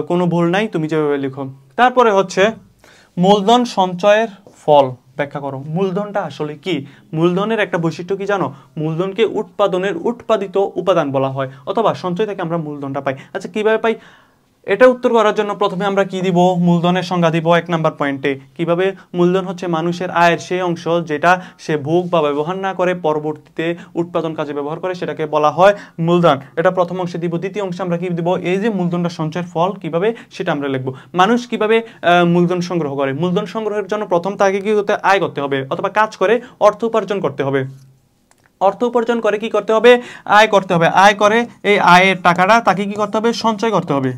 কোনো ভুল নাই, তুমি যেভাবে লিখো। তারপরে হচ্ছে মূলধন সঞ্চয়ের ফল ব্যাখ্যা করো। মূলধনটা আসলে কি, মূলধনের একটা বৈশিষ্ট্য কি জানো, মূলধনকে উৎপাদিত উপাদান বলা হয়, অথবা সঞ্চয় থেকে আমরা মূলধনটা পাই। আচ্ছা, কিভাবে পাই, এটা উত্তর করার জন্য প্রথমে আমরা কি দিব, মূলধনের সংজ্ঞা দিব 1 নম্বর পয়েন্টে। কিভাবে, মূলধন হচ্ছে মানুষের আয়ের সেই অংশ যেটা সে ভোগ বা ব্যবহার না করে পরবর্তীতে উৎপাদন কাজে ব্যবহার করে, সেটাকে বলা হয় মূলধন। এটা প্রথম অংশে দিব। দ্বিতীয় অংশে আমরা কি দিব, এই যে মূলধনটা সঞ্চয়ের ফল কিভাবে সেটা আমরা লিখব। মানুষ কিভাবে মূলধন সংগ্রহ করে, মূলধন সংগ্রহের জন্য প্রথম তাকে কি করতে, আয় করতে হবে, অথবা কাজ করে অর্থ উপার্জন করতে হবে। অর্থ উপার্জন করে কি করতে হবে, আয় করতে হবে। আয় করে এই আয়ের টাকাটা তাকে কি করতে হবে, সঞ্চয় করতে হবে।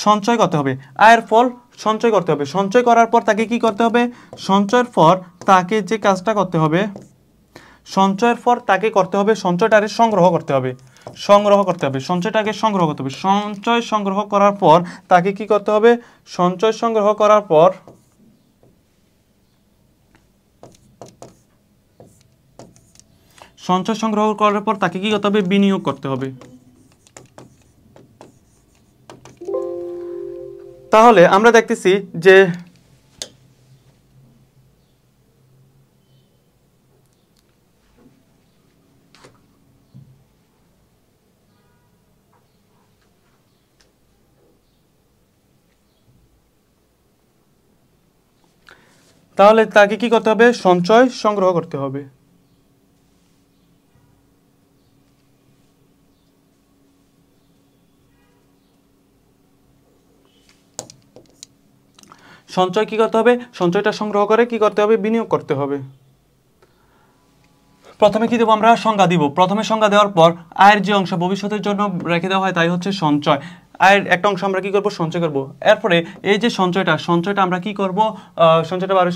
সঞ্চয় করতে হবে, আয়ের ফল সঞ্চয় করতে হবে। সঞ্চয় করার পর তাকে কি করতে হবে, সঞ্চয়ের পর তাকে যে কাজটা করতে হবে, সঞ্চয়ের পর তাকে করতে হবে, সঞ্চয়টাকে সংগ্রহ করতে হবে। সঞ্চয়টাকে সংগ্রহ করতে হবে। সঞ্চয় সংগ্রহ করার পর তাকে কি করতে হবে, সঞ্চয় সংগ্রহ করার পর সঞ্চয় সংগ্রহ করার পর তাকে কি করতে হবে? বিনিয়োগ করতে হবে। তাহলে আমরা দেখতেছি যে তাহলে তাকে কি করতে হবে? সঞ্চয় সংগ্রহ করতে হবে। সঞ্চয় কি করতে হবে? সঞ্চয়টা সংগ্রহ করে কি করতে হবে? বিনিয়োগ করতে হবে। প্রথমে কি দেবো? আমরা সংজ্ঞা দিব। প্রথমে সংজ্ঞা দেওয়ার পর আয়ের যে অংশ ভবিষ্যতের জন্য রেখে দেওয়া হয় তাই হচ্ছে সঞ্চয়। আয়ের একটা অংশ আমরা কি করব? সঞ্চয় করব। এরপরে এই যে সঞ্চয়টা আমরা কি করব?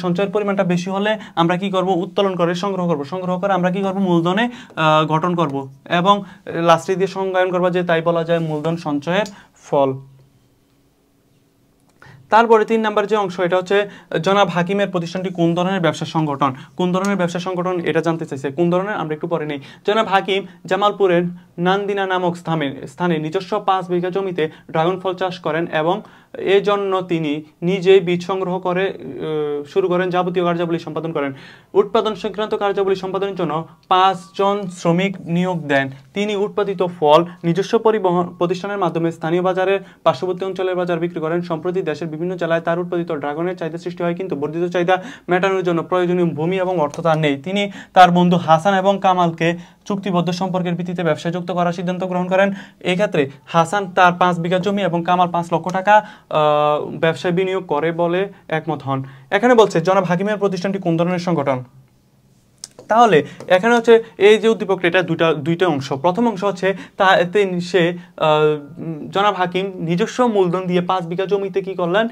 সঞ্চয়ের পরিমাণটা বেশি হলে আমরা কি করব? উত্তোলন করে সংগ্রহ করব। সংগ্রহ করে আমরা কি করব? মূলধনে গঠন করব এবং লাস্টে দিয়ে সংজ্ঞায়ন করব যে তাই বলা যায় মূলধন সঞ্চয়ের ফল। তারপরে 3 নাম্বার যে অংশ, এটা হচ্ছে জনাব হাকিমের প্রতিষ্ঠানটি কোন ধরনের ব্যবসা সংগঠন? কোন ধরনের ব্যবসা সংগঠন এটা জানতে চাইছে। কোন ধরনের আমরা একটু পরে নেই। জনাব হাকিম জামালপুরের নান্দিনা নামক স্থানে নিজস্ব 5 বিঘা জমিতে ড্রাগন ফল চাষ করেন এবং এজন্য তিনি নিজেই বীজ সংগ্রহ করে শুরু করেন, যাবতীয় কার্যাবলী সম্পাদন করেন। উৎপাদন সংক্রান্ত কার্যাবলী সম্পাদনের জন্য 5 জন শ্রমিক নিয়োগ দেন। তিনি উৎপাদিত ফল নিজস্ব পরিবহন প্রতিষ্ঠানের মাধ্যমে স্থানীয় বাজারের পার্শ্ববর্তী অঞ্চলের বাজার বিক্রি করেন। সম্প্রতি দেশের বিভিন্ন জেলায় তার উৎপাদিত ড্রাগনের চাহিদা সৃষ্টি হয়, কিন্তু বর্ধিত চাহিদা মেটানোর জন্য প্রয়োজনীয় ভূমি এবং অর্থ তার নেই। তিনি তার বন্ধু হাসান এবং কামালকে চুক্তিবদ্ধ সম্পর্কের ভিত্তিতে ব্যবসায় যুক্ত করার সিদ্ধান্ত গ্রহণ করেন। এই ক্ষেত্রে হাসান তার 5 বিঘা জমি এবং কামাল 5 লক্ষ টাকা ব্যবসায় বিনিয়োগ করে বলে একমত হন। এখানে বলছে জনাব হাকিমের প্রতিষ্ঠানটি কোন ধরনের সংগঠন। তাহলে এখানে হচ্ছে এই যে উদ্দীপকটা, এটা দুইটা অংশ। প্রথম অংশ হচ্ছে সে জনাব হাকিম নিজস্ব মূলধন দিয়ে 5 বিঘা জমিতে কি করলেন?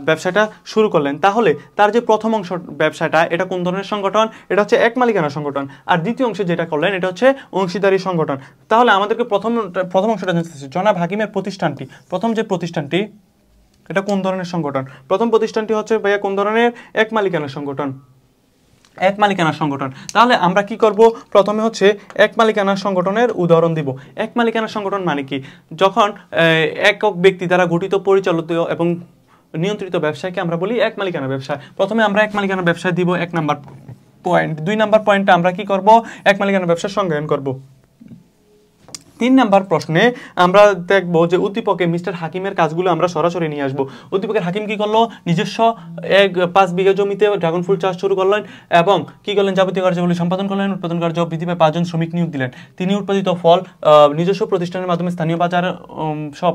ব্যবসাটা শুরু করলেন। তাহলে তার যে প্রথম অংশ ব্যবসাটা, এটা কোন ধরনের সংগঠন? এটা হচ্ছে এক মালিকানা সংগঠন। আর দ্বিতীয় অংশে যেটা করলেন এটা হচ্ছে অংশীদারি সংগঠন। তাহলে আমাদেরকে প্রথম অংশটা জানতে চাচ্ছি, জনাব হাকিমের প্রতিষ্ঠানটি, প্রথম যে প্রতিষ্ঠানটি এটা কোন ধরনের সংগঠন? প্রথম প্রতিষ্ঠানটি হচ্ছে ভাইয়া কোন ধরনের? এক মালিকানা সংগঠন। এক মালিকানা সংগঠন। তাহলে আমরা কি করব? প্রথমে হচ্ছে এক মালিকানা সংগঠনের উদাহরণ দিব। এক মালিকানা সংগঠন মানে কি? যখন একক ব্যক্তি দ্বারা গঠিত, পরিচালিত এবং নিয়ন্ত্রিত ব্যবসায়কে আমরা বলি এক মালিকানা ব্যবসা। প্রথমে আমরা এক মালিকানা ব্যবসায় দিব 1 নাম্বার পয়েন্ট। 2 নাম্বার পয়েন্টে আমরা কি করব? এক মালিকানা ব্যবসার সংজ্ঞায়ন করব। 3 নাম্বার প্রশ্নে আমরা দেখব যে উদ্দীপকে মিস্টার হাকিমের কাজগুলো আমরা সরাসরি নিয়ে আসবো। উদ্দীপকের হাকিম কি করলো? নিজস্ব 5 বিঘা জমিতে ড্রাগন ফ্রুট চাষ শুরু করলেন এবং কি করলেন? যাবতীয় কার্যাবলী সম্পাদন করলেন। উৎপাদন কার্য বৃদ্ধি পায় 5 জন শ্রমিক নিয়োগ দিলেন। তিনি উৎপাদিত ফল নিজস্ব প্রতিষ্ঠানের মাধ্যমে স্থানীয় বাজার সহ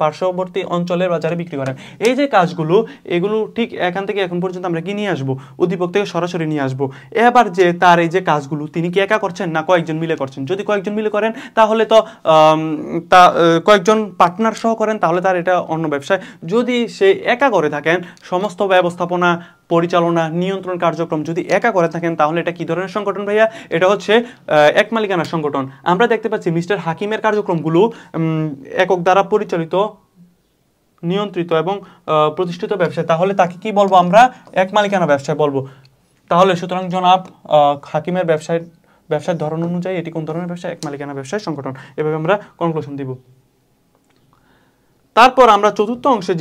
পার্শ্ববর্তী অঞ্চলের বাজারে বিক্রি করেন। এই যে কাজগুলো, এগুলো ঠিক এখান থেকে এখন পর্যন্ত আমরা কি নিয়ে আসবো? উদ্দীপক থেকে সরাসরি নিয়ে আসবো। এবার যে তার এই যে কাজগুলো তিনি কি একা করছেন না কয়েকজন মিলে করছেন? যদি কয়েকজন মিলে করেন তাহলে তো কয়েকজন পার্টনার সহ করেন, তাহলে তার এটা অন্য ব্যবসায়। যদি সে একা করে থাকেন, সমস্ত ব্যবস্থাপনা, পরিচালনা, নিয়ন্ত্রণ কার্যক্রম যদি একা করে থাকেন, তাহলে এটা কি ধরনের সংগঠন ভাইয়া? এটা হচ্ছে এক মালিকানা সংগঠন। আমরা দেখতে পাচ্ছি মিস্টার হাকিমের কার্যক্রমগুলো একক দ্বারা পরিচালিত, নিয়ন্ত্রিত এবং প্রতিষ্ঠিত ব্যবসায়। তাহলে তাকে কি বলবো? আমরা এক মালিকানা ব্যবসায় বলবো। তাহলে সুতরাং জনাব হাকিমের ব্যবসার ধরন অনুযায়ী এটি কোন ধরনের ব্যবসা? এক মালিকানা ব্যবসায় সংগঠন। এভাবে আমরা কনক্লুশন দিব। তারপর আমরা চতুর্থ অংশে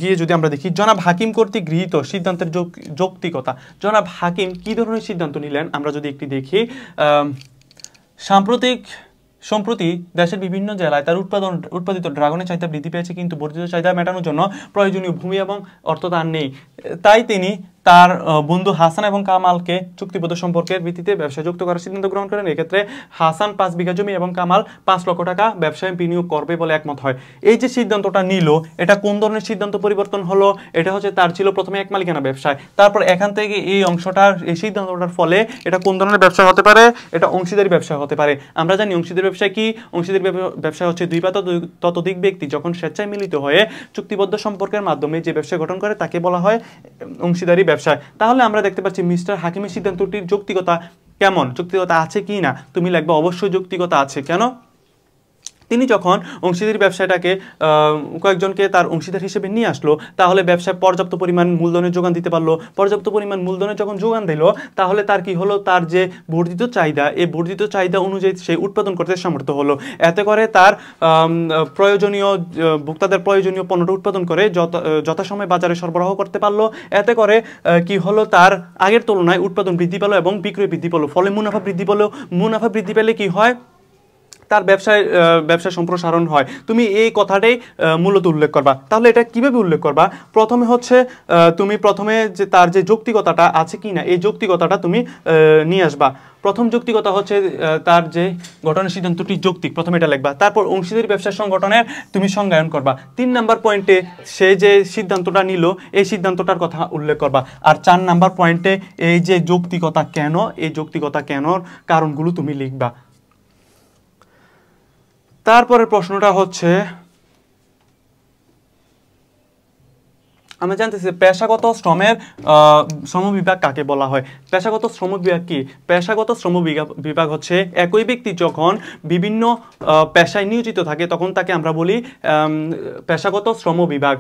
গিয়ে যদি আমরা দেখি জনাব হাকিম কর্তৃক গৃহীত সিদ্ধান্তের যৌক্তিকতা। জনাব হাকিম কি ধরনের সিদ্ধান্ত নিলেন আমরা যদি একটি দেখি। সম্প্রতি দেশের বিভিন্ন জেলায় তার উৎপাদিত ড্রাগনের চাহিদা বৃদ্ধি পেয়েছে, কিন্তু বর্ধিত চাহিদা মেটানোর জন্য প্রয়োজনীয় ভূমি এবং অর্থ তার নেই। তাই তিনি তার বন্ধু হাসান এবং কামালকে চুক্তিবদ্ধ সম্পর্কের ভিত্তিতে ব্যবসায় যুক্ত করার সিদ্ধান্ত গ্রহণ করেন। এক্ষেত্রে হাসান 5 বিঘা জমি এবং কামাল 5 লক্ষ টাকা ব্যবসায় বিনিয়োগ করবে বলে একমত হয়। এই যে সিদ্ধান্তটা নিল, এটা কোন ধরনের সিদ্ধান্ত পরিবর্তন হলো? এটা হচ্ছে তার ছিল প্রথমে এক মালিকানা ব্যবসায়, তারপর এখান থেকে এই সিদ্ধান্তটার ফলে এটা কোন ধরনের ব্যবসা হতে পারে? এটা অংশীদারি ব্যবসা হতে পারে। আমরা জানি অংশীদারি ব্যবসা কি? অংশীদারি ব্যবসা হচ্ছে 2 বা ততোধিক ব্যক্তি যখন স্বেচ্ছায় মিলিত হয়ে চুক্তিবদ্ধ সম্পর্কের মাধ্যমে যে ব্যবসা গঠন করে তাকে বলা হয় অংশীদারি ব্যবসা। তাহলে আমরা দেখতে পাচ্ছি মিস্টার হাকিমের সিদ্ধান্তটির যৌক্তিকতা কেমন, যৌক্তিকতা আছে কি না? তুমি লিখবে অবশ্যই যৌক্তিকতা আছে। কেন? তিনি যখন অংশীদারি ব্যবসাটাকে কয়েকজনকে তার অংশীদার হিসেবে নিয়ে আসলো, তাহলে ব্যবসায় পর্যাপ্ত পরিমাণ মূলধনের যোগান দিতে পারলো। পর্যাপ্ত পরিমাণ মূলধনের যখন যোগান দিল, তাহলে তার কি হলো, তার যে বর্ধিত চাহিদা, এই বর্ধিত চাহিদা অনুযায়ী সে উৎপাদন করতে সমর্থ হলো। এতে করে তার প্রয়োজনীয় ভোক্তাদের প্রয়োজনীয় পণ্যটা উৎপাদন করে যথাসময়ে বাজারে সরবরাহ করতে পারলো। এতে করে কি হলো, তার আগের তুলনায় উৎপাদন বৃদ্ধি পেলো এবং বিক্রয় বৃদ্ধি পেলো, ফলে মুনাফা বৃদ্ধি পেলো। মুনাফা বৃদ্ধি পেলে কি হয়, তার ব্যবসায় সম্প্রসারণ হয়। তুমি এই কথাটাই মূলত উল্লেখ করবা। তাহলে এটা কিভাবে উল্লেখ করবা? প্রথমে হচ্ছে তুমি প্রথমে যে তার যে যৌক্তিকতাটা আছে কি না, এই যৌক্তিকতাটা তুমি নিয়ে আসবা। প্রথম যৌক্তিকতা হচ্ছে তার যে গঠনের সিদ্ধান্তটি যৌক্তিক, প্রথমে এটা লিখবা। তারপর অংশীদারি ব্যবসা সংগঠনের তুমি সংজ্ঞায়ন করবা। 3 নাম্বার পয়েন্টে সে যে সিদ্ধান্তটা নিল, এই সিদ্ধান্তটার কথা উল্লেখ করবা। আর 4 নাম্বার পয়েন্টে এই যে যৌক্তিকতা কেন, এই যৌক্তিকতা কেনর কারণগুলো তুমি লিখবা। তারপরের প্রশ্নটা হচ্ছে, আমরা জানতেছি পেশাগত শ্রমের শ্রমবিভাগ কাকে বলা হয়। পেশাগত শ্রমবিভাগ কি? পেশাগত শ্রমবিভাগ হচ্ছে একই ব্যক্তি যখন বিভিন্ন পেশায় নিয়োজিত থাকে, তখন তাকে আমরা বলি পেশাগত শ্রমবিভাগ।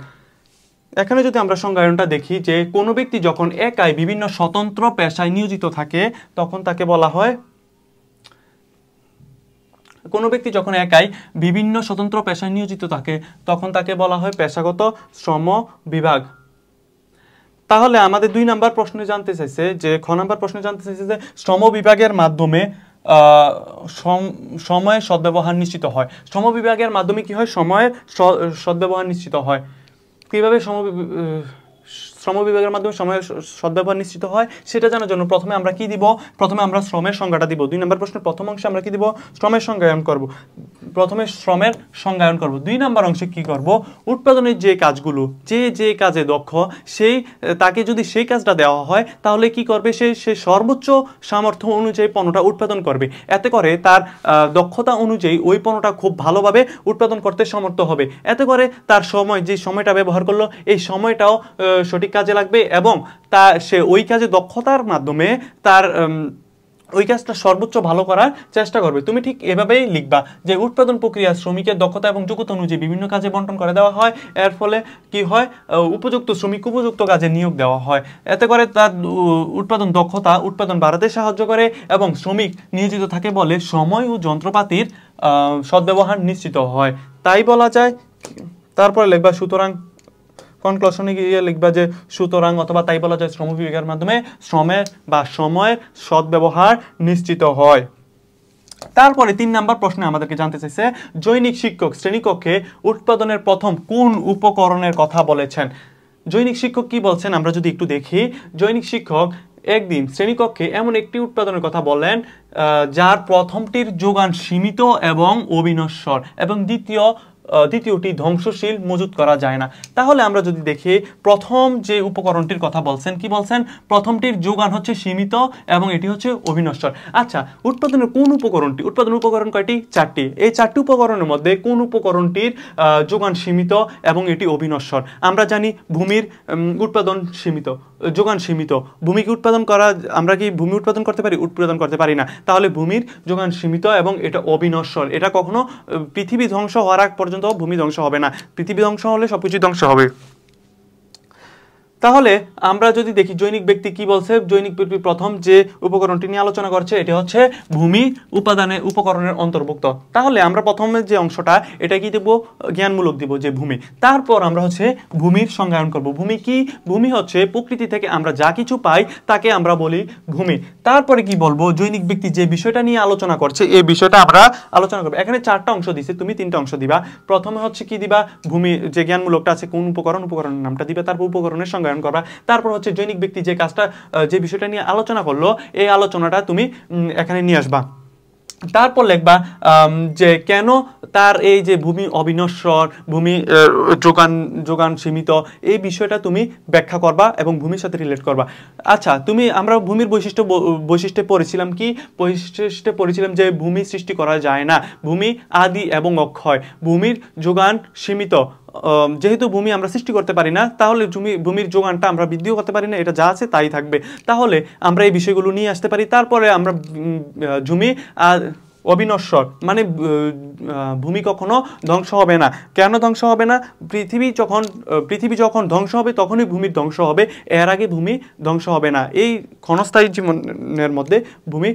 এখানে যদি আমরা সংজ্ঞায়নটা দেখি, যে কোনো ব্যক্তি যখন একাই বিভিন্ন স্বতন্ত্র পেশায় নিয়োজিত থাকে, তখন তাকে বলা হয়, কোনো ব্যক্তি যখন একাই বিভিন্ন স্বতন্ত্র পেশায় নিয়োজিত থাকে, তখন তাকে বলা হয় পেশাগত শ্রম বিভাগ। তাহলে আমাদের 2 নাম্বার প্রশ্নে জানতে চাইছে, যে খ নাম্বার প্রশ্নে জানতে চাইছে যে শ্রম বিভাগের মাধ্যমে সময়ের সদ্ব্যবহার নিশ্চিত হয়। শ্রম বিভাগের মাধ্যমে কি হয়, সময়ের সদ্ব্যবহার নিশ্চিত হয়। কিভাবে শ্রম বিভাগের মাধ্যমে সময়ের সদ্ব্যবহার নিশ্চিত হয়, সেটা জানার জন্য প্রথমে আমরা কি দিব, প্রথমে আমরা শ্রমের সংজ্ঞাটা দিব। 2 নম্বর প্রশ্নের প্রথম অংশে আমরা কি দিব, শ্রমের সংজ্ঞায়ন করব। প্রথমে শ্রমের সংজ্ঞায়ন করব। 2 নম্বর অংশে কি করব, উৎপাদনের যে কাজগুলো, যে কাজে দক্ষ, তাকে যদি সেই কাজটা দেওয়া হয়, তাহলে কি করবে, সে সর্বোচ্চ সামর্থ্য অনুযায়ী পণ্যটা উৎপাদন করবে। এতে করে তার দক্ষতা অনুযায়ী ওই পণ্যটা খুব ভালোভাবে উৎপাদন করতে সমর্থ হবে। এতে করে তার যে সময়টা ব্যবহার করলো, এই সময়টাও সঠিক কাজে লাগবে, এবং সে ওই কাজে দক্ষতার মাধ্যমে তার ওই কাজটা সর্বোচ্চ ভালো করার চেষ্টা করবে। তুমি ঠিক এভাবেই লিখবা যে উৎপাদন প্রক্রিয়া শ্রমিকের দক্ষতা এবং যোগ্যতা অনুযায়ী বিভিন্ন কাজে বন্টন করে দেওয়া হয়। এর ফলে কি হয়, উপযুক্ত শ্রমিক উপযুক্ত কাজে নিয়োগ দেওয়া হয়। এতে করে তার উৎপাদন বাড়াতে সাহায্য করে, এবং শ্রমিক নিয়োজিত থাকে বলে সময় ও যন্ত্রপাতির সদ্ব্যবহার নিশ্চিত হয়, তাই বলা যায়। তারপরে লিখবা সুতরাং, কনক্লুশনে গিয়ে লিখবা যে সুতরাং অথবা তাই বলা যায় শ্রম বিভাগের মাধ্যমে সময়ের সদ্ব্যবহার নিশ্চিত হয়। তারপরে 3 নাম্বার প্রশ্নে আমাদেরকে জানতে চাইছে, জৈনিক শিক্ষক শ্রেণীকক্ষে উৎপাদনের প্রথম কোন উপকরণের কথা বলেছেন। জৈনিক শিক্ষক কি বলছেন আমরা যদি একটু দেখি। জৈনিক শিক্ষক একদিন শ্রেণীকক্ষে এমন একটি উৎপাদনের কথা বলেন যার প্রথমটির যোগান সীমিত এবং অবিনশ্বর, এবং দ্বিতীয়টি ধ্বংসশীল, মজুত করা যায় না। তাহলে আমরা যদি দেখি, প্রথম যে উপকরণটির কথা বলছেন, কি বলছেন, প্রথমটির যোগান হচ্ছে সীমিত এবং এটি হচ্ছে অবিনশ্বর। আচ্ছা, উৎপাদনের কোন উপকরণটি, উৎপাদন উপকরণ কয়টি, 4টি। এই 4টি উপকরণের মধ্যে কোন উপকরণটির যোগান সীমিত এবং এটি অবিনশ্বর? আমরা জানি ভূমির উৎপাদন সীমিত, যোগান সীমিত। ভূমিকে উৎপাদন করা, আমরা কি ভূমি উৎপাদন করতে পারি? উৎপাদন করতে পারি না। তাহলে ভূমির যোগান সীমিত এবং এটা অবিনশ্বর। এটা কখনো পৃথিবী ধ্বংস হওয়ার আগ পর্যন্ত ভূমি ধ্বংস হবে না। পৃথিবী ধ্বংস হলে সবকিছু ধ্বংস হবে। তাহলে আমরা যদি দেখি জৈনিক ব্যক্তি কি বলছে, জৈনিক ব্যক্তি প্রথম যে উপকরণটি নিয়ে আলোচনা করছে এটি হচ্ছে ভূমি উপকরণের অন্তর্ভুক্ত। তাহলে আমরা প্রথমে যে অংশটা, এটা কি দেব, জ্ঞানমূলক দিব যে ভূমি। তারপর আমরা হচ্ছে ভূমির সংজ্ঞায়ন করব। ভূমি কি? ভূমি হচ্ছে প্রকৃতি থেকে আমরা যা কিছু পাই তাকে আমরা বলি ভূমি। তারপরে কি বলবো, জৈনিক ব্যক্তি যে বিষয়টা নিয়ে আলোচনা করছে এই বিষয়টা আমরা আলোচনা করব। এখানে 4টা অংশ দিছে, তুমি 3টা অংশ দিবা। প্রথমে হচ্ছে কি দিবা, ভূমি যে জ্ঞানমূলকটা আছে, কোন উপকরণের নামটা দিবে, তারপর উপকরণের সংজ্ঞায়ন করবা। তারপর হচ্ছে জৈনিক ব্যক্তি যে কাজটা, যে বিষয়টা নিয়ে আলোচনা করলো, এই আলোচনাটা তুমি এখানে নিয়ে আসবা। তারপর লিখবা যে কেন তার এই যে ভূমি অবিনশ্বর, ভূমি যোগান সীমিত, এই বিষয়টা তুমি ব্যাখ্যা করবা এবং ভূমির সাথে রিলেট করবা। আচ্ছা, আমরা ভূমির বৈশিষ্ট্যে পড়েছিলাম কি? বৈশিষ্ট্যে পড়েছিলাম যে ভূমি সৃষ্টি করা যায় না, ভূমি আদি এবং অক্ষয়, ভূমির যোগান সীমিত। যেহেতু ভূমি আমরা সৃষ্টি করতে পারি না, তাহলে ভূমির যোগানটা আমরা বৃদ্ধিও করতে পারি না, এটা যা আছে তাই থাকবে। তাহলে আমরা এই বিষয়গুলো নিয়ে আসতে পারি। তারপরে আমরা অবিনশ্বর মানে ভূমি কখনো ধ্বংস হবে না। কেন ধ্বংস হবে না? পৃথিবী যখন ধ্বংস হবে তখনই ভূমির ধ্বংস হবে, এর আগে ভূমি ধ্বংস হবে না। এই ক্ষণস্থায়ী জীবনের মধ্যে ভূমি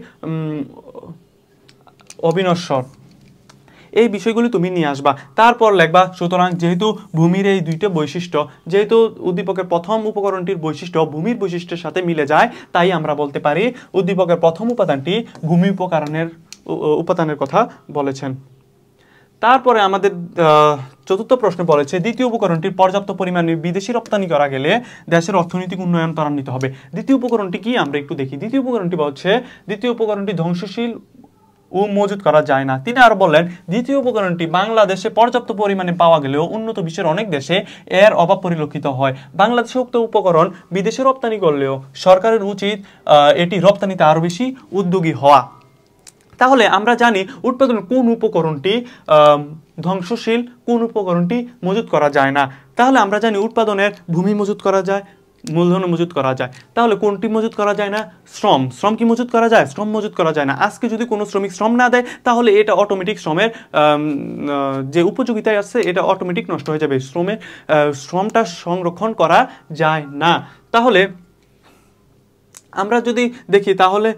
অবিনশ্বর। এই বিষয়গুলি তুমি নিয়ে আসবা, তারপর লিখবা সুতরাং যেহেতু ভূমির এই দুইটা বৈশিষ্ট্য, যেহেতু উদ্দীপকের প্রথম উপকরণটির বৈশিষ্ট্য ভূমির বৈশিষ্ট্যের সাথে মিলে যায়, তাই আমরা বলতে পারি উদ্দীপকের প্রথম উপাদানটি ভূমি উপাদানের কথা বলেছেন। তারপরে আমাদের চতুর্থ প্রশ্ন বলেছে দ্বিতীয় উপকরণটির পর্যাপ্ত পরিমাণে বিদেশি রপ্তানি করা গেলে দেশের অর্থনৈতিক উন্নয়ন ত্বরান্বিত হবে। দ্বিতীয় উপকরণটি কি আমরা একটু দেখি। দ্বিতীয় উপকরণটি ধ্বংসশীল ও মজুত করা যায় না। তিনি আরো বললেন দ্বিতীয় উপকরণটি বাংলাদেশে পর্যাপ্ত পরিমাণে পাওয়া গেলেও উন্নত বিশ্বের অনেক দেশে এর অভাব পরিলক্ষিত হয়। বাংলাদেশে উক্ত উপকরণ বিদেশে রপ্তানি করলেও সরকারের উচিত এটি রপ্তানিতে আরো বেশি উদ্যোগী হওয়া। তাহলে আমরা জানি উৎপাদনের কোন উপকরণটি ধ্বংসশীল, কোন উপকরণটি মজুত করা যায় না। তাহলে আমরা জানি উৎপাদনের ভূমি মজুত করা যায়, মূলধন মজুত করা যায়। তাহলে কোনটি মজুত করা যায় না? শ্রম কি মজুত করা যায়? শ্রম মজুত করা যায় না। আজকে যদি কোনো শ্রমিক শ্রম না দেয় তাহলে এটা অটোমেটিক শ্রমের যে উপযোগিতায় আছে এটা অটোমেটিক নষ্ট হয়ে যাবে। শ্রমটা সংরক্ষণ করা যায় না। তাহলে আমরা যদি দেখি তাহলে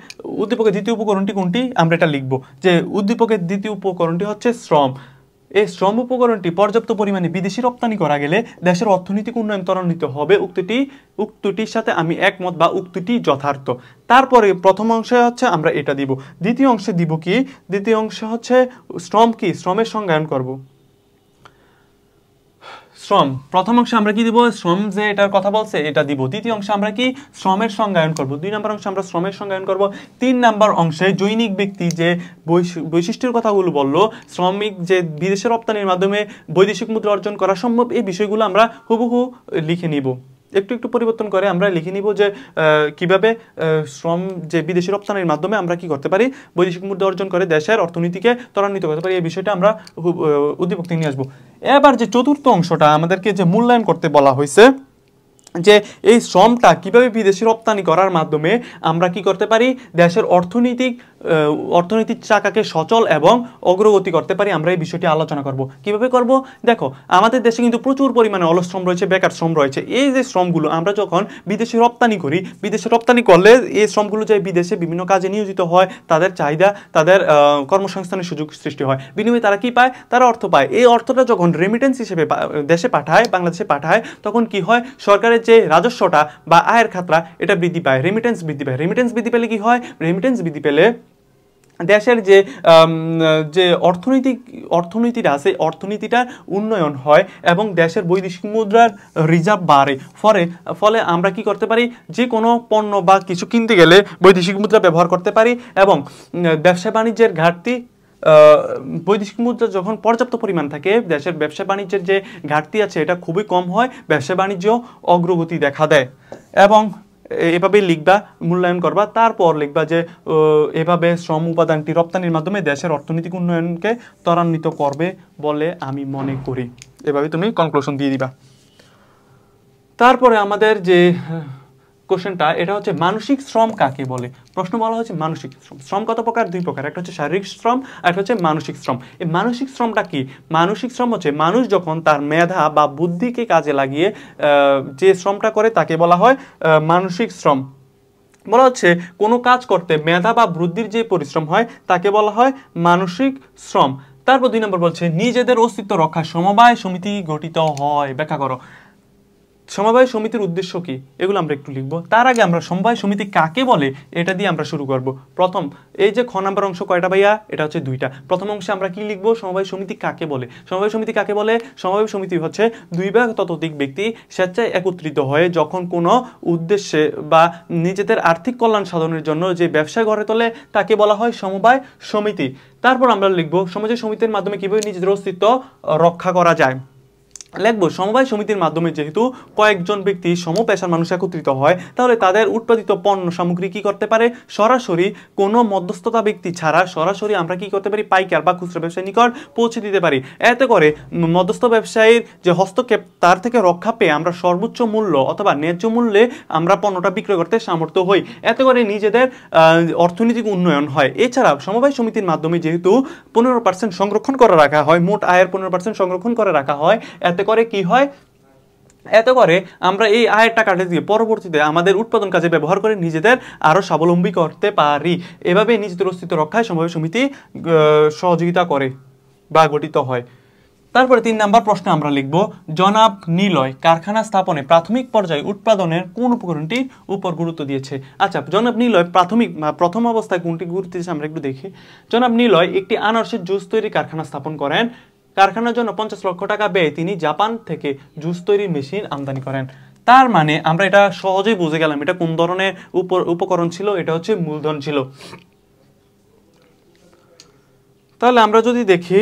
উদ্দীপকের দ্বিতীয় উপকরণটি কোনটি, আমরা এটা লিখব যে উদ্দীপকের দ্বিতীয় উপকরণটি হচ্ছে শ্রম। এই শ্রম উপকরণটি পর্যাপ্ত পরিমাণে বিদেশি রপ্তানি করা গেলে দেশের অর্থনৈতিক উন্নয়ন ত্বরান্বিত হবে। উক্তিটির সাথে আমি একমত বা উক্তিটি যথার্থ। তারপরে প্রথম অংশে হচ্ছে আমরা এটা দিব। দ্বিতীয় অংশে দিব কি? দ্বিতীয় অংশে হচ্ছে শ্রম কি, শ্রমের সংজ্ঞায়ন করব। শ্রম প্রথম অংশে আমরা কি দিব? শ্রম যে এটার কথা বলছে এটা দিব। দ্বিতীয় অংশে আমরা কি? শ্রমের সংজ্ঞায়ন করব। 2 নম্বর অংশে আমরা শ্রমের সংজ্ঞায়ন করব। 3 নম্বর অংশে জৈনিক ব্যক্তি যে বৈশিষ্ট্যের কথাগুলো বললো, শ্রমিক যে বিদেশে রপ্তানির মাধ্যমে বৈদেশিক মুদ্রা অর্জন করা সম্ভব, এই বিষয়গুলো আমরা হুবহু লিখে নিব। একটু পরিবর্তন করে আমরা লিখে নিব যে কিভাবে শ্রম যে বিদেশি রপ্তানির মাধ্যমে আমরা কি করতে পারি, বৈদেশিক মুদ্রা অর্জন করে দেশের অর্থনীতিকে ত্বরান্বিত করতে পারি। এই বিষয়টা আমরা উদ্দীপক নিয়ে আসবো। এবার যে চতুর্থ অংশটা আমাদেরকে যে মূল্যায়ন করতে বলা হয়েছে, যে এই শ্রমটা কিভাবে বিদেশি রপ্তানি করার মাধ্যমে আমরা কি করতে পারি, দেশের অর্থনৈতিক চাকাকে সচল এবং অগ্রগতি করতে পারি। আমরা এই বিষয়টি আলোচনা করব। কিভাবে করব? দেখো, আমাদের দেশে কিন্তু প্রচুর পরিমাণে অলস শ্রম রয়েছে, বেকার শ্রম রয়েছে। এই যে শ্রমগুলো আমরা যখন বিদেশে রপ্তানি করি, বিদেশে রপ্তানি করলে এই শ্রমগুলো যে বিদেশে বিভিন্ন কাজে নিয়োজিত হয়, তাদের চাহিদা, তাদের কর্মসংস্থানের সুযোগ সৃষ্টি হয়। বিনিময়ে তারা কি পায়? তারা অর্থ পায়। এই অর্থটা যখন রেমিটেন্স হিসেবে দেশে পাঠায়, বাংলাদেশে পাঠায়, তখন কি হয়? সরকারের যে রাজস্বটা বা আয়ের খাতরা এটা বৃদ্ধি পায়, রেমিটেন্স বৃদ্ধি পায়। রেমিটেন্স বৃদ্ধি পেলে কি হয়? রেমিটেন্স বৃদ্ধি পেলে দেশের যে অর্থনীতিটা আছে, অর্থনীতিটার উন্নয়ন হয় এবং দেশের বৈদেশিক মুদ্রার রিজার্ভ বাড়ে। ফলে আমরা কি করতে পারি? যে কোনো পণ্য বা কিছু কিনতে গেলে বৈদেশিক মুদ্রা ব্যবহার করতে পারি এবং ব্যবসা বাণিজ্যের ঘাটতি, বৈদেশিক মুদ্রা যখন পর্যাপ্ত পরিমাণ থাকে, দেশের ব্যবসা বাণিজ্যের যে ঘাটতি আছে এটা খুবই কম হয়, ব্যবসা বাণিজ্য অগ্রগতি দেখা দেয়। এবং এভাবে লিখবা, মূল্যায়ন করবা, তারপর লিখবা যে এভাবে শ্রম উপাদানটি রপ্তানির মাধ্যমে দেশের অর্থনৈতিক উন্নয়নকে ত্বরান্বিত করবে বলে আমি মনে করি। এভাবে তুমি কনক্লুশন দিয়ে দিবা। তারপরে আমাদের যে কোশ্চেনটা, এটা হচ্ছে মানসিক শ্রম কাকে বলে? প্রশ্ন বলা হচ্ছে মানসিক শ্রম। শ্রম কত প্রকার? 2 প্রকার। একটা হচ্ছে শারীরিক শ্রম, আর একটা হচ্ছে মানসিক শ্রম। এই মানসিক শ্রমটা কি? মানসিক শ্রম হচ্ছে মানুষ যখন তার মেধা বা বুদ্ধিকে কাজে লাগিয়ে যে শ্রমটা করে তাকে বলা হয় মানসিক শ্রম। বলা হচ্ছে কোনো কাজ করতে মেধা বা বুদ্ধির যে পরিশ্রম হয় তাকে বলা হয় মানসিক শ্রম। তারপর 2 নম্বর বলছে নিজেদের অস্তিত্ব রক্ষা সমবায় সমিতি গঠিত হয়। ব্যাখ্যা করো। সমবায় সমিতির উদ্দেশ্য কি, এগুলো আমরা একটু লিখবো। তার আগে আমরা সমবায় সমিতি কাকে বলে এটা দিয়ে আমরা শুরু করব। প্রথম এই যে খ নাম্বার অংশ কয়টা ভাইয়া? এটা হচ্ছে 2টা। প্রথম অংশে আমরা কি লিখবো? সমবায় সমিতি কাকে বলে। সমবায় সমিতি কাকে বলে? সমবায় সমিতি হচ্ছে 2 বা ততোধিক ব্যক্তি স্বেচ্ছায় একত্রিত হয়ে যখন কোনো উদ্দেশ্যে বা নিজেদের আর্থিক কল্যাণ সাধনের জন্য যে ব্যবসা গড়ে তোলে তাকে বলা হয় সমবায় সমিতি। তারপর আমরা লিখবো সমবায় সমিতির মাধ্যমে কিভাবে নিজেদের অস্তিত্ব রক্ষা করা যায়। লিখবো সমবায় সমিতির মাধ্যমে যেহেতু কয়েকজন ব্যক্তি সমপেশার মানুষ একত্রিত হয়, তাহলে তাদের উৎপাদিত পণ্য সামগ্রী কি করতে পারে, সরাসরি কোনো মধ্যস্থতা ব্যক্তি ছাড়া সরাসরি আমরা কি করতে পারি, পাইকার বা খুচরা ব্যবসায়ীর নিকট পৌঁছে দিতে পারি। এতে করে মধ্যস্থ ব্যবসায়ীর যে হস্তক্ষেপ তার থেকে রক্ষা পেয়ে আমরা সর্বোচ্চ মূল্য অথবা ন্যায্য মূল্যে আমরা পণ্যটা বিক্রয় করতে সামর্থ্য হই। এতে করে নিজেদের অর্থনৈতিক উন্নয়ন হয়। এছাড়া সমবায় সমিতির মাধ্যমে যেহেতু 15% সংরক্ষণ করে রাখা হয়, মোট আয়ের 15% সংরক্ষণ করে রাখা হয়, এতে করে কি হয়, এতে করে আমরা এই আয়ের টাকাটা দিয়ে পরবর্তীতে আমাদের উৎপাদন কাজে ব্যবহার করে নিজেদের আরো স্বাবলম্বী করতে পারি। এভাবে নিজেদের অস্তিত্ব রক্ষায় সমবায় সমিতি সহযোগিতা করে বা গঠিত হয়। তারপরে 3 নাম্বার প্রশ্নে আমরা লিখব জনাব নিলয় কারখানা স্থাপনে প্রাথমিক পর্যায়ে উৎপাদনের কোন উপকরণটির উপর গুরুত্ব দিয়েছে। আচ্ছা, জনাব নিলয় প্রথম অবস্থায় কোনটি গুরুত্ব দিয়েছে আমরা একটু দেখি। জনাব নিলয় একটি আনারসের জুস তৈরি কারখানা স্থাপন করেন। কারখানার জন্য 50 লক্ষ টাকা ব্যয়ে তিনি জাপান থেকে জুস তৈরির মেশিন আমদানি করেন। তার মানে আমরা এটা সহজেই বুঝে গেলাম এটা কোন ধরনের উপকরণ ছিল, এটা হচ্ছে মূলধন ছিল। তাহলে আমরা যদি দেখি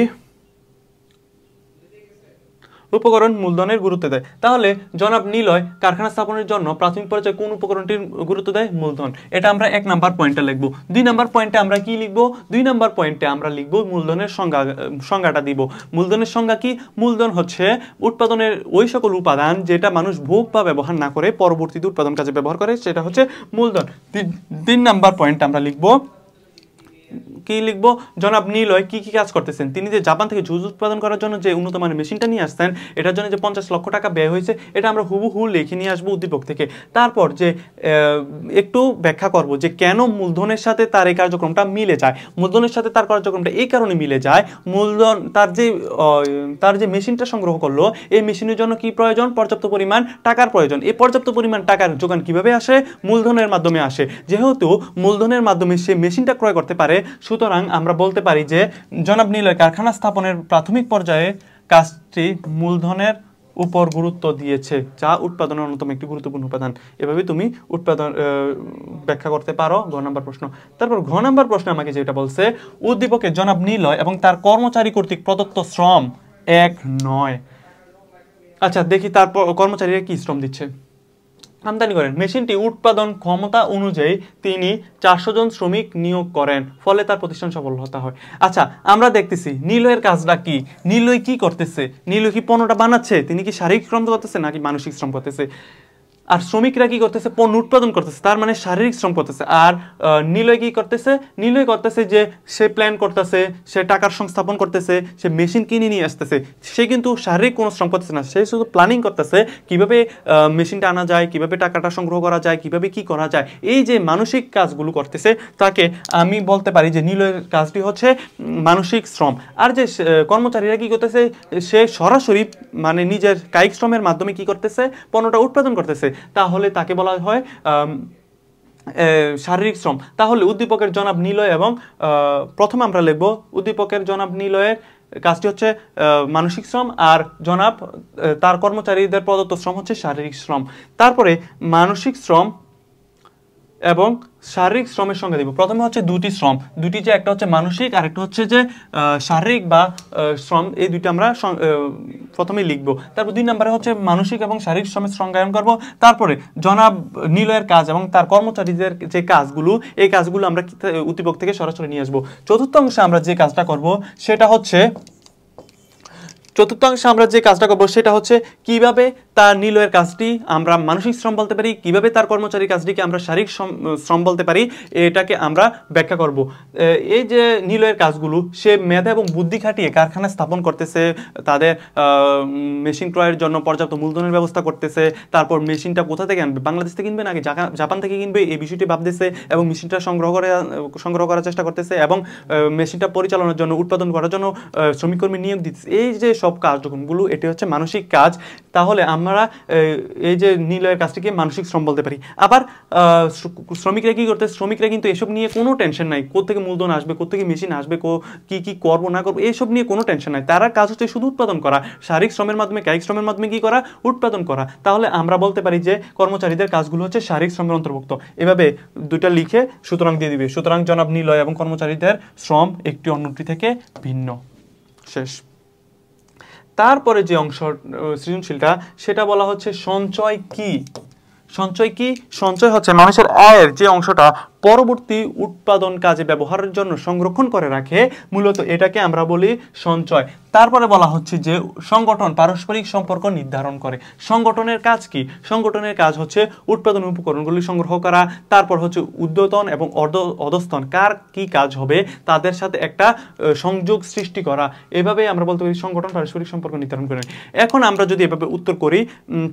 উপকরণ মূলধনের গুরুত্ব দেয়, তাহলে জনাব নিলয় কারখানা স্থাপনের জন্য প্রাথমিক পর্যায়ে কোন উপকরণটির গুরুত্ব দেয়, মূলধন। এটা আমরা 1 নাম্বার পয়েন্টে লিখবো। 2 নাম্বার পয়েন্টে আমরা কি লিখবো, 2 নাম্বার পয়েন্টে আমরা লিখবো মূলধনের সংজ্ঞাটা দিব। মূলধনের সংজ্ঞা কি, মূলধন হচ্ছে উৎপাদনের ওই সকল উপাদান যেটা মানুষ ভোগ বা ব্যবহার না করে পরবর্তীতে উৎপাদন কাজে ব্যবহার করে, সেটা হচ্ছে মূলধন। 3 নাম্বার পয়েন্টে আমরা লিখবো কি লিখবো, জনাব নিলয় কি কি কাজ করতেছেন। তিনি যে জাপান থেকে জুস উৎপাদন করার জন্য যে উন্নত মানের মেশিনটা নিয়ে আসছেন, এটার জন্য যে 50 লক্ষ টাকা ব্যয় হয়েছে, এটা আমরা হুবহু লিখে নিয়ে আসবো উদ্দীপক থেকে। তারপর যে একটু ব্যাখ্যা করব যে কেন মূলধনের সাথে তার এই কার্যক্রমটা মিলে যায়। মূলধনের সাথে তার কার্যক্রমটা এই কারণে মিলে যায়, মূলধন তার যে মেশিনটা সংগ্রহ করলো, এই মেশিনের জন্য কি প্রয়োজন, পর্যাপ্ত পরিমাণ টাকার প্রয়োজন। এই পর্যাপ্ত পরিমাণ টাকার যোগান কিভাবে আসে, মূলধনের মাধ্যমে আসে। যেহেতু মূলধনের মাধ্যমে সে মেশিনটা ক্রয় করতে পারে, সুতরাং আমরা বলতে পারি যে জনাব নিলয় কারখানা স্থাপনের প্রাথমিক পর্যায়ে কাজটি মূলধনের উপর গুরুত্ব দিয়েছে, যা উৎপাদনের অন্যতম একটি গুরুত্বপূর্ণ উপাদান। এভাবে তুমি উৎপাদন ব্যাখ্যা করতে পারো ঘ নাম্বার প্রশ্ন। তারপর ঘ নাম্বার প্রশ্ন আমাকে যেটা বলছে, উদ্দীপকে জনাব নিলয় এবং তার কর্মচারী কর্তৃক প্রদত্ত শ্রম এক নয়। আচ্ছা দেখি তার কর্মচারীরা কি শ্রম দিচ্ছে। আমদানি করেন, মেশিনটি উৎপাদন ক্ষমতা অনুযায়ী তিনি 400 জন শ্রমিক নিয়োগ করেন, ফলে তার প্রতিষ্ঠান সফলতা হয়। আচ্ছা আমরা দেখতেছি নিলয়ের কাজটা কি, নিলয় কি করতেছে, নিলয় কি পণ্যটা বানাচ্ছে, তিনি কি শারীরিক শ্রম করতেছে নাকি মানসিক শ্রম করতেছে। আর শ্রমিকরা কি করতেছে, পণ্য উৎপাদন করতেছে, তার মানে শারীরিক শ্রম করতেছে। আর নিলয় কি করতেছে, নিলয় করতেছে যে সে প্ল্যান করতেছে, সে টাকার সংস্থাপন করতেছে, সে মেশিন কিনে নিয়ে আসতেছে, সে কিন্তু শারীরিক কোনো শ্রম করতেছে না, সে শুধু প্ল্যানিং করতেছে কিভাবে মেশিনটা আনা যায়, কিভাবে টাকাটা সংগ্রহ করা যায়, কিভাবে কি করা যায়। এই যে মানসিক কাজগুলো করতেছে তাকে আমি বলতে পারি যে নিলয়ের কাজটি হচ্ছে মানসিক শ্রম। আর যে কর্মচারীরা কি করতেছে, সে সরাসরি মানে নিজের কায়িক শ্রমের মাধ্যমে কি করতেছে, পণ্যটা উৎপাদন করতেছে, তাহলে তাকে বলা হয় শারীরিক শ্রম। তাহলে উদ্দীপকের জনাব নিলয় এবং প্রথমে আমরা লিখব উদ্দীপকের জনাব নিলয়ের কাজটি হচ্ছে মানসিক শ্রম, আর জনাব তার কর্মচারীদের প্রদত্ত শ্রম হচ্ছে শারীরিক শ্রম। তারপরে মানসিক শ্রম এবং শারীরিক শ্রমের সঙ্গে দিব। প্রথমে হচ্ছে দুটি শ্রম, দুটি যে একটা হচ্ছে মানসিক আর একটা হচ্ছে যে শারীরিক বা শ্রম, এই দুইটা আমরা প্রথমেই লিখব। তারপর 2 নম্বরে হচ্ছে মানসিক এবং শারীরিক শ্রমের সংজ্ঞায়ন করব। তারপরে জনাব নিলয়ের কাজ এবং তার কর্মচারীদের যে কাজগুলো, এই কাজগুলো আমরা উদ্দীপক থেকে সরাসরি নিয়ে আসবো। চতুর্থ অংশে আমরা যে কাজটা করব সেটা হচ্ছে সেটা হচ্ছে কিভাবে তার নিলয়ের কাজটি আমরা মানসিক শ্রম বলতে পারি, কিভাবে তার কর্মচারীর কাজটিকে আমরা শারীরিক শ্রম বলতে পারি, এটাকে আমরা ব্যাখ্যা করব। এই যে নিলয়ের কাজগুলো, সে মেধা এবং বুদ্ধি খাটিয়ে কারখানা স্থাপন করতেছে, তাদের মেশিন ক্রয়ের জন্য পর্যাপ্ত মূলধনের ব্যবস্থা করতেছে, তারপর মেশিনটা কোথা থেকে আনবে, বাংলাদেশ থেকে কিনবে নাকি জাপান থেকে কিনবে, এই বিষয়টি ভাবতেছে এবং মেশিনটা সংগ্রহ করার চেষ্টা করতেছে এবং মেশিনটা পরিচালনার জন্য, উৎপাদন করার জন্য শ্রমিক কর্মী নিয়োগ দিতেছে। এই যে সব কার্যক্রমগুলো, এটি হচ্ছে মানসিক কাজ। তাহলে আমরা এই যে নিলয়ের কাজটিকে মানসিক শ্রম বলতে পারি। আবার শ্রমিকরা কি করতে, শ্রমিকরা কিন্তু এসব নিয়ে কোনো টেনশন নাই, কোত্থেকে মূলধন আসবে, কোত্থেকে মেশিন আসবে, কি কি করবো না করবো, এইসব নিয়ে কোনো টেনশন নাই। তারা কাজ হচ্ছে শুধু উৎপাদন করা, শারীরিক শ্রমের মাধ্যমে, কায়িক শ্রমের মাধ্যমে কি করা, উৎপাদন করা। তাহলে আমরা বলতে পারি যে কর্মচারীদের কাজগুলো হচ্ছে শারীরিক শ্রমের অন্তর্ভুক্ত। এভাবে দুইটা লিখে সুতরাং দিয়ে দিবে। সুতরাং জনাব নিলয় এবং কর্মচারীদের শ্রম একটি অন্যটি থেকে ভিন্ন। শেষ। তারপরে যে অংশ সৃজনশীলটা সেটা বলা হচ্ছে সঞ্চয় কি। সঞ্চয় কি? সঞ্চয় হচ্ছে মানুষের আয়ের যে অংশটা পরবর্তী উৎপাদন কাজে ব্যবহারের জন্য সংরক্ষণ করে রাখে, মূলত এটাকে আমরা বলি সঞ্চয়। তারপরে বলা হচ্ছে যে সংগঠন পারস্পরিক সম্পর্ক নির্ধারণ করে। সংগঠনের কাজ কি? সংগঠনের কাজ হচ্ছে উৎপাদন উপকরণগুলি সংগ্রহ করা, তারপর হচ্ছে ঊর্ধ্বতন এবং অধস্তন কার কি কাজ হবে তাদের সাথে একটা সংযোগ সৃষ্টি করা। এভাবে আমরা বলতে পারি সংগঠন পারস্পরিক সম্পর্ক নির্ধারণ করে। এখন আমরা যদি এভাবে উত্তর করি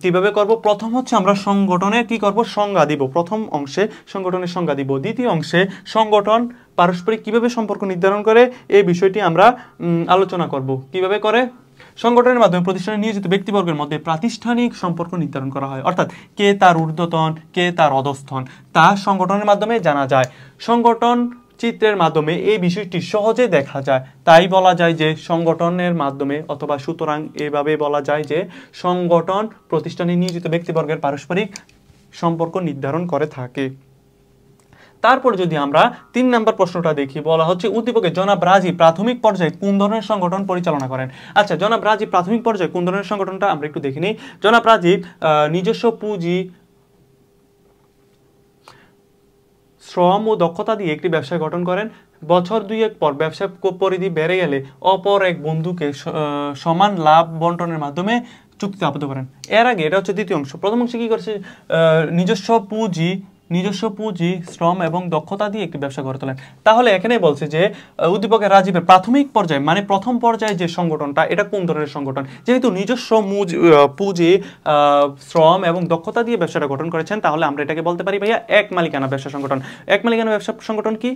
কিভাবে করব? প্রথম হচ্ছে আমরা সংগঠনের কি করব? সংজ্ঞা দিব। প্রথম অংশে সংগঠনের সংজ্ঞা দিব। দ্বিতীয় অংশে সংগঠন পারস্পরিক কিভাবে সম্পর্ক নির্ধারণ করে এই বিষয়টি আমরা আলোচনা করব। কিভাবে করে? সংগঠনের মাধ্যমে প্রতিষ্ঠানে নিয়োজিত ব্যক্তিবর্গের মধ্যে প্রাতিষ্ঠানিক সম্পর্ক নির্ধারণ করা হয়, অর্থাৎ কে তার ঊর্ধ্বতন কে তার অধস্তন তা সংগঠনের মাধ্যমে জানা যায়। সংগঠন চিত্রের মাধ্যমে এই বিষয়টি সহজে দেখা যায়, তাই বলা যায় যে সংগঠনের মাধ্যমে, অথবা সুতরাং এভাবে বলা যায় যে সংগঠন প্রতিষ্ঠানে নিয়োজিত ব্যক্তিবর্গের পারস্পরিক সম্পর্ক নির্ধারণ করে থাকে। তারপর যদি আমরা 3 নম্বর প্রশ্নটা দেখি, বলা হচ্ছে উদ্দীপকে জনাব রাজী প্রাথমিক পর্যায়ে কোন ধরনের সংগঠন পরিচালনা করেন। আচ্ছা, জনাব রাজী প্রাথমিক পর্যায়ে কোন ধরনের সংগঠনটা আমরা একটু দেখে নিই। জনাব রাজী নিজস্ব পুঁজি, শ্রম ও দক্ষতা দিয়ে একটি ব্যবসায় গঠন করেন। বছর 2-1 পর ব্যবসার পরিধি বেড়ে গেলে অপর এক বন্ধুকে সমান লাভ বন্টনের মাধ্যমে চুক্তি আবদ্ধ করেন। এর আগে এটা হচ্ছে দ্বিতীয় অংশ। প্রথম অংশে কি করছে? নিজস্ব পুঁজি, শ্রম এবং দক্ষতা দিয়ে একটি ব্যবসা গড়ে তোলেন। তাহলে এখানে বলছে যে উদ্দীপকের রাজীবের প্রাথমিক পর্যায়ে, মানে প্রথম পর্যায়ে যে সংগঠনটা, এটা কোন ধরনের সংগঠন? যেহেতু নিজস্ব পুঁজি, শ্রম এবং দক্ষতা দিয়ে ব্যবসাটা গঠন করেছেন, তাহলে আমরা এটাকে বলতে পারি ভাইয়া এক মালিকানা ব্যবসা সংগঠন। এক মালিকানা ব্যবসা সংগঠন কি?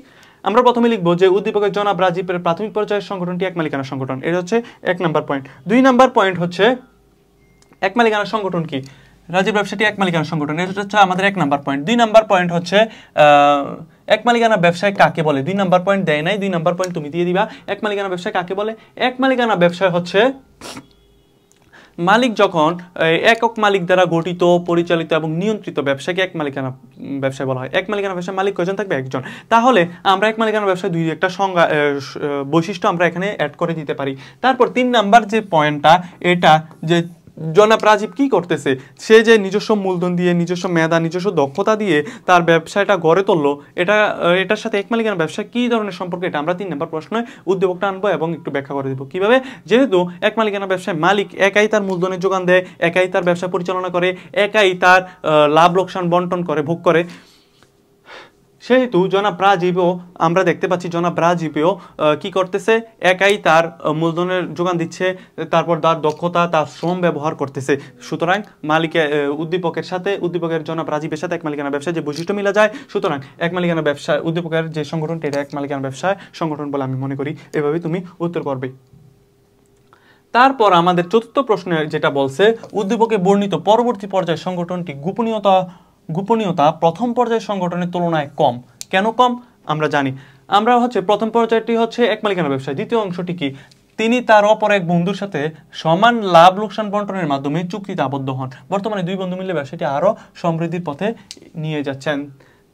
আমরা প্রথমে লিখবো যে উদ্দীপকের জনাব রাজীবের প্রাথমিক পর্যায়ের সংগঠনটি এক মালিকানা সংগঠন। এটা হচ্ছে 1 নাম্বার পয়েন্ট। 2 নাম্বার পয়েন্ট হচ্ছে এক মালিকানা সংগঠন কি? রাজীব ব্যবসাটি এক মালিকানা সংগঠন, এটা হচ্ছে আমাদের 1 নাম্বার পয়েন্ট। 2 নাম্বার পয়েন্ট হচ্ছে এক মালিকানা ব্যবসায় কাকে বলে? 2 নাম্বার পয়েন্ট দেয় নাই, 2 নাম্বার পয়েন্ট তুমি দিয়ে দিবা। এক মালিকানা ব্যবসায় কাকে বলে? এক মালিকানা ব্যবসায় হচ্ছে মালিক যখন একক মালিক দ্বারা গঠিত, পরিচালিত এবং নিয়ন্ত্রিত ব্যবসাকে এক মালিকানা ব্যবসায় বলা হয়। এক মালিকানা ব্যবসায় মালিক কয়জন থাকবে? একজন। তাহলে আমরা এক মালিকানা ব্যবসায় 2-1টা সংজ্ঞা বৈশিষ্ট্য আমরা এখানে অ্যাড করে দিতে পারি। তারপর 3 নাম্বার যে পয়েন্টটা, এটা যে জনাব রাজীব কি করতেছে, সে যে নিজস্ব মূলধন দিয়ে, নিজস্ব মেধা, নিজস্ব দক্ষতা দিয়ে তার ব্যবসাটা গড়ে তুললো, এটার সাথে এক মালিকানা ব্যবসা কি ধরনের সম্পর্ক, এটা আমরা 3 নম্বর প্রশ্নে উদ্দীপকটা আনবো এবং একটু ব্যাখ্যা করে দিব। কিভাবে? যেহেতু এক মালিকানা ব্যবসায় মালিক একাই তার মূলধনের যোগান দেয়, একাই তার ব্যবসা পরিচালনা করে, একাই তার লাভ লোকসান বন্টন করে, ভোগ করে, সেহেতু জনাব রাজীবও আমরা দেখতে পাচ্ছি জনাব রাজীবও কি করতেছে? একাই তার মূলধনের যোগান দিচ্ছে, তারপর তার দক্ষতা, তার শ্রম ব্যবহার করতেছে। সুতরাং উদ্দীপকের জনাব রাজীবের সাথে এক মালিকানা ব্যবসায় যে বৈশিষ্ট্য মিলা যায়, সুতরাং এক মালিকানা ব্যবসা উদ্দীপকের যে সংগঠনটি, এটা এক মালিকানা ব্যবসায় সংগঠন বলে আমি মনে করি। এভাবে তুমি উত্তর করবে। তারপর আমাদের চতুর্থ প্রশ্নে যেটা বলছে, উদ্দীপকে বর্ণিত পরবর্তী পর্যায়ের সংগঠনটি গোপনীয়তা প্রথম পর্যায়ের সংগঠনের তুলনায় কম। কেন কম? আমরা জানি। আমরা হচ্ছে প্রথম পর্যায়টি হচ্ছে এক মালিকানা ব্যবসায়। দ্বিতীয় অংশটি কি? তিনি তার অপর এক বন্ধুর সাথে সমান লাভ লোকসান বন্টনের মাধ্যমে চুক্তিতে আবদ্ধ হন। বর্তমানে 2 বন্ধু মিলে ব্যবসাটি আরো সমৃদ্ধির পথে নিয়ে যাচ্ছেন।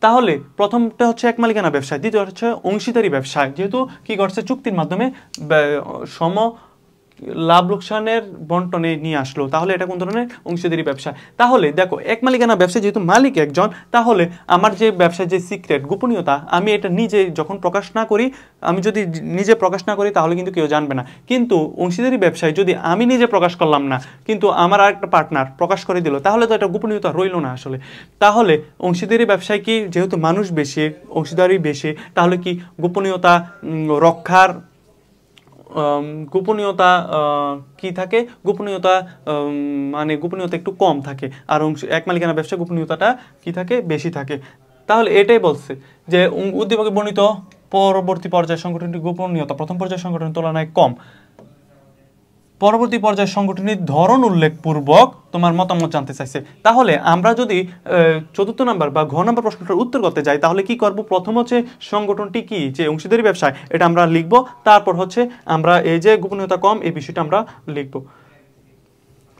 তাহলে প্রথমটা হচ্ছে এক মালিকানা ব্যবসায়, দ্বিতীয় হচ্ছে অংশীদারি ব্যবসায়। যেহেতু কি করছে? চুক্তির মাধ্যমে সম লাভ লোকসানের বন্টনে নিয়ে আসলো, তাহলে এটা কোন ধরনের? অংশীদারি ব্যবসা। তাহলে দেখো, এক মালিকানা ব্যবসা যেহেতু মালিক একজন, তাহলে আমার যে ব্যবসায় যে সিক্রেট, গোপনীয়তা, আমি এটা নিজে যখন প্রকাশ না করি, আমি যদি নিজে প্রকাশ না করি তাহলে কিন্তু কেউ জানবে না। কিন্তু অংশীদারি ব্যবসায় যদি আমি নিজে প্রকাশ করলাম না, কিন্তু আমার আরেকটা পার্টনার প্রকাশ করে দিল, তাহলে তো এটা গোপনীয়তা রইল না আসলে। তাহলে অংশীদারি ব্যবসায় কি, যেহেতু মানুষ বেশি, অংশীদারি বেশি, তাহলে কি গোপনীয়তা রক্ষার গোপনীয়তা কি থাকে? গোপনীয়তা মানে গোপনীয়তা একটু কম থাকে, আর এক মালিকানা ব্যবসা গোপনীয়তাটা কি থাকে? বেশি থাকে। তাহলে এটাই বলছে যে উদ্দীপকে বর্ণিত পরবর্তী পর্যায়ের সংগঠনটি গোপনীয়তা প্রথম পর্যায়ের সংগঠনের তুলনায় কম। পরবর্তী পর্যায়ের সংগঠনের ধরন উল্লেখপূর্বক তোমার মতামত জানতে চাইছে। তাহলে আমরা যদি 4 নাম্বার বা ঘ নাম্বার প্রশ্নটার উত্তর করতে যাই, তাহলে কি করব? প্রথম হচ্ছে সংগঠনটি কি, যে অংশীদারি ব্যবসায়, এটা আমরা লিখব। তারপর হচ্ছে আমরা এই যে গোপনীয়তা কম, এই বিষয়টা আমরা লিখব।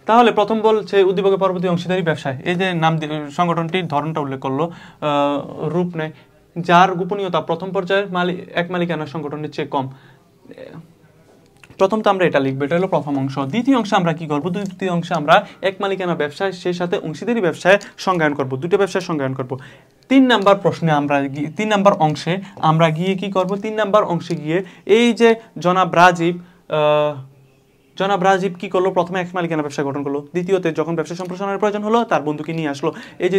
তাহলে প্রথম বলছে উদ্দীপকের পরবর্তী অংশীদারি ব্যবসায়, এই যে নাম সংগঠনটির ধরনটা উল্লেখ করলো, রূপ নেয় যার গোপনীয়তা প্রথম পর্যায়ের এক মালিকানা সংগঠনের চেয়ে কম। প্রথম তো আমরা এটা লিখবো, এটা হলো প্রথম অংশ। দ্বিতীয় অংশে আমরা কি করব, দ্বিতীয় অংশে আমরা এক মালিকানা ব্যবসায় সেই সাথে অংশীদারি ব্যবসায় সংজ্ঞায়ন করব, দুটো ব্যবসায় সংজ্ঞায়ন করব। 3 নাম্বার প্রশ্নে আমরা 3 নাম্বার অংশে আমরা গিয়ে কি করব, 3 নাম্বার অংশে গিয়ে এই যে জনাব রাজীব কি করলো, প্রথমে এক মালিকানা ব্যবসা গঠন করলো, দ্বিতীয়তে যখন ব্যবসা সম্প্রসারণের প্রয়োজন হলো তার বন্ধুকে নিয়ে আসলো, এই যে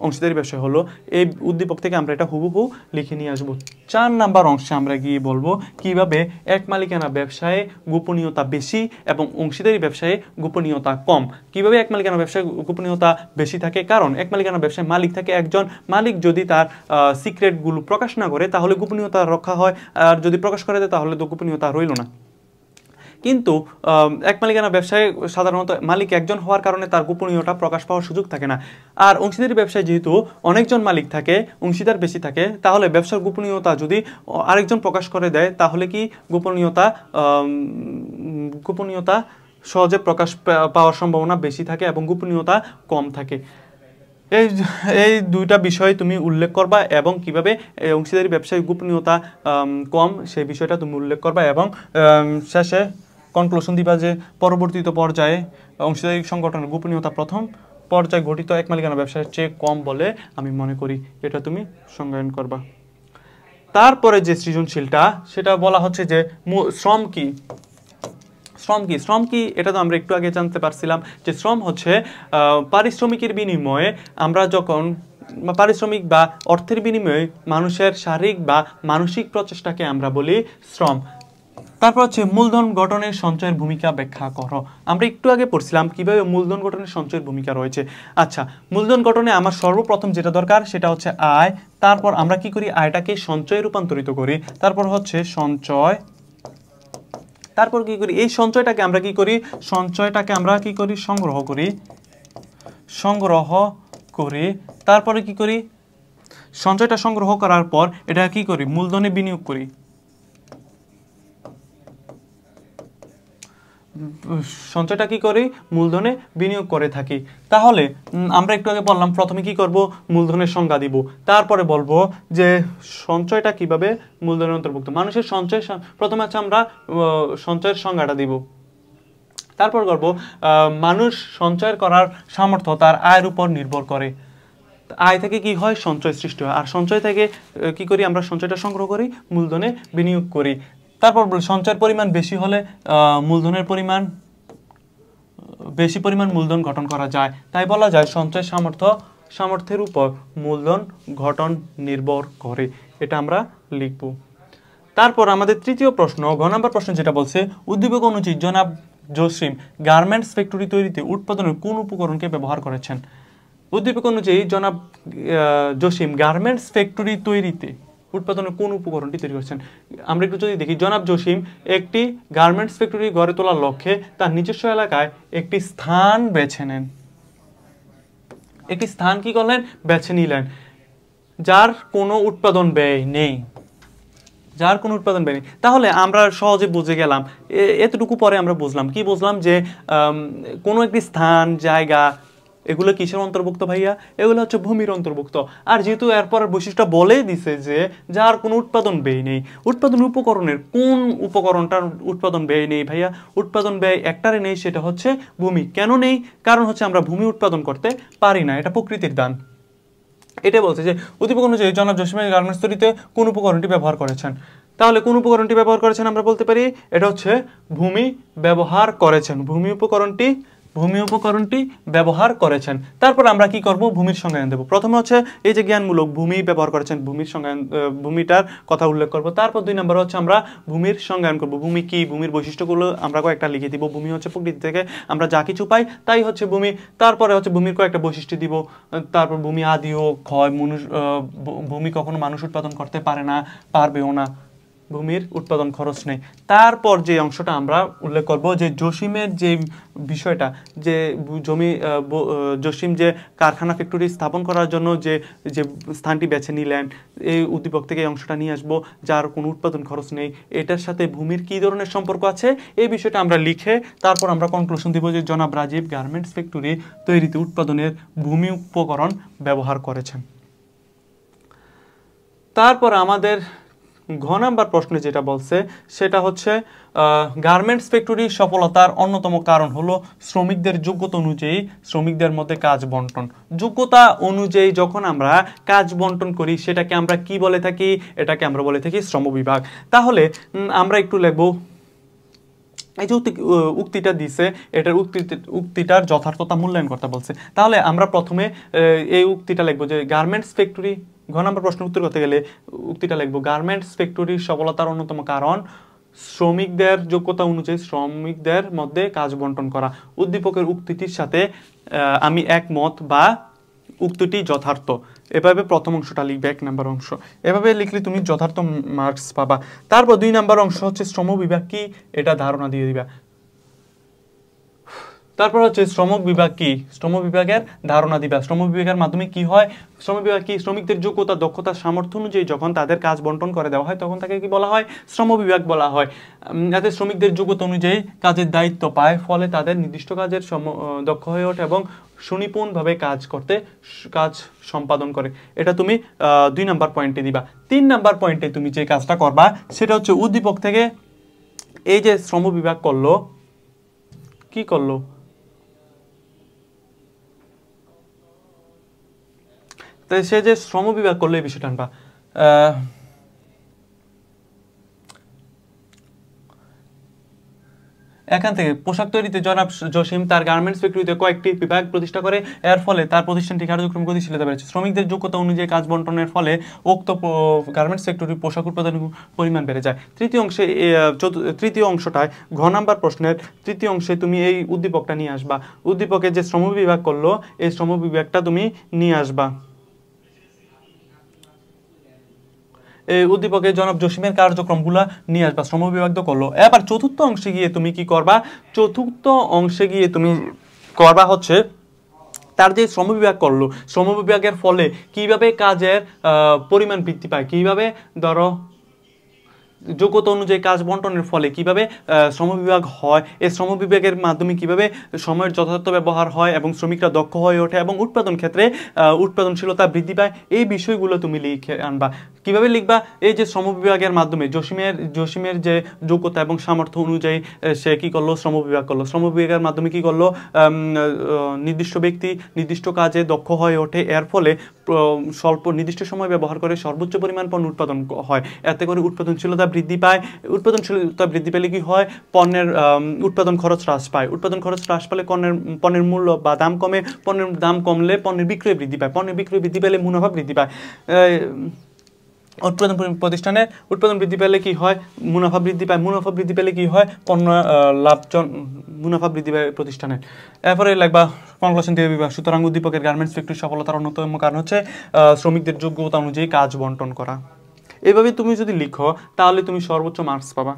অংশীদারি ব্যবসা হলো, এই উদ্দীপক থেকে আমরা এটা হুবহু লিখে নিয়ে আসবো। 4 নাম্বার অংশে আমরা গিয়ে বলবো কিভাবে এক মালিকানা ব্যবসায় গোপনীয়তা বেশি এবং অংশীদারি ব্যবসায়ে গোপনীয়তা কম। কিভাবে এক মালিকানা ব্যবসায় গোপনীয়তা বেশি থাকে, কারণ এক মালিকানা ব্যবসায় মালিক থাকে একজন, মালিক যদি তার সিক্রেটগুলো প্রকাশ না করে তাহলে গোপনীয়তা রক্ষা হয়, আর যদি প্রকাশ করে দেয় তাহলে তো গোপনীয়তা রইল না। কিন্তু এক মালিকানা ব্যবসায় সাধারণত মালিক একজন হওয়ার কারণে তার গোপনীয়তা প্রকাশ পাওয়ার সুযোগ থাকে না। আর অংশীদারি ব্যবসায় যেহেতু অনেকজন মালিক থাকে, অংশীদার বেশি থাকে, তাহলে ব্যবসার গোপনীয়তা যদি আরেকজন প্রকাশ করে দেয় তাহলে কি গোপনীয়তা সহজে প্রকাশ পাওয়ার সম্ভাবনা বেশি থাকে এবং গোপনীয়তা কম থাকে। এই দুইটা বিষয় তুমি উল্লেখ করবা এবং কিভাবে অংশীদারি ব্যবসায় গোপনীয়তা কম সেই বিষয়টা তুমি উল্লেখ করবা, এবং শেষে কনক্লুশন দিবা যে পরবর্তী পর্যায়ে অংশীদারি সংগঠনের গোপনীয়তা প্রথম পর্যায়ে গঠিত এক মালিকানা ব্যবসায়ের চেয়ে কম বলে আমি মনে করি, এটা তুমি সংজ্ঞায়ন করবা। তারপরে যে সৃজনশীলটা সেটা বলা হচ্ছে যে শ্রম কি এটা তো আমরা একটু আগে জানতে পারছিলাম যে শ্রম হচ্ছে পারিশ্রমিকের বিনিময়ে আমরা যখন পারিশ্রমিক বা অর্থের বিনিময়ে মানুষের শারীরিক বা মানসিক প্রচেষ্টাকে আমরা বলি শ্রম। তারপর হচ্ছে মূলধন গঠনের সঞ্চয়ের ভূমিকা ব্যাখ্যা করো। আমরা একটু আগে পড়ছিলাম কিভাবে মূলধন গঠনের সঞ্চয়ের ভূমিকা রয়েছে। আচ্ছা, মূলধন গঠনে আমার সর্বপ্রথম যেটা দরকার সেটা হচ্ছে আয়। তারপর আমরা কি করি, আয়টাকে সঞ্চয়ে রূপান্তরিত করি। তারপর হচ্ছে সঞ্চয়, তারপর কি করি, এই সঞ্চয়টাকে আমরা কি করি, সংগ্রহ করি। তারপরে কি করি, সঞ্চয়টা সংগ্রহ করার পর এটা কি করি, মূলধনে বিনিয়োগ করি। সঞ্চয়টা কি করি, মূলধনে বিনিয়োগ করে থাকি। তাহলে আমরা একটু আগে বললাম প্রথমে কি করব, মূলধনের সংজ্ঞা দিব, তারপরে বলবো যে সঞ্চয়টা কিভাবে মূলধনের অন্তর্ভুক্ত। মানুষের সঞ্চয় প্রথমে আছে আমরা সঞ্চয়ের সংজ্ঞাটা দিব, তারপর করব মানুষ সঞ্চয় করার সামর্থ্য তার আয়ের উপর নির্ভর করে। আয় থেকে কি হয়, সঞ্চয় সৃষ্টি হয়, আর সঞ্চয় থেকে কি করি, আমরা সঞ্চয়টা সংগ্রহ করি, মূলধনে বিনিয়োগ করি। তারপর সঞ্চয়ের পরিমাণ বেশি হলে বেশি পরিমাণ মূলধন গঠন করা যায়, তাই বলা যায় সঞ্চয় সামর্থ্যের উপর মূলধন গঠন নির্ভর করে। এটা আমরা লিখব। তারপর আমাদের তৃতীয় প্রশ্ন, ঘ নম্বর প্রশ্ন যেটা বলছে, উদ্দীপক অনুযায়ী জনাব জসিম গার্মেন্টস ফ্যাক্টরি তৈরিতে উৎপাদনের কোন উপকরণকে ব্যবহার করেছেন। উদ্দীপক অনুযায়ী জনাব জসিম গার্মেন্টস ফ্যাক্টরি তৈরিতে উৎপাদনের কোন উপকরণটি তৈরি করেছেন। আমরা একটু যদি দেখি, জনাব জসিম একটি গার্মেন্টস ফ্যাক্টরি গড়ে তোলার লক্ষ্যে তার নিজস্ব এলাকায় একটি স্থান বেছে নেন। একটি স্থান কি করলেন, বেছে নিলেন, যার কোনো উৎপাদন ব্যয় নেই। তাহলে আমরা সহজে বুঝে গেলাম, এতটুকু পরে আমরা বুঝলাম যে কোনো একটি স্থান, জায়গা, এগুলো কিসের অন্তর্ভুক্ত ভাইয়া, এগুলো হচ্ছে ভূমির অন্তর্ভুক্ত। আর যেহেতু এরপর বৈশিষ্ট্য বলেই দিছে যে যার কোনো উৎপাদন ব্যয় নেই, উৎপাদন উপকরণের কোন উপকরণটার উৎপাদন ব্যয় নেই ভাইয়া, উৎপাদন ব্যয় একটারে নেই, সেটা হচ্ছে ভূমি। কেন নেই, কারণ হচ্ছে আমরা ভূমি উৎপাদন করতে পারি না, এটা প্রকৃতির দান। এটা বলছে যে উদ্দীপক অনুযায়ী জনাব জসিম গার্মেন্টস তৈরিতে কোন উপকরণটি ব্যবহার করেছেন। তাহলে কোন উপকরণটি ব্যবহার করেছেন আমরা বলতে পারি, এটা হচ্ছে ভূমি ব্যবহার করেছেন, ভূমি উপকরণটি ব্যবহার করেছেন। তারপর আমরা কি করব, ভূমির সংজ্ঞায়ন দেব। প্রথমে হচ্ছে এই যে জ্ঞানমূলক ভূমি ব্যবহার করেছেন, ভূমির সংজ্ঞায়ন, ভূমিটার কথা উল্লেখ করব। তারপর 2 নম্বর হচ্ছে আমরা ভূমির সংজ্ঞায়ন করব। ভূমি কি, ভূমির বৈশিষ্ট্যগুলো আমরা কয়েকটা লিখে দিব। ভূমি হচ্ছে প্রকৃতি থেকে আমরা যা কিছু পাই তাই হচ্ছে ভূমি। তারপরে হচ্ছে ভূমির কয়েকটা বৈশিষ্ট্য দিব। তারপর ভূমি আদি ও ক্ষয়, ভূমি কখনো মানুষ উৎপাদন করতে পারে না, পারবেও না, ভূমির উৎপাদন খরচ নেই। তারপর যে অংশটা আমরা উল্লেখ করব যে জসিমের যে বিষয়টা, যে জসিম যে কারখানা ফ্যাক্টরি স্থাপন করার জন্য যে স্থানটি বেছে নিলেন, এই উদ্দীপক থেকে এই অংশটা নিয়ে আসবো, যার কোনো উৎপাদন খরচ নেই, এটার সাথে ভূমির কী ধরনের সম্পর্ক আছে এই বিষয়টা আমরা লিখে তারপর আমরা কনক্লুশন দিব যে জনাব রাজীব গার্মেন্টস ফ্যাক্টরি তৈরিতে উৎপাদনের ভূমি উপকরণ ব্যবহার করেছেন। তারপর আমাদের ঘ নাম্বার প্রশ্নে যেটা বলছে সেটা হচ্ছে গার্মেন্টস ফ্যাক্টরির সফলতার অন্যতম কারণ হলো শ্রমিকদের যোগ্যতা অনুযায়ী শ্রমিকদের মধ্যে কাজ বন্টন। যোগ্যতা অনুযায়ী যখন আমরা কাজ বন্টন করি সেটাকে আমরা কি বলে থাকি? এটাকে আমরা বলে থাকি শ্রমবিভাগ। তাহলে আমরা একটু লিখব, এই যে উক্তিটা দিছে, এটার উক্তিটার যথার্থতা মূল্যায়ন করতে বলছে। তাহলে আমরা প্রথমে এই উক্তিটা লিখবো যে গার্মেন্টস ফ্যাক্টরি, ঘ নম্বর প্রশ্ন উত্তর করতে গেলে উক্তিটা লিখবো, গার্মেন্টস ফ্যাক্টরির সফলতার অন্যতম কারণ শ্রমিকদের যোগ্যতা অনুযায়ী শ্রমিকদের মধ্যে কাজ বন্টন করা। উদ্দীপকের উক্তিটির সাথে আমি একমত বা উক্তিটি যথার্থ। এভাবে প্রথম অংশটা লিখবে, 1 নম্বর অংশ। এভাবে লিখলে তুমি যথার্থ মার্কস পাবা। তারপর 2 নম্বর অংশ হচ্ছে শ্রম বিভাগ কি, এটা ধারণা দিয়ে দিবা। তারপর হচ্ছে শ্রম বিভাগ কি, শ্রম বিভাগের ধারণা দিবা। শ্রম বিভাগের মাধ্যমে কি হয়? শ্রম বিভাগ কি? শ্রমিকদের যোগ্যতা, দক্ষতা, সামর্থ্য অনুযায়ী যখন তাদের কাজ বন্টন করে দেওয়া হয় তখন তাকে কি বলা হয়? শ্রম বিভাগ বলা হয়। যাতে শ্রমিকদের যোগ্যতা অনুযায়ী কাজের দায়িত্ব পায়, ফলে তাদের নির্দিষ্ট কাজের দক্ষ হয়ে ওঠে এবং সুনিপুণভাবে কাজ সম্পাদন করে। এটা তুমি 2 নম্বর পয়েন্টে দিবা। 3 নম্বর পয়েন্টে তুমি যে কাজটা করবা সেটা হচ্ছে উদ্দীপক থেকে এই যে শ্রম বিভাগ করলো, কি করলো? তাই সে যে শ্রম বিভাগ করলো এই বিষয়টা আনবা। এখান থেকে পোশাক তৈরিতে জনাব জসিম তার গার্মেন্টস ফ্যাক্টরিতে কয়েকটি বিভাগ প্রতিষ্ঠা করে, এর ফলে তার প্রতিষ্ঠানটি কার্যক্রম গতিশীলতা বেড়েছে। শ্রমিকদের যোগ্যতা অনুযায়ী কাজ বন্টনের ফলে উক্ত গার্মেন্টস ফ্যাক্টরির পোশাক উৎপাদনের পরিমাণ বেড়ে যায়। তৃতীয় অংশটায় ঘ নাম্বার প্রশ্নের তৃতীয় অংশে তুমি এই উদ্দীপকটা নিয়ে আসবা। উদ্দীপকে যে শ্রম বিভাগ করলো এই শ্রম বিভাগটা তুমি নিয়ে আসবা। এই উদ্দীপকে জনাব জসিমের কার্যক্রমগুলো নিয়ে আসবা, শ্রম বিভাগ তো করলো। এবার চতুর্থ অংশে গিয়ে তুমি কি করবা? চতুর্থ অংশে গিয়ে তুমি করবা হচ্ছে তার যে শ্রম বিভাগ করলো, শ্রম বিভাগের ফলে কিভাবে কাজের পরিমাণ বৃদ্ধি পায়, কিভাবে ধরো যোগ্যতা অনুযায়ী কাজ বন্টনের ফলে কিভাবে শ্রম বিভাগ হয়, এই শ্রম বিভাগের মাধ্যমে কিভাবে সময়ের যথাযথ ব্যবহার হয় এবং শ্রমিকরা দক্ষ হয়ে ওঠে এবং উৎপাদন ক্ষেত্রে উৎপাদনশীলতা বৃদ্ধি পায়, এই বিষয়গুলো তুমি লিখে আনবা। কিভাবে লিখবা? এই যে শ্রম বিভাগের মাধ্যমে জসিমের যে যোগ্যতা এবং সামর্থ্য অনুযায়ী সে কি করলো? শ্রম বিভাগ করলো। শ্রম বিভাগের মাধ্যমে কি করলো? নির্দিষ্ট ব্যক্তি নির্দিষ্ট কাজে দক্ষ হয়ে ওঠে, এর ফলে স্বল্প নির্দিষ্ট সময় ব্যবহার করে সর্বোচ্চ পরিমাণ পণ্য উৎপাদন হয়, এতে করে উৎপাদনশীলতা বৃদ্ধি পায়। উৎপাদনশীলতা বৃদ্ধি পেলে কি হয়? পণ্যের উৎপাদন খরচ হ্রাস পায়। উৎপাদন খরচ হ্রাস পেলে পণ্যের মূল্য বা দাম কমে, পণ্যের দাম কমলে পণ্যের বিক্রয় বৃদ্ধি পায়, পণ্যের বিক্রয় বৃদ্ধি পেলে মুনাফা বৃদ্ধি পায়। উৎপাদন প্রতিষ্ঠানে উৎপাদন বৃদ্ধি পেলে কি হয়? মুনাফা বৃদ্ধি পায়। মুনাফা বৃদ্ধি পেলে কি হয়? পণ্য মুনাফা বৃদ্ধি পায় প্রতিষ্ঠানের। এরপরে লাগবা কনক্লুশন দিয়ে বিভাগ। সুতরাং উদ্দীপকের গার্মেন্টস ফ্যাক্টরির সফলতার অন্যতম কারণ হচ্ছে শ্রমিকদের যোগ্যতা অনুযায়ী কাজ বন্টন করা। এইভাবে তুমি যদি লিখো তাহলে তুমি সর্বোচ্চ মার্কস পাবা।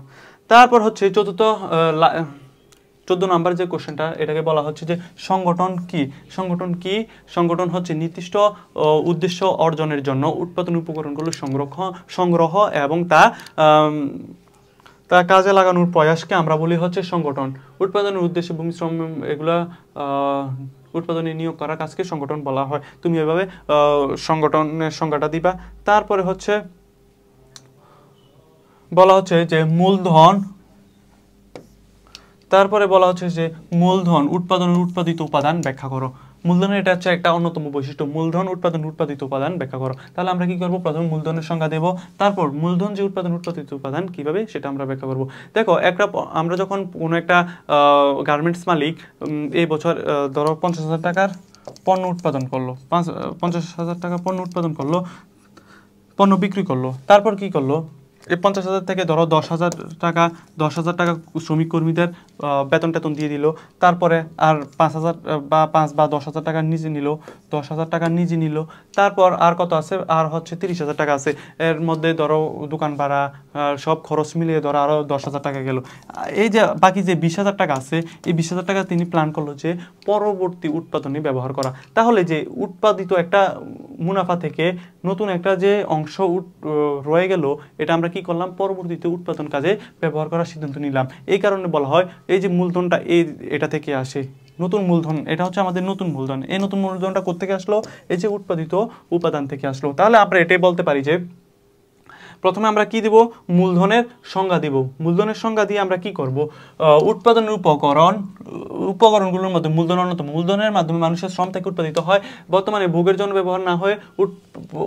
তারপর হচ্ছে 14 নম্বর যে কোশ্চেনটা, এটাকে বলা হচ্ছে যে সংগঠন কি। সংগঠন কি? সংগঠন হচ্ছে নির্দিষ্ট উদ্দেশ্য অর্জনের জন্য উৎপাদন উপকরণগুলো সংগ্রহ এবং তা কাজে লাগানোর প্রয়াসকে আমরা বলি হচ্ছে সংগঠন। উৎপাদনের উদ্দেশ্যে ভূমি শ্রম এগুলা উৎপাদনে নিয়োগ করা কাজকে সংগঠন বলা হয়। তুমি এভাবে সংগঠনের সংজ্ঞাটা দিবা। তারপরে হচ্ছে বলা হচ্ছে যে মূলধন, তারপরে বলা হচ্ছে যে মূলধন উৎপাদনের উৎপাদিত উপাদান ব্যাখ্যা করো। মূলধনের এটা হচ্ছে একটা অন্যতম বৈশিষ্ট্য, মূলধন উৎপাদন উৎপাদিত উপাদান ব্যাখ্যা করো। তাহলে আমরা কি করব? প্রথমে মূলধনের সংজ্ঞা দেব, তারপর মূলধন যে উৎপাদন উৎপাদিত উপাদান কিভাবে সেটা আমরা ব্যাখ্যা করব। দেখো আমরা যখন কোনো একটা গার্মেন্টস মালিক এই বছর ধরো 50,000 টাকার পণ্য উৎপাদন করলো, 50,000 টাকা পণ্য উৎপাদন করলো, পণ্য বিক্রি করলো, তারপর কি করলো? এই 50,000 থেকে ধরো 10,000 টাকা শ্রমিক কর্মীদের বেতন টেতন দিয়ে দিল, তারপরে আর 5,000 বা 5 বা 10,000 টাকা নিজে নিল, 10,000 টাকা নিজে নিল, তারপর আর কত আছে? আর হচ্ছে 30,000 টাকা আছে। এর মধ্যে ধরো দোকান ভাড়া সব খরচ মিলিয়ে ধরো আরও 10,000 টাকা গেল। এই যে বাকি যে 20,000 টাকা আছে, এই 20,000 টাকা তিনি প্ল্যান করলো যে পরবর্তী উৎপাদনে ব্যবহার করা। তাহলে যে উৎপাদিত একটা মুনাফা থেকে নতুন একটা যে অংশ রয়ে গেল, এটা আমরা কি করলাম? পরবর্তীতে উৎপাদন কাজে ব্যবহার করার সিদ্ধান্ত নিলাম। এই কারণে বলা হয় এই যে মূলধনটা এটা থেকে আসে, নতুন মূলধন, এটা হচ্ছে আমাদের নতুন মূলধন। এই নতুন মূলধনটা কোত্থেকে আসলো? এই যে উৎপাদিত উপাদান থেকে আসলো। তাহলে আমরা এটাই বলতে পারি যে প্রথমে আমরা কি দিব, মূলধনের সংজ্ঞা দিব। মূলধনের সংজ্ঞা দিয়ে আমরা কি করব, উৎপাদনের উপকরণগুলোর মধ্যে মূলধন অন্যতম। মূলধনের মাধ্যমে মানুষের শ্রম থেকে উৎপাদিত হয়, বর্তমানে ভোগের জন্য ব্যবহার না হয়ে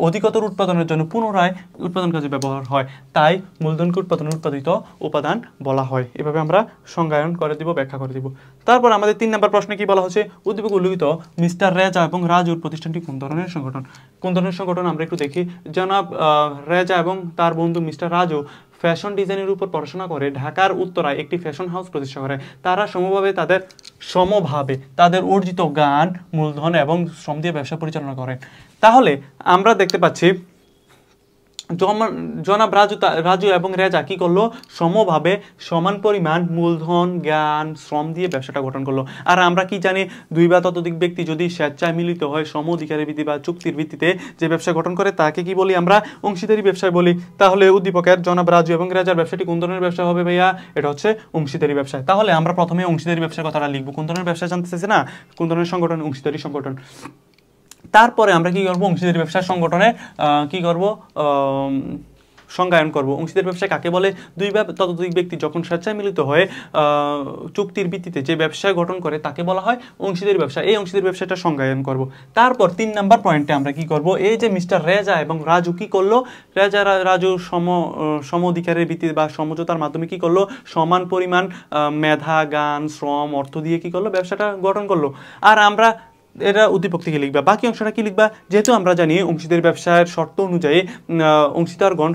অধিকতর উৎপাদনের জন্য পুনরায় উৎপাদন কাজে ব্যবহার হয়, তাই মূলধনকে উৎপাদিত উপাদান বলা হয়। এভাবে আমরা সংজ্ঞায়ন করে দিব, ব্যাখ্যা করে দিব। তারপর আমাদের 3 নম্বর প্রশ্নে কি বলা হচ্ছে, উদ্দীপক উল্লিখিত মিস্টার রেজা এবং রাজুর প্রতিষ্ঠানটি কোন ধরনের সংগঠন। কোন ধরনের সংগঠন আমরা একটু দেখি। জনাব রেজা এবং তার বন্ধু মিস্টার রাজু ফ্যাশন ডিজাইনের উপর পড়াশোনা করে ঢাকার উত্তরায় একটি ফ্যাশন হাউস প্রতিষ্ঠা করে। তারা সমভাবে তাদের অর্জিত জ্ঞান, মূলধন এবং শ্রম দিয়ে ব্যবসা পরিচালনা করেন। তাহলে আমরা দেখতে পাচ্ছি জনাব রাজু এবং রেজা কি করলো, সমভাবে সমান পরিমাণ মূলধন, জ্ঞান, শ্রম দিয়ে ব্যবসাটা গঠন করলো। আর আমরা কি জানি, 2 বা ততোধিক ব্যক্তি যদি স্বেচ্ছায় মিলিত হয় সম অধিকারের ভিত্তি বা চুক্তির ভিত্তিতে যে ব্যবসা গঠন করে তাকে কি বলি, আমরা অংশীদারি ব্যবসায় বলি। তাহলে উদ্দীপকের জনাব রাজু এবং রেজার ব্যবসাটি কোন ধরনের ব্যবসা হবে ভাইয়া, এটা হচ্ছে অংশীদারি ব্যবসা। তাহলে আমরা প্রথমে অংশীদারি ব্যবসার কথাটা লিখবো। কোন ধরনের ব্যবসা জানতে চাইছে না, কোন ধরনের সংগঠন, অংশীদারি সংগঠন। তারপরে আমরা কি করব, অংশীদারি ব্যবসার সংগঠনে কি করব, সংজ্ঞায়ন করব। অংশীদারি ব্যবসা কাকে বলে, 2 বা ততোধিক ব্যক্তি যখন স্বেচ্ছায় মিলিত হয়ে চুক্তির ভিত্তিতে যে ব্যবসা গঠন করে তাকে বলা হয় অংশীদারি ব্যবসা। এই অংশীদারি ব্যবসাটা সংজ্ঞায়ন করব। তারপর 3 নাম্বার পয়েন্টে আমরা কি করব, এই যে মিস্টার রেজা এবং রাজু কি করলো, রাজু সম অধিকারের ভিত্তিতে বা সমঝোতার মাধ্যমে কি করলো, সমান পরিমাণ মেধা, জ্ঞান, শ্রম, অর্থ দিয়ে কি করলো, ব্যবসাটা গঠন করলো। আর আমরা এটা উদ্দীপক থেকে লিখবা, বাকি অংশটা কি লিখবা, যেহেতু আমরা জানি অংশীদারি ব্যবসার শর্ত অনুযায়ী অংশীদারগণ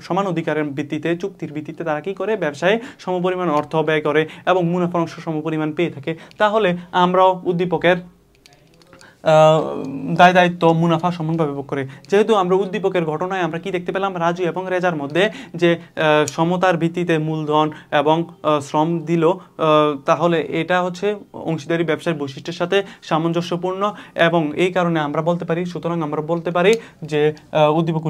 সমান অধিকারের ভিত্তিতে, চুক্তির ভিত্তিতে তারা কি করে, ব্যবসায় সমপরিমাণ অর্থ ব্যয় করে এবং মুনাফার অংশ সমপরিমাণ পেয়ে থাকে। তাহলে আমরাও উদ্দীপকের দায় দায়িত্ব মুনাফা সমানভাবে ভোগ করে। যেহেতু আমরা উদ্দীপকের ঘটনায় আমরা কি দেখতে পেলাম, রাজু এবং রেজার মধ্যে যে সমতার ভিত্তিতে মূলধন এবং শ্রম দিল, তাহলে এটা হচ্ছে অংশীদারি ব্যবসার বৈশিষ্ট্যের সাথে সামঞ্জস্যপূর্ণ এবং এই কারণে আমরা বলতে পারি, সুতরাং আমরা বলতে পারি যে উদ্দীপক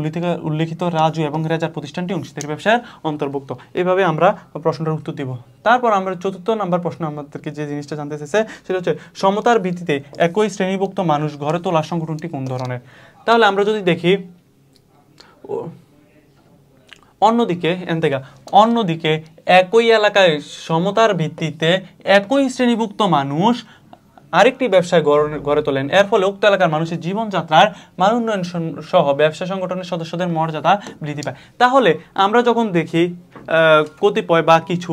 উল্লিখিত রাজু এবং রেজার প্রতিষ্ঠানটি অংশীদারি ব্যবসার অন্তর্ভুক্ত। এভাবে আমরা প্রশ্নটার উত্তর দিব। তারপর আমরা 4 নাম্বার প্রশ্ন আমাদেরকে যে জিনিসটা জানতে চাইছে সেটা হচ্ছে, সমতার ভিত্তিতে একই শ্রেণীভুক্ত মানুষ গড়ে তোলা সংগঠনটি কোন ধরনের। তাহলে আমরা যদি দেখি, অন্যদিকে একই এলাকায় সমতার ভিত্তিতে একই শ্রেণীভুক্ত মানুষ আরেকটি ব্যবসায় গড়ে তোলেন। এর ফলে উক্ত এলাকার মানুষের জীবনযাত্রার মান উন্নয়ন সহ ব্যবসা সংগঠনের সদস্যদের মর্যাদা বৃদ্ধি পায়। তাহলে আমরা যখন দেখি কতিপয় বা কিছু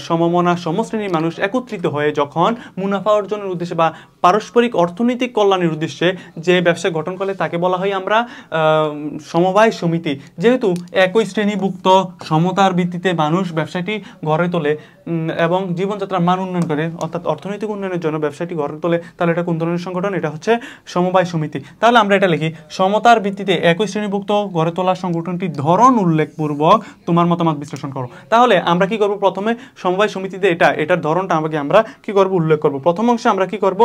সমমনা সমশ্রেণীর মানুষ একত্রিত হয়ে যখন মুনাফা অর্জনের উদ্দেশ্যে বা পারস্পরিক অর্থনৈতিক কল্যাণের উদ্দেশ্যে যে ব্যবসা গঠন করে তাকে বলা হয় আমরা সমবায় সমিতি। যেহেতু একই শ্রেণীভুক্ত সমতার ভিত্তিতে মানুষ ব্যবসাটি গড়ে তোলে এবং জীবনযাত্রার মান উন্নয়ন করে, অর্থাৎ অর্থনৈতিক উন্নয়নের জন্য ব্যবসাটি গড়ে তোলে, তাহলে এটা কোন ধরনের সংগঠন, এটা হচ্ছে সমবায় সমিতি। তাহলে আমরা এটা লিখি, সমতার ভিত্তিতে একই শ্রেণীভুক্ত গড়ে তোলা সংগঠনটির ধরন উল্লেখপূর্বক তোমার মতামত বিশ্লেষণ করো। তাহলে আমরা কি করব, প্রথমে সমবায় সমিতিতে এটার ধরনটা আমরা কি করব, উল্লেখ করব। প্রথম অংশে আমরা কি করব,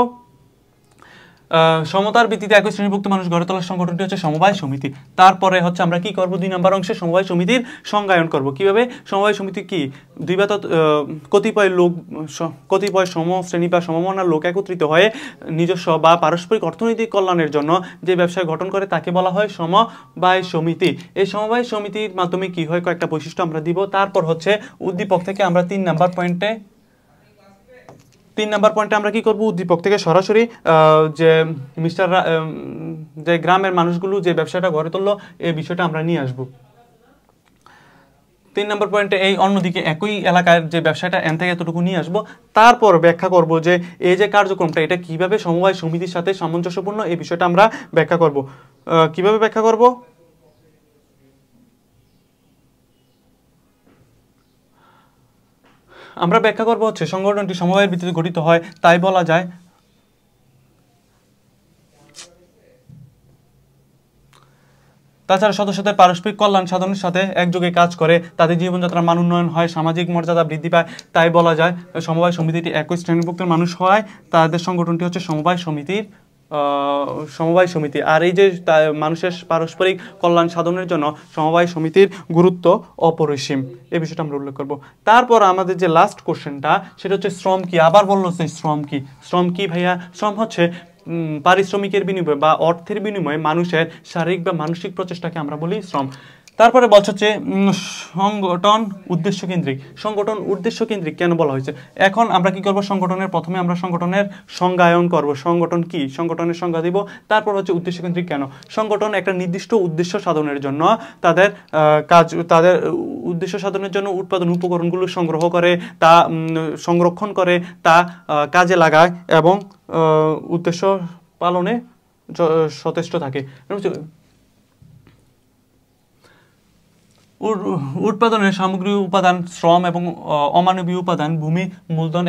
সমতার ভিত্তিতে একই শ্রেণীভুক্ত মানুষ গড়ে তোলার সংগঠনটি হচ্ছে সমবায় সমিতি। তারপরে হচ্ছে আমরা কি করব, 2 নম্বর অংশে সমবায় সমিতির সংজ্ঞায়ন করব। কিভাবে, সমবায় সমিতি কি, কতিপয় সমশ্রেণী বা সমমনার লোক একত্রিত হয়ে নিজস্ব বা পারস্পরিক অর্থনৈতিক কল্যাণের জন্য যে ব্যবসায় গঠন করে তাকে বলা হয় সমবায় সমিতি। এই সমবায় সমিতির মাধ্যমে কি হয়, কয়েকটা বৈশিষ্ট্য আমরা দিব। তারপর হচ্ছে উদ্দীপক থেকে আমরা 3 নাম্বার পয়েন্টে আমরা কি করব, উদ্দীপক থেকে সরাসরি যে গ্রামের মানুষগুলো যে ব্যবসাটা গড়ে তুললো এই বিষয়টা আমরা নিয়ে আসব। 3 নম্বর পয়েন্টে এই অন্যদিকে একই এলাকার যে ব্যবসাটা এন থেকে এতটুকু নিয়ে আসবো। তারপর ব্যাখ্যা করব যে এই যে কার্যক্রমটা এটা কিভাবে সমবায় সমিতির সাথে সামঞ্জস্যপূর্ণ, এই বিষয়টা আমরা ব্যাখ্যা করব। কিভাবে ব্যাখ্যা করব, আমরা ব্যাখ্যা করব হচ্ছে সংগঠনটি সমবায়ের ভিত্তিতে গঠিত হয়, তাই বলা যায় তাছাড়া সদস্যদের পারস্পরিক কল্যাণ সাধনের সাথে একযোগে কাজ করে, তাদের জীবনযাত্রার মান উন্নয়ন হয়, সামাজিক মর্যাদা বৃদ্ধি পায়, তাই বলা যায় সমবায় সমিতিটি একই শ্রেণীভুক্ত মানুষ হয়, তাদের সংগঠনটি হচ্ছে সমবায় সমিতি। আর এই যে মানুষের পারস্পরিক কল্যাণ সাধনের জন্য সমবায় সমিতির গুরুত্ব অপরিসীম, এই বিষয়টা আমরা উল্লেখ করব। তারপর আমাদের যে লাস্ট কোশ্চেনটা সেটা হচ্ছে শ্রম কি। আবার বললো যে শ্রম কি ভাইয়া, শ্রম হচ্ছে পারিশ্রমিকের বিনিময়ে বা অর্থের বিনিময়ে মানুষের শারীরিক বা মানসিক প্রচেষ্টাকে আমরা বলি শ্রম। তারপরে বলছে যে সংগঠন উদ্দেশ্য কেন্দ্রিক। সংগঠন উদ্দেশ্য কেন্দ্রিক কেন বলা হয়েছে? এখন আমরা কি করব, সংগঠনের প্রথমে আমরা সংগঠনের সংজ্ঞায়ন করব, সংগঠন কি, সংগঠনের সংজ্ঞা দিব, তারপর হচ্ছে উদ্দেশ্য কেন্দ্রিক কেন। সংগঠন একটা নির্দিষ্ট উদ্দেশ্য সাধনের জন্য তাদের তাদের উদ্দেশ্য সাধনের জন্য উৎপাদন উপকরণগুলো সংগ্রহ করে, তা সংরক্ষণ করে, তা কাজে লাগায় এবং উদ্দেশ্য পালনে সচেষ্ট থাকে। উৎপাদনের সামগ্রিক উপাদান শ্রম এবং অমানবীয় উপাদান ভূমি মূলধন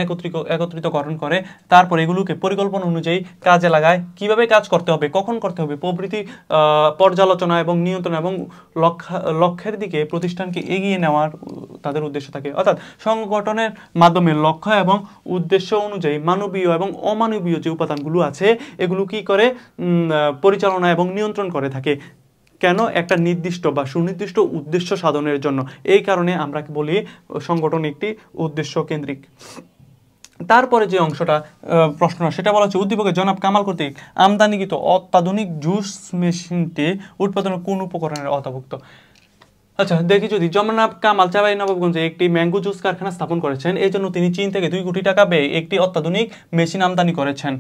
একত্রিতকরণ করে, তারপর এগুলোকে পরিকল্পনা অনুযায়ী কাজে লাগায়, কিভাবে কাজ করতে হবে, কখন করতে হবে প্রভৃতি পর্যালোচনা এবং নিয়ন্ত্রণ এবং লক্ষ্যের দিকে প্রতিষ্ঠানকে এগিয়ে নেওয়ার তাদের উদ্দেশ্য থাকে। অর্থাৎ সংগঠনের মাধ্যমে লক্ষ্য এবং উদ্দেশ্য অনুযায়ী মানবীয় এবং অমানবীয় যে উপাদানগুলো আছে এগুলো কি করে পরিচালনা এবং নিয়ন্ত্রণ করে থাকে। কেন? একটা নির্দিষ্ট বা সুনির্দিষ্ট উদ্দেশ্য সাধনের জন্য। এই কারণে আমরা বলি সংগঠন একটি উদ্দেশ্য কেন্দ্রিক। তারপরে যে অংশটা প্রশ্ন সেটা বলা হচ্ছে উদ্দীপকের জনাব কামাল কর্তৃক আমদানিকৃত অত্যাধুনিক জুস মেশিনটি উৎপাদনের কোন উপকরণের অন্তর্ভুক্ত? আচ্ছা দেখি, যদি জনাব কামাল চাঁপাইনবাবগঞ্জে একটি ম্যাঙ্গো জুস কারখানা স্থাপন করেছেন, এই জন্য তিনি চীন থেকে 2 কোটি টাকা ব্যয়ে একটি অত্যাধুনিক মেশিন আমদানি করেছেন।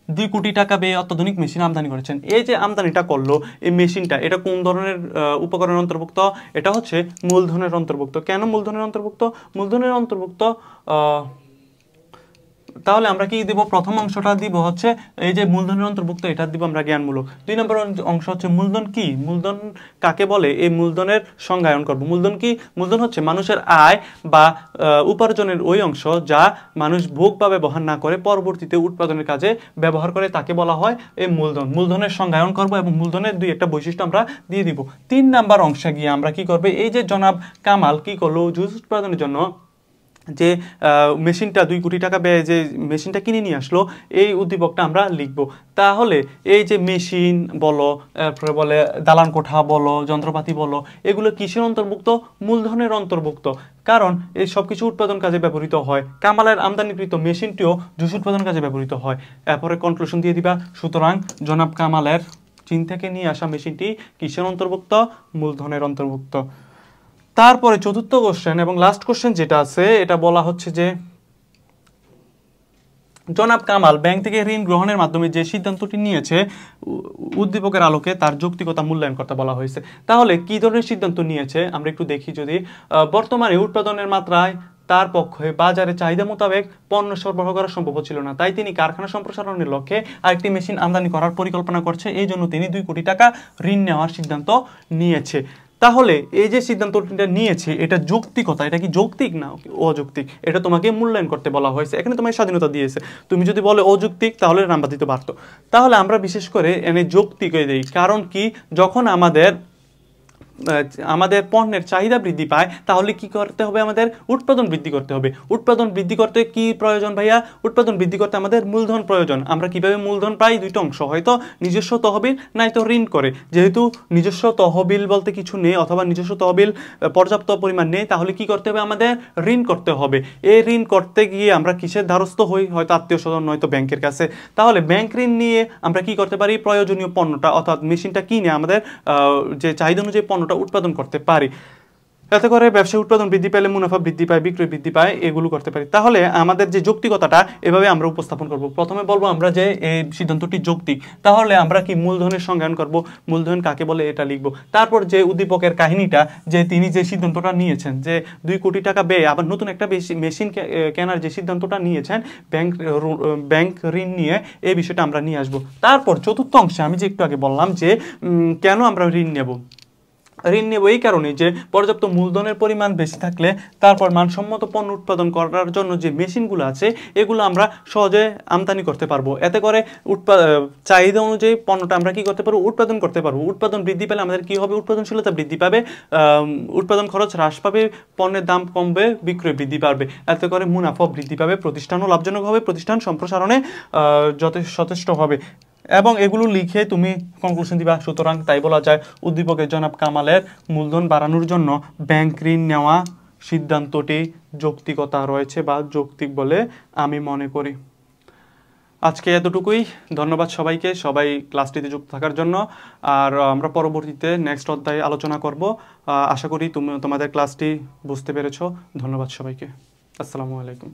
2 কোটি টাকা ব্যয়ে অত্যাধুনিক মেশিন আমদানি করেছেন। এই যে আমদানিটা করলো, এই মেশিনটা, এটা কোন ধরনের উপকরণের অন্তর্ভুক্ত? এটা হচ্ছে মূলধনের অন্তর্ভুক্ত। কেন মূলধনের অন্তর্ভুক্ত? মূলধনের অন্তর্ভুক্ত তাহলে আমরা কি দিব? প্রথম অংশটা দিব হচ্ছে এই যে মূলধনের অন্তর্ভুক্ত, এটা দিব আমরা জ্ঞানমূলক। 2 নম্বর অংশ হচ্ছে মূলধন কি, মূলধন কাকে বলে, এই মূলধনের সংজ্ঞায়ন করব। মূলধন কি? মূলধন হচ্ছে মানুষের আয় বা উপার্জনের ওই অংশ যা মানুষ ভোগ বা ব্যবহার না করে পরবর্তীতে উৎপাদনের কাজে ব্যবহার করে, তাকে বলা হয় এই মূলধন। মূলধনের সংজ্ঞায়ন করব এবং মূলধনের 2-1টা বৈশিষ্ট্য আমরা দিয়ে দিব। 3 নম্বর অংশে গিয়ে আমরা কি করব, এই যে জনাব কামাল কি করলো জুস উৎপাদনের জন্য যে মেশিনটা 2 কোটি টাকা ব্যয়ে যে মেশিনটা কিনে নিয়ে আসলো, এই উদ্দীপকটা আমরা লিখব। তাহলে এই যে মেশিন বলো, তারপরে বলে দালান কোঠা বলো, যন্ত্রপাতি বলো, এগুলো কিসের অন্তর্ভুক্ত? মূলধনের অন্তর্ভুক্ত। কারণ এই সব কিছু উৎপাদন কাজে ব্যবহৃত হয়। কামালের আমদানিকৃত মেশিনটিও জুস উৎপাদন কাজে ব্যবহৃত হয়। এরপরে কনক্লুশন দিয়ে দিবা। সুতরাং জনাব কামালের চীন থেকে নিয়ে আসা মেশিনটি কিসের অন্তর্ভুক্ত? মূলধনের অন্তর্ভুক্ত। তারপরে চতুর্থ কোশ্চেন এবং লাস্ট কোশ্চেন যেটা আছে, এটা বলা হচ্ছে যে জনাব কামাল ব্যাংক থেকে ঋণ গ্রহণের মাধ্যমে যে সিদ্ধান্তটি নিয়েছে উদ্দীপকের আলোকে তার যৌক্তিকতা মূল্যায়ন করতে বলা হয়েছে। তাহলে কি ধরনের সিদ্ধান্ত নিয়েছে আমরা একটু দেখি। যদি বর্তমানে উৎপাদনের মাত্রায় তার পক্ষে বাজারে চাহিদা মোতাবেক পণ্য সরবরাহ করা সম্ভব ছিল না, তাই তিনি কারখানা সম্প্রসারণের লক্ষ্যে আরেকটি মেশিন আমদানি করার পরিকল্পনা করছে। এই জন্য তিনি 2 কোটি টাকা ঋণ নেওয়ার সিদ্ধান্ত নিয়েছে। তাহলে এই যে সিদ্ধান্তটা নিয়েছে এটা যৌক্তিকতা, এটা কি যৌক্তিক না অযৌক্তিক, এটা তোমাকে মূল্যায়ন করতে বলা হয়েছে। এখানে তোমাকে স্বাধীনতা দিয়েছে। তুমি যদি বলে অযৌক্তিক তাহলে নাম্বার দিতে পারতো। তাহলে আমরা বিশেষ করে এনে যৌক্তিক দেই। কারণ কি, যখন আমাদের পণ্যের চাহিদা বৃদ্ধি পায় তাহলে কি করতে হবে? আমাদের উৎপাদন বৃদ্ধি করতে হবে। উৎপাদন বৃদ্ধি করতে কি প্রয়োজন ভাইয়া? উৎপাদন বৃদ্ধি করতে আমাদের মূলধন প্রয়োজন। আমরা কিভাবে মূলধন পাই? 2টা অংশ, হয়তো নিজস্ব তহবিল নয়তো ঋণ করে। যেহেতু নিজস্ব তহবিল বলতে কিছু নেই অথবা নিজস্ব তহবিল পর্যাপ্ত পরিমাণ নেই, তাহলে কি করতে হবে? আমাদের ঋণ করতে হবে। এই ঋণ করতে গিয়ে আমরা কিসের দ্বারস্থ হই? হয়তো আত্মীয় স্বজন নয়তো ব্যাংকের কাছে। তাহলে ব্যাংক ঋণ নিয়ে আমরা কি করতে পারি? প্রয়োজনীয় পণ্যটা অর্থাৎ মেশিনটা কিনে আমাদের যে চাহিদা অনুযায়ী পণ্যটা উৎপাদন করতে পারি। এতে করে ব্যবসায় উৎপাদন বৃদ্ধি পেলে মুনাফা বৃদ্ধি পায়, বিক্রয় বৃদ্ধি পায়, এগুলো করতে পারি। তাহলে আমাদের যে যৌক্তিকতাটা এভাবে আমরা উপস্থাপন করব। প্রথমে বলবো আমরা যে এই সিদ্ধান্তটি যৌক্তিক। তাহলে আমরা কি মূলধনের সংজ্ঞায়ন করব, মূলধন কাকে বলে এটা লিখব। তারপর যে উদ্দীপকের কাহিনীটা, যে তিনি যে সিদ্ধান্তটা নিয়েছেন যে 2 কোটি টাকা ব্যয়ে আবার নতুন একটা মেশিন কেনার যে সিদ্ধান্তটা নিয়েছেন ব্যাংক ঋণ নিয়ে, এই বিষয়টা আমরা নিয়ে আসবো। তারপর চতুর্থ অংশে আমি যে একটু আগে বললাম যে কেন আমরা ঋণ নেব। ঋণ নেব এই কারণে যে পর্যাপ্ত মূলধনের পরিমাণ বেশি থাকলে তারপর মানসম্মত পণ্য উৎপাদন করার জন্য যে মেশিনগুলো আছে এগুলো আমরা সহজে আমদানি করতে পারবো। এতে করে চাহিদা অনুযায়ী পণ্যটা আমরা কি করতে পারবো? উৎপাদন করতে পারবো। উৎপাদন বৃদ্ধি পেলে আমাদের কি হবে? উৎপাদনশীলতা বৃদ্ধি পাবে, উৎপাদন খরচ হ্রাস পাবে, পণ্যের দাম কমবে, বিক্রয় বৃদ্ধি পাবে। এতে করে মুনাফা বৃদ্ধি পাবে, প্রতিষ্ঠানও লাভজনক হবে, প্রতিষ্ঠান সম্প্রসারণে যথেষ্ট হবে। এবং এগুলো লিখে তুমি কনক্লুশন দিবা। সুতরাং তাই বলা যায় উদ্দীপকের জনাব কামালের মূলধন বাড়ানোর জন্য ব্যাংক ঋণ নেওয়া সিদ্ধান্তটি যৌক্তিকতা রয়েছে বা যৌক্তিক বলে আমি মনে করি। আজকে এতটুকুই। ধন্যবাদ সবাইকে, সবাই ক্লাসটিতে যুক্ত থাকার জন্য। আর আমরা পরবর্তীতে নেক্সট অধ্যায়ে আলোচনা করব। আশা করি তোমাদের ক্লাসটি বুঝতে পেরেছো। ধন্যবাদ সবাইকে। আসসালামু আলাইকুম।